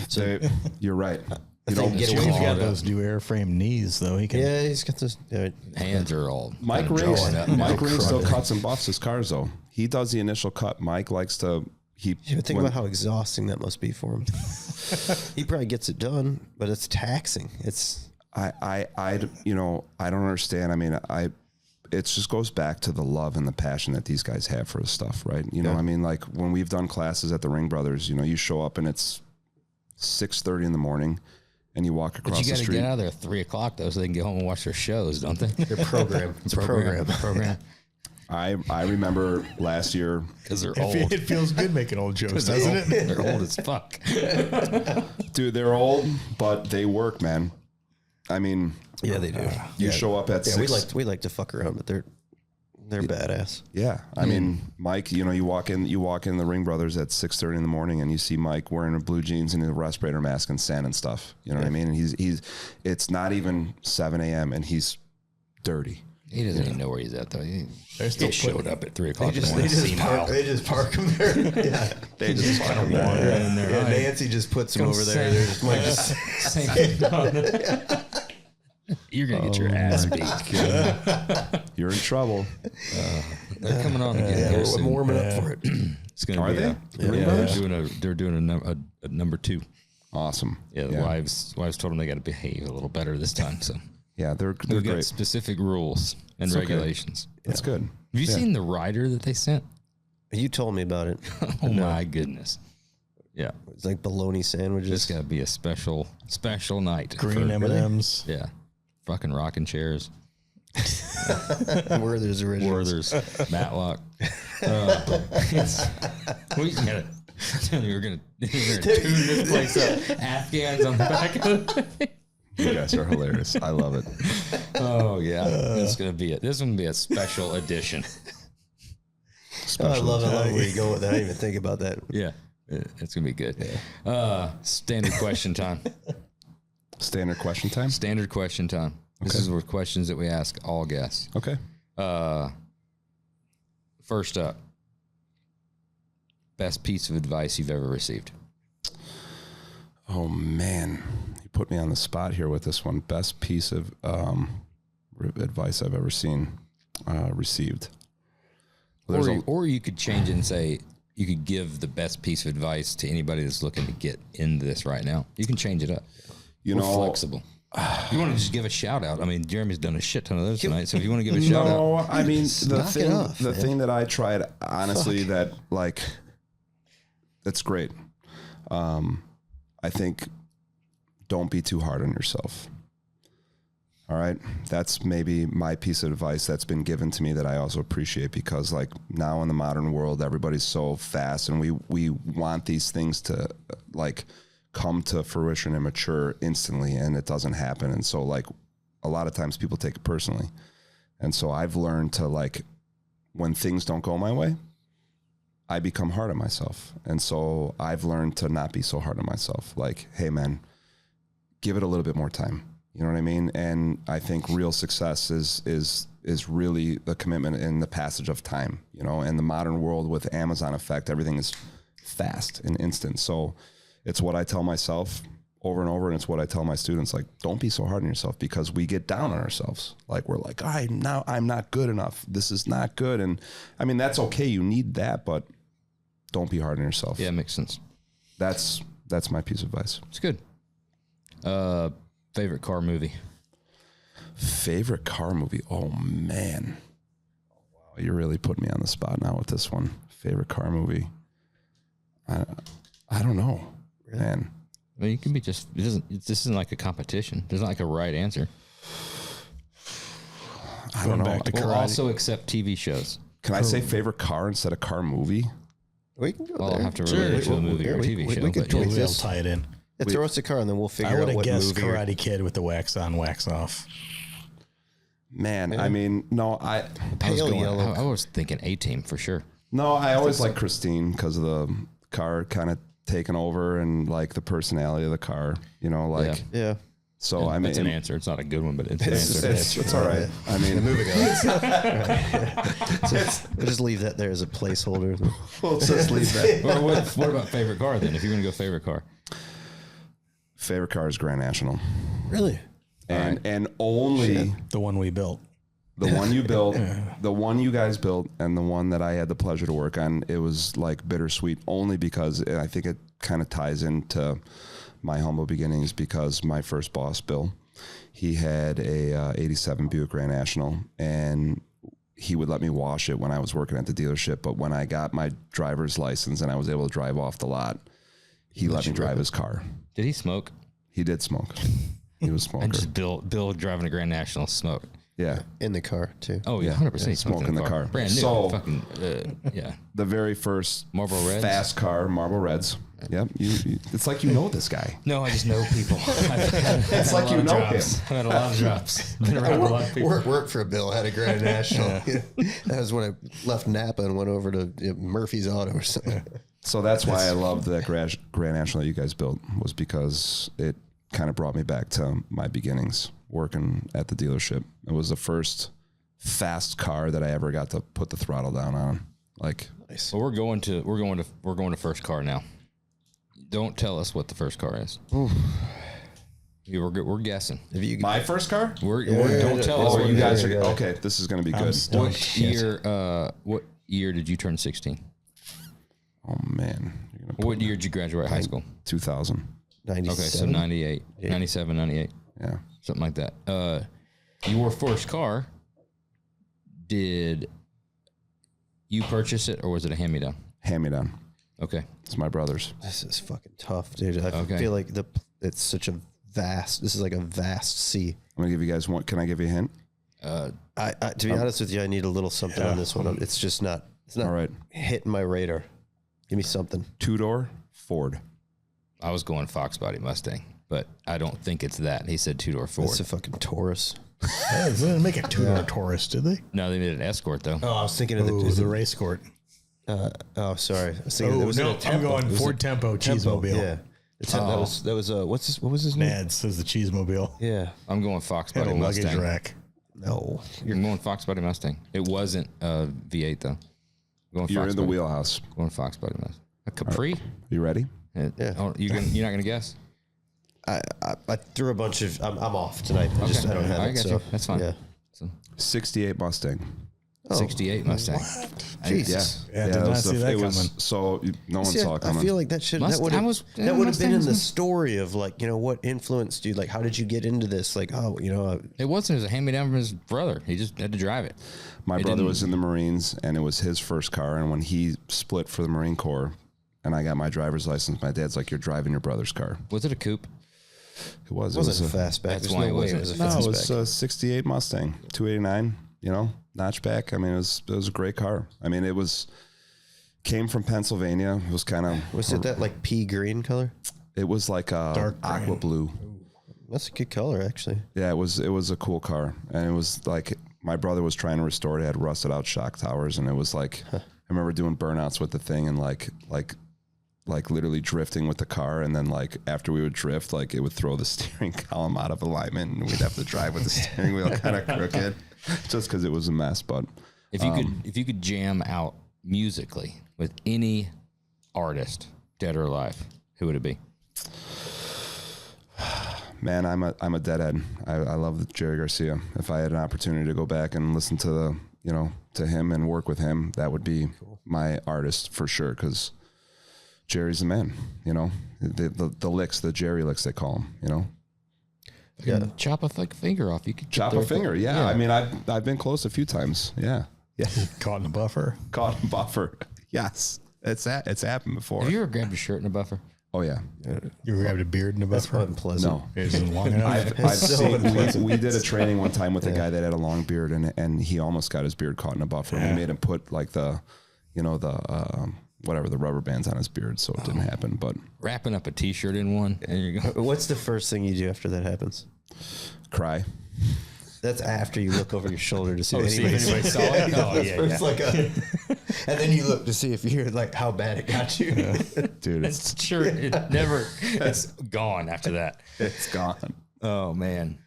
So you're right. He's got those new airframe knees, though. He's got those hands are all. Mike Ring still cuts and buffs his cars, though. He does the initial cut. Mike likes to. Think about how exhausting that must be for him. He probably gets it done, but it's taxing. you know, I don't understand. I mean, it just goes back to the love and the passion that these guys have for the stuff, right? You know, I mean, like when we've done classes at the Ring Brothers, you know, you show up and it's 6:30 in the morning and you walk across the street. But you got to get out of there at 3 o'clock though, so they can get home and watch their shows, don't they? Their program. It's a program. I remember last year because they're old. It feels good making old jokes, doesn't it? They're old as fuck. Dude, they're old, but they work, man. I mean, yeah, they do. You show up at 6. We like to fuck around, but they're badass. Yeah, I mean, Mike. You know, you walk in the Ring Brothers at 6:30 in the morning, and you see Mike wearing a blue jeans and a respirator mask and sand and stuff. You know what I mean? And he's. It's not even 7 a.m. and he's dirty. He doesn't even know where he's at though. He showed up at 3 o'clock. They just park him there. Yeah, they just park him there. In there. Yeah, Nancy just puts him over there. They're just you're gonna get your ass beat. You're in trouble. They're coming on again. I'm warming up for it. It's gonna Are be they? They're doing a number 2. Awesome. Yeah, the wives told them they got to behave a little better this time. So yeah, they're we've got great. specific rules and regulations. Okay. That's good. Have you seen the rider that they sent? You told me about it. Oh my goodness. Yeah, It's like bologna sandwiches. it's got to be a special night. Green M&Ms. Yeah, fucking rocking chairs. Werther's originals. Werther's, Matlock. We gotta. You're gonna tune this place up. Afghans on the back of it. You guys are hilarious. I love it. Oh yeah, this is gonna be it. This is gonna be a special edition. I love where you go with that. I didn't even think about that. Yeah, it's gonna be good. Standard question time. Standard question time. Standard question time. This is with questions that we ask all guests. Okay. First up, best piece of advice you've ever received. Oh man, you put me on the spot here with this one. Best piece of advice I've ever received. Or you could change it and say you could give the best piece of advice to anybody that's looking to get into this right now. You can change it up. We're flexible. You want to just give a shout out? I mean, Jeremy's done a shit ton of those tonight, so if you want to give a shout out. No, I mean the thing that I tried honestly that like that's great. I think don't be too hard on yourself. All right. That's maybe my piece of advice that's been given to me that I also appreciate because like now in the modern world, everybody's so fast and we want these things to like come to fruition and mature instantly and it doesn't happen. And so like a lot of times people take it personally. And so I've learned to like, when things don't go my way, I become hard on myself. And so I've learned to not be so hard on myself. Like, hey man, give it a little bit more time. You know what I mean? And I think real success is really the commitment in the passage of time, you know, in the modern world with Amazon effect, everything is fast and instant. So it's what I tell myself over and over. And it's what I tell my students, like, don't be so hard on yourself because we get down on ourselves. Like we're like, I'm not good enough. This is not good. And I mean, that's okay. You need that, but don't be hard on yourself. Yeah, it makes sense. That's my piece of advice. It's good. Favorite car movie? Favorite car movie? Oh, man. Wow, you really put me on the spot now with this one. Favorite car movie? I don't know, really? Man. I mean, you can be just, this isn't like a competition. There's not like a right answer. I don't know. We'll also accept TV shows. Can I say favorite car instead of car movie? We can go Well, there. I'll have to relate it to a movie or a TV show. We could but tweak We'll this. tie it in. Yeah, throw us a car and then we'll I figure would out have what guessed movie. Karate Kid with the wax on, wax off. Man, I mean, no, I was thinking A-Team for sure. No, I always like Christine because of the car kind of taking over and like the personality of the car, you know, like. Yeah. So Yeah, I mean, it's an answer. It's not a good one, but it's an answer. It's all right. I mean, Moving on. We'll just leave that there as a placeholder. we'll just leave that. Well, what about favorite car then? If you're going to go favorite car, Favorite car is Grand National, Really? and only The one we built. the one you built, the one you guys built, and the one that I had the pleasure to work on. It was like bittersweet, only because I think it kind of ties into my humble beginnings because my first boss, Bill, He had a 87 Buick Grand National, and he would let me wash it when I was working at the dealership. But when I got my driver's license and I was able to drive off the lot, he let me drive his car. Did he smoke? He did smoke. He was a smoker. And just Bill driving a Grand National smoke. Yeah. In the car, too. Oh, yeah, 100%. He smoked in the car. Brand new. So, yeah. The very first Marlboro Reds? fast car, Marlboro Reds. Yep. It's like you know this guy. No, I just know people. It's like you know him. I've had a lot of drops. Been around a lot of people. Worked for a Bill, had a Grand National. That was when I left Napa and went over to Murphy's Auto or something. So that's why I loved that Grand National that you guys built, was because it kind of brought me back to my beginnings working at the dealership. It was the first fast car that I ever got to put the throttle down on. Like, nice. Well, we're going to first car now. Don't tell us what the first car is. We're guessing. My first car? Don't tell us. Oh, you guys are okay. This is going to be good. What year did you turn 16? Oh man. What year did you graduate high school? 2000. 97. Okay, so 98, 97, 98. Yeah. Something like that. Your first car, did you purchase it or was it a hand-me-down? Hand-me-down. Okay. It's my brother's. This is fucking tough, dude. I feel like it's such a vast, this is like a vast sea. I'm going to give you guys one. Can I give you a hint? To be honest with you, I need a little something on this one. It's just not, all right. Hitting my radar. Give me something. 2-door Ford. I was going Fox Body Mustang, but I don't think it's that. He said 2-door Ford. It's a fucking Taurus. They didn't make a 2-door Taurus, did they? No, they made an Escort though. Oh, I was thinking of the race court. Sorry. I was thinking I'm going Ford Tempo Cheesemobile. Yeah. That was what was his name? Nads says the Cheesemobile. Yeah. I'm going Fox Had Body a luggage Mustang. rack. No. You're going Fox Body Mustang. It wasn't V8 though. You're Fox in the Body. wheelhouse. Going Fox Body Mustang. A Capri? You ready? Yeah. Oh, you're not gonna guess? I threw a bunch of. I'm off tonight. I don't have I it. got So you. That's fine. Yeah. 68 Mustang. 68 Mustang. Jesus. Yeah, did not see that coming. So no one saw it coming. I feel like that should that would have been in the story of like, what influenced you? Like, how did you get into this? Like, It wasn't. It was a hand-me-down from his brother. He just had to drive it. My brother was in the Marines, and it was his first car. And when he split for the Marine Corps, and I got my driver's license, my dad's like, "You're driving your brother's car." Was it a coupe? It was. It wasn't a fastback. That's There's why no it way it wasn't. was a No, fastback. it was a 68 Mustang, 289, notchback. I mean, it was a great car. I mean, came from Pennsylvania. It was kind of. Was it that like pea green color? It was like a Dark aqua green. blue. That's a good color, actually. Yeah, it was a cool car. And it was like, my brother was trying to restore it. It had rusted out shock towers. And it was like, I remember doing burnouts with the thing and like literally drifting with the car. And then like after we would drift, like it would throw the steering column out of alignment and we'd have to drive with the steering wheel kind of crooked just because it was a mess. But If you could jam out musically with any artist, dead or alive, who would it be? man, I'm a deadhead. I love Jerry Garcia. If I had an opportunity to go back and listen to to him and work with him, that would be my artist for sure. Because Jerry's the man. The licks, the Jerry licks they call him. Yeah, chop a finger off. You could Chop a finger. Yeah. I mean, I've been close a few times. Yeah. Caught in a buffer. Caught in a buffer. Yes, it's happened before. Have you ever grabbed a shirt in a buffer? Oh yeah. You ever grabbed a beard in a That's buffer? unpleasant. No. It isn't long enough. I've seen. We did a training one time with a guy that had a long beard, and he almost got his beard caught in a buffer. And we made him put like the rubber bands on his beard, so it didn't happen. But Wrapping up a T-shirt in one. There you go. What's the first thing you do after that happens? cry. That's after you look over your shoulder to see See if anybody saw it. Oh yeah. And then you look to see if you're like how bad it got you. Dude, It's sure it's gone after that. it's gone. Oh man.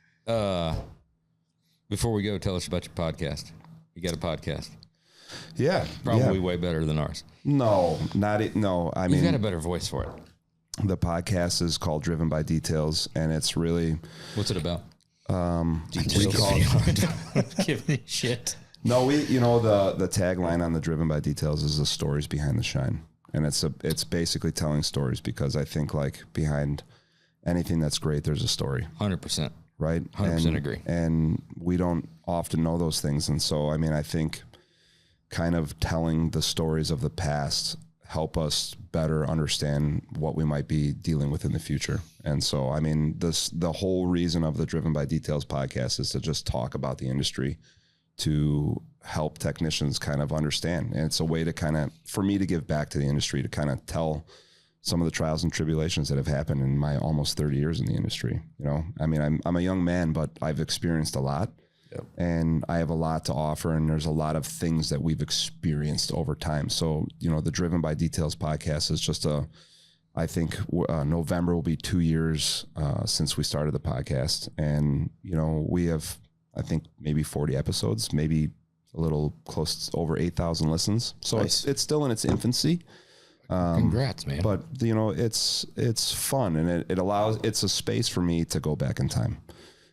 Before we go, tell us about your podcast. You got a podcast. Yeah, Probably yeah. way better than ours. No, not it. No, I You mean, got a better voice for it. the podcast is called Driven by Details, and it's really What's it about? Details. Give me shit. no. The tagline on the Driven by Details is the stories behind the shine, and it's basically telling stories because I think like behind anything that's great, there's a story. 100%. right? 100% agree. And we don't often know those things. And so, I mean, I think kind of telling the stories of the past help us better understand what we might be dealing with in the future. And so, I mean, the whole reason of the Driven by Details podcast is to just talk about the industry, to help technicians kind of understand. And it's a way to kind of, for me to give back to the industry, to kind of tell some of the trials and tribulations that have happened in my almost 30 years in the industry. You know, I mean, I'm a young man, but I've experienced a lot. Yep. And I have a lot to offer, and there's a lot of things that we've experienced over time. So, you know, the Driven by Details podcast is just I think November will be 2 years since we started the podcast. And, you know, we have, I think, maybe 40 episodes, maybe a little close to over 8,000 listens. So nice. It's still in its infancy. Congrats, man. But, you know, it's fun, and it's a space for me to go back in time.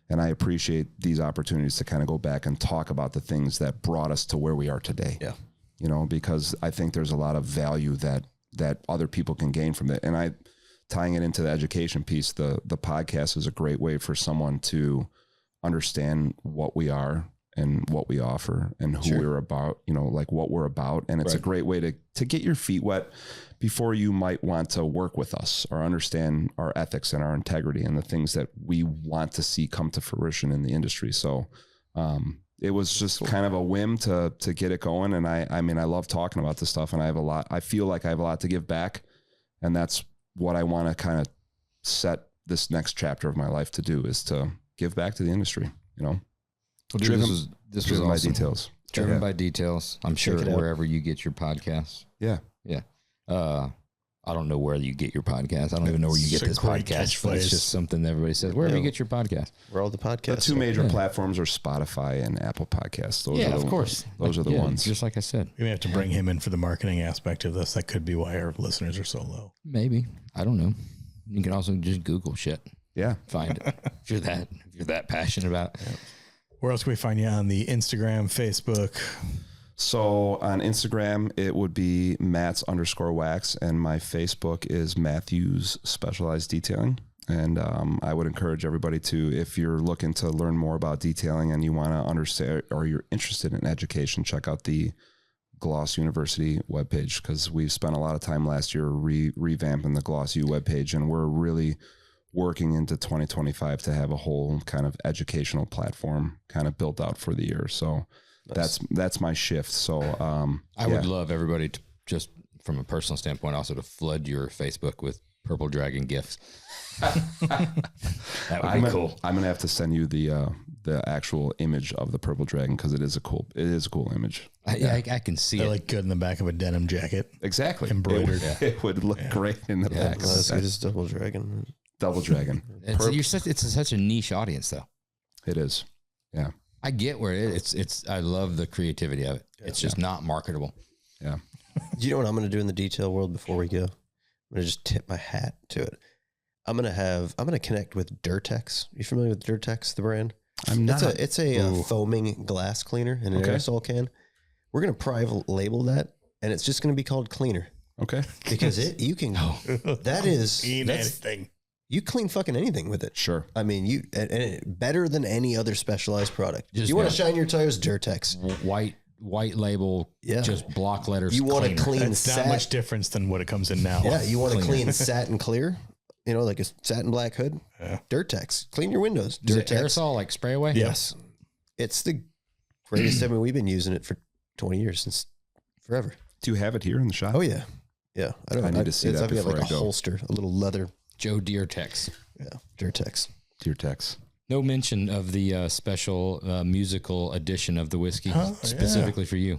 And I appreciate these opportunities to kind of go back and talk about the things that brought us to where we are today. Yeah. You know, because I think there's a lot of value that other people can gain from it. And tying it into the education piece, the podcast is a great way for someone to understand what we are and what we offer and who we're about, you know, like what we're about. And it's a great way to get your feet wet before you might want to work with us or understand our ethics and our integrity and the things that we want to see come to fruition in the industry. So it was just kind of a whim to get it going. And I mean, I love talking about this stuff, and I feel like I have a lot to give back. And that's what I want to kind of set this next chapter of my life to do, is to give back to the industry, you know. Well, dude, this was awesome. By Details. Driven by Details. I'm sure wherever you get your podcasts. Yeah. Yeah. I don't know where you get your podcast. I don't even know where you get this podcast. But it's just something that everybody says. Wherever you get your podcast. Where all the podcasts. The two major platforms are Spotify and Apple Podcasts. Those are of course. Those are the ones. Just like I said. We may have to bring him in for the marketing aspect of this. That could be why our listeners are so low. Maybe. I don't know. You can also just Google shit. Yeah. Find it. If you're that passionate about it. Yeah. Where else can we find you on the Instagram, Facebook? So on Instagram, it would be Matt's_wax, and my Facebook is Matthew's Specialized Detailing. And I would encourage everybody to, if you're looking to learn more about detailing and you want to understand, or you're interested in education, check out the Gloss University webpage, because we've spent a lot of time last year revamping the Gloss U webpage, and we're really working into 2025 to have a whole kind of educational platform kind of built out for the year. So nice. That's my shift. So I would love everybody to, just from a personal standpoint, also to flood your Facebook with Purple Dragon gifts. That would be cool. I'm gonna have to send you the actual image of the Purple Dragon, because it is a cool image. I can see They're it. like good in the back of a denim jacket. Exactly. Embroidered. It would look great in the back. Well, that's good as Double Dragon. Double Dragon. It's such a niche audience, though. It is. Yeah. I get where it's. I love the creativity of it. It's just not marketable. Yeah. Do you know what I'm going to do in the detail world before we go? I'm going to just tip my hat to it. I'm going to connect with Durtex. You familiar with Durtex, the brand? I'm not. It's a foaming glass cleaner in an aerosol can. We're going to private label that, and it's just going to be called Cleaner. Okay. Because that is anything. You clean fucking anything with it. Sure. I mean, better than any other specialized product. You want to shine your tires, Durtex. White label, just block letters. You want to clean That's not much difference than what it comes in now. Yeah, you want to clean satin clear, you know, like a satin black hood. Yeah. Durtex. Clean your windows. Is it aerosol, like spray away? Yes. It's the greatest. I mean, we've been using it for 20 years, since forever. Do you have it here in the shop? Oh, yeah. Yeah. I need to see that before I go. I've got like a holster, a little leather. Joe Durtex. Yeah, Durtex. Durtex. No mention of the special musical edition of the whiskey specifically for you.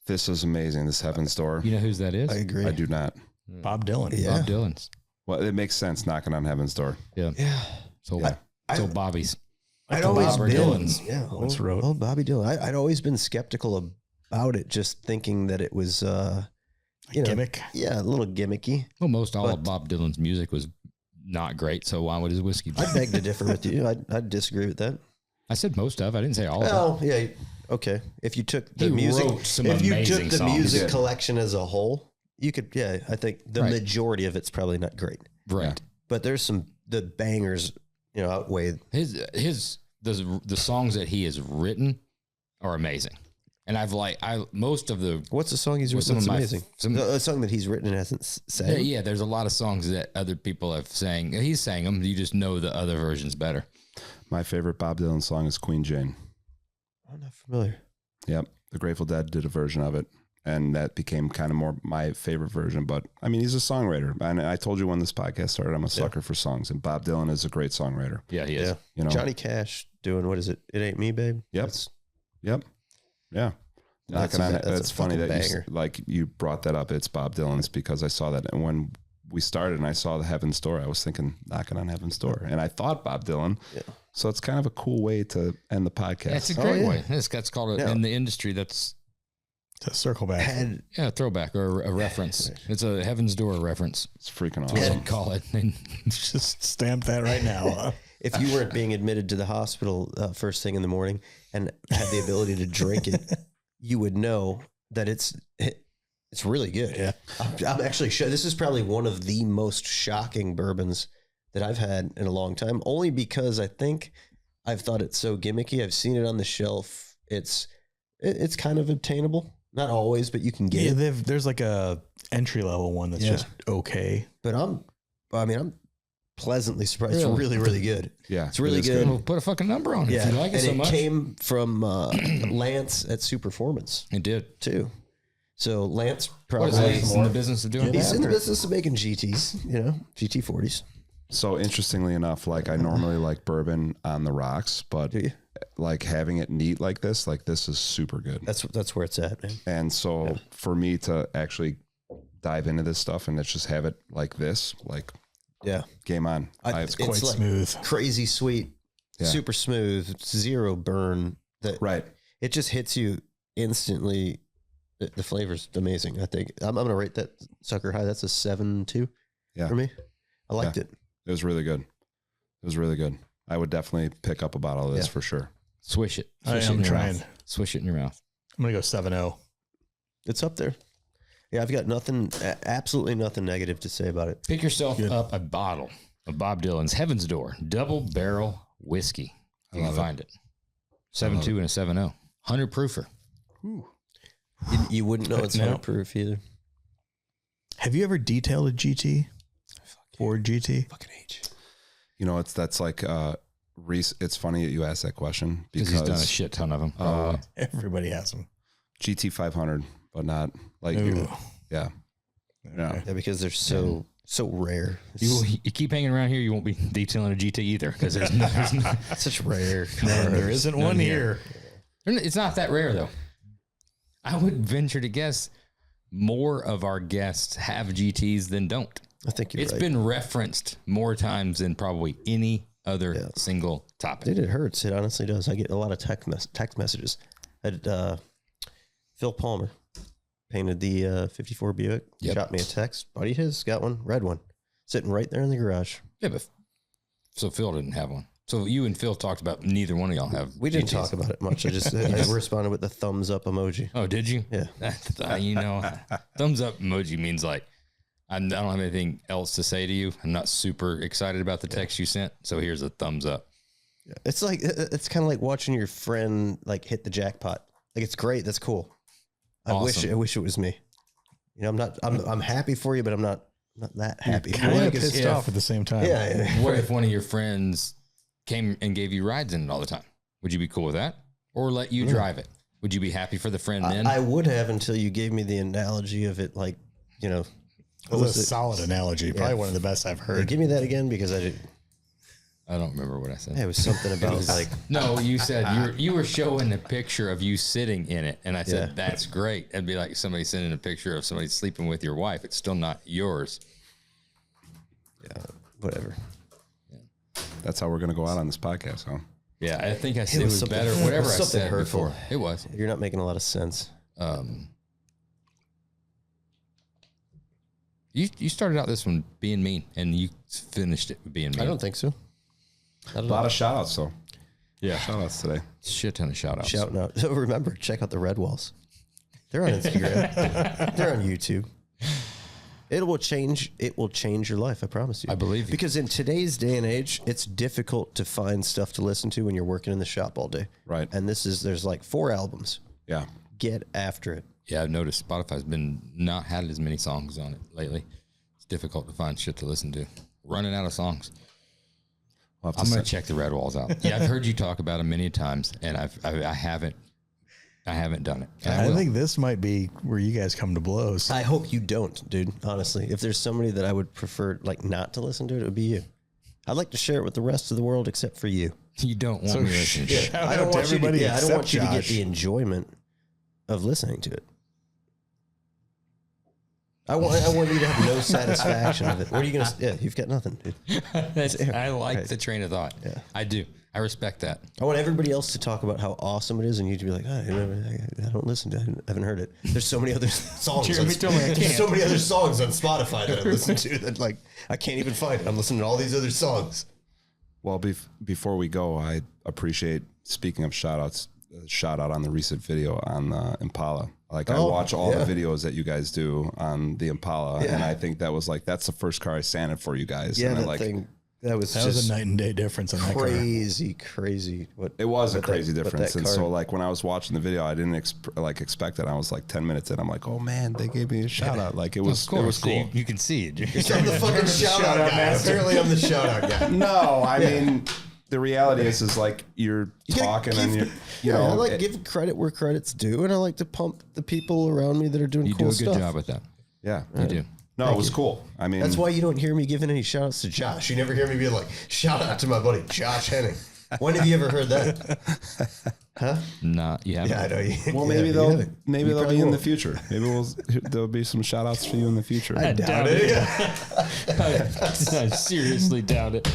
This is amazing. This Heaven's Door. You know whose that is? I agree. I do not. Bob Dylan. Yeah. Bob Dylan's. Well, it makes sense knocking on Heaven's Door. Yeah. Yeah. So Bobby's. I'd always been. Dylan's. Yeah. Wrote. Bobby Dylan. I'd always been skeptical about it, just thinking that it was, gimmick. Yeah, a little gimmicky. Well, all of Bob Dylan's music was not great, so why would his whiskey be? I beg to differ with you. I'd disagree with that. I said most of. I didn't say all of it. Oh, yeah. Okay. If you took the music, music collection as a whole, you could, I think the majority of it's probably not great. Right. But there's the bangers outweigh the songs that he has written are amazing. And most of the what's the song he's written? That's amazing. A song that he's written and hasn't sang. Yeah, there's a lot of songs that other people have sang. He's sang them. You just know the other versions better. My favorite Bob Dylan song is Queen Jane. I'm not familiar. Yep. The Grateful Dead did a version of it, and that became kind of more my favorite version. But I mean, he's a songwriter. And I told you when this podcast started, I'm a sucker for songs, and Bob Dylan is a great songwriter. Yeah, he is. Yeah. Johnny Cash doing, what is it? It Ain't Me, Babe? Yep. Yep. Yeah. That's funny that you brought that up. It's Bob Dylan's, because I saw that. And when we started and I saw the Heaven's Door, I was thinking Knocking on Heaven's Door. And I thought Bob Dylan. Yeah. So it's kind of a cool way to end the podcast. That's a great way. That's called in the industry. That's a circle back. A throwback or a reference. It's a Heaven's Door reference. It's freaking awesome. Call it. Just stamp that right now. If you weren't being admitted to the hospital first thing in the morning and had the ability to drink it, you would know that it's really good. Yeah. I'm actually sure this is probably one of the most shocking bourbons that I've had in a long time, only because I think I've thought it's so gimmicky. I've seen it on the shelf. It's kind of obtainable. Not always, but you can get it. There's like a entry level one that's just okay. But I'm pleasantly surprised. It's really, really good. Yeah. It's really good. We'll put a fucking number on it if you like it so much. And it came from Lance at Superformance. It did. Too. So Lance probably he's in the business of doing that. He's in the business of making GTs, GT40s. So interestingly enough, like I normally like bourbon on the rocks, but like having it neat like this is super good. That's where it's at, man. And so for me to actually dive into this stuff and let's just have it like this, game on. It's quite smooth, crazy sweet, super smooth, zero burn. It just hits you instantly. The flavor's amazing. I think I'm going to rate that sucker high. That's a 7.2 for me. I liked it. It was really good. I would definitely pick up a bottle of this for sure. Swish it. I'm trying. Swish it in your mouth. I'm going to go 7.0. It's up there. Yeah, I've got absolutely nothing negative to say about it. Pick yourself up a bottle of Bob Dylan's Heaven's Door double barrel whiskey. You can find it. 7.2 and a 7.0. 100 proofer. You wouldn't know it's 100 proof either. Have you ever detailed a GT? Ford GT? Fucking H. That's like Reese. It's funny that you asked that question because he's done a shit ton of them. Everybody has them. GT 500, but not like Yeah, because they're so rare. You keep hanging around here, you won't be detailing a GT either because there's such rare. There isn't one here. It's not that rare though. I would venture to guess more of our guests have GTs than don't. I think you're right. It's been referenced more times than probably any other single topic. Dude, it hurts. It honestly does. I get a lot of text messages. Phil Palmer painted the 54 Buick. Shot me a text. Buddy his got one, red one, sitting right there in the garage. Yeah, but so Phil didn't have one. So you and Phil talked about neither one of y'all have. We didn't talk about it much. I just responded with the thumbs up emoji. Oh, did you? Yeah. Thumbs up emoji means like I don't have anything else to say to you. I'm not super excited about the text you sent, so here's a thumbs up. Yeah. It's kind of like watching your friend like hit the jackpot. Like it's great. That's cool. Awesome. I wish it was me. I'm happy for you, but I'm not that happy. Kind of pissed off at the same time. Yeah. What if one of your friends came and gave you rides in it all the time? Would you be cool with that? Or let you drive it? Would you be happy for the friend then? I would have until you gave me the analogy of it like, It was a solid analogy. Probably one of the best I've heard. Give me that again because I don't remember what I said. It was something about like... No, you said you were showing a picture of you sitting in it. And I said, that's great. It'd be like somebody sending a picture of somebody sleeping with your wife. It's still not yours. Yeah, whatever. That's how we're going to go out on this podcast, huh? Yeah, I think I said it was better. Whatever I said hurtful. Before. It was. You're not making a lot of sense. You started out this one being mean, and you finished it with being mean. I don't think so. A lot of shout outs, though. Yeah. Shout outs today. Shit ton of shout outs. Shouting out. So remember, check out the Red Walls. They're on Instagram. They're on YouTube. It will change your life. I promise you. I believe you. Because in today's day and age, it's difficult to find stuff to listen to when you're working in the shop all day. Right. And there's like 4 albums. Yeah. Get after it. Yeah, I've noticed Spotify's been not had as many songs on it lately. It's difficult to find shit to listen to. Running out of songs. I'm going to check the Red Walls out. Yeah, I've heard you talk about them many times, and I haven't done it. I think this might be where you guys come to blows. I hope you don't, dude. Honestly, if there's somebody that I would prefer like not to listen to it, it would be you. I'd like to share it with the rest of the world except for you. You don't want me to listen to it. I don't want everybody. I don't want you to get Josh. the enjoyment of listening to it. I want you to have no satisfaction of it. What are you gonna? Yeah, you've got nothing, dude. I like the train of thought. Yeah. I do. I respect that. I want everybody else to talk about how awesome it is, and you to be like, I don't listen to it. I haven't heard it. There's so many other songs. Jeremy told me I There's can't. so many other songs on Spotify that I listen to that like I can't even find it. I'm listening to all these other songs. Well, before we go, I appreciate, speaking of shout outs, shout out on the recent video on the Impala. Like I watch all the videos that you guys do on the Impala, and I think that was like, that's the first car I sanded for you guys. Yeah, and that like, thing. That was a night and day difference on that car. Crazy. It was a crazy that difference. And car. so like when I was watching the video, I didn't expect it. I was like 10 minutes in, I'm like, oh man, they gave me a shout out. Like it was cool. You can see it. I'm the fucking shout out guy. Apparently I'm the shout out guy. No, I mean, the reality is like you're talking and you know. I like give credit where credit's due, and I like to pump the people around me that are doing You cool do a stuff. good job with that. Yeah. You do. No, it was cool. I mean, That's why you don't hear me giving any shout outs to Josh. You never hear me being like, shout out to my buddy Josh Henning. When have you ever heard that? Huh? Not you haven't. Yeah, I know you. well, maybe they'll be in the future. Maybe there'll be some shout outs for you in the future. I doubt it. I seriously doubt it.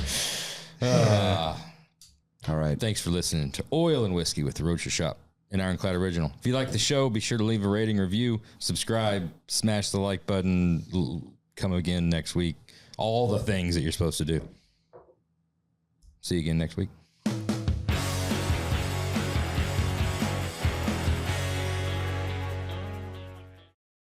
All right. Thanks for listening to Oil and Whiskey with the Roadshow Shop, an Ironclad original. If you like the show, be sure to leave a rating, review, subscribe, smash the like button, come again next week. All the things that you're supposed to do. See you again next week.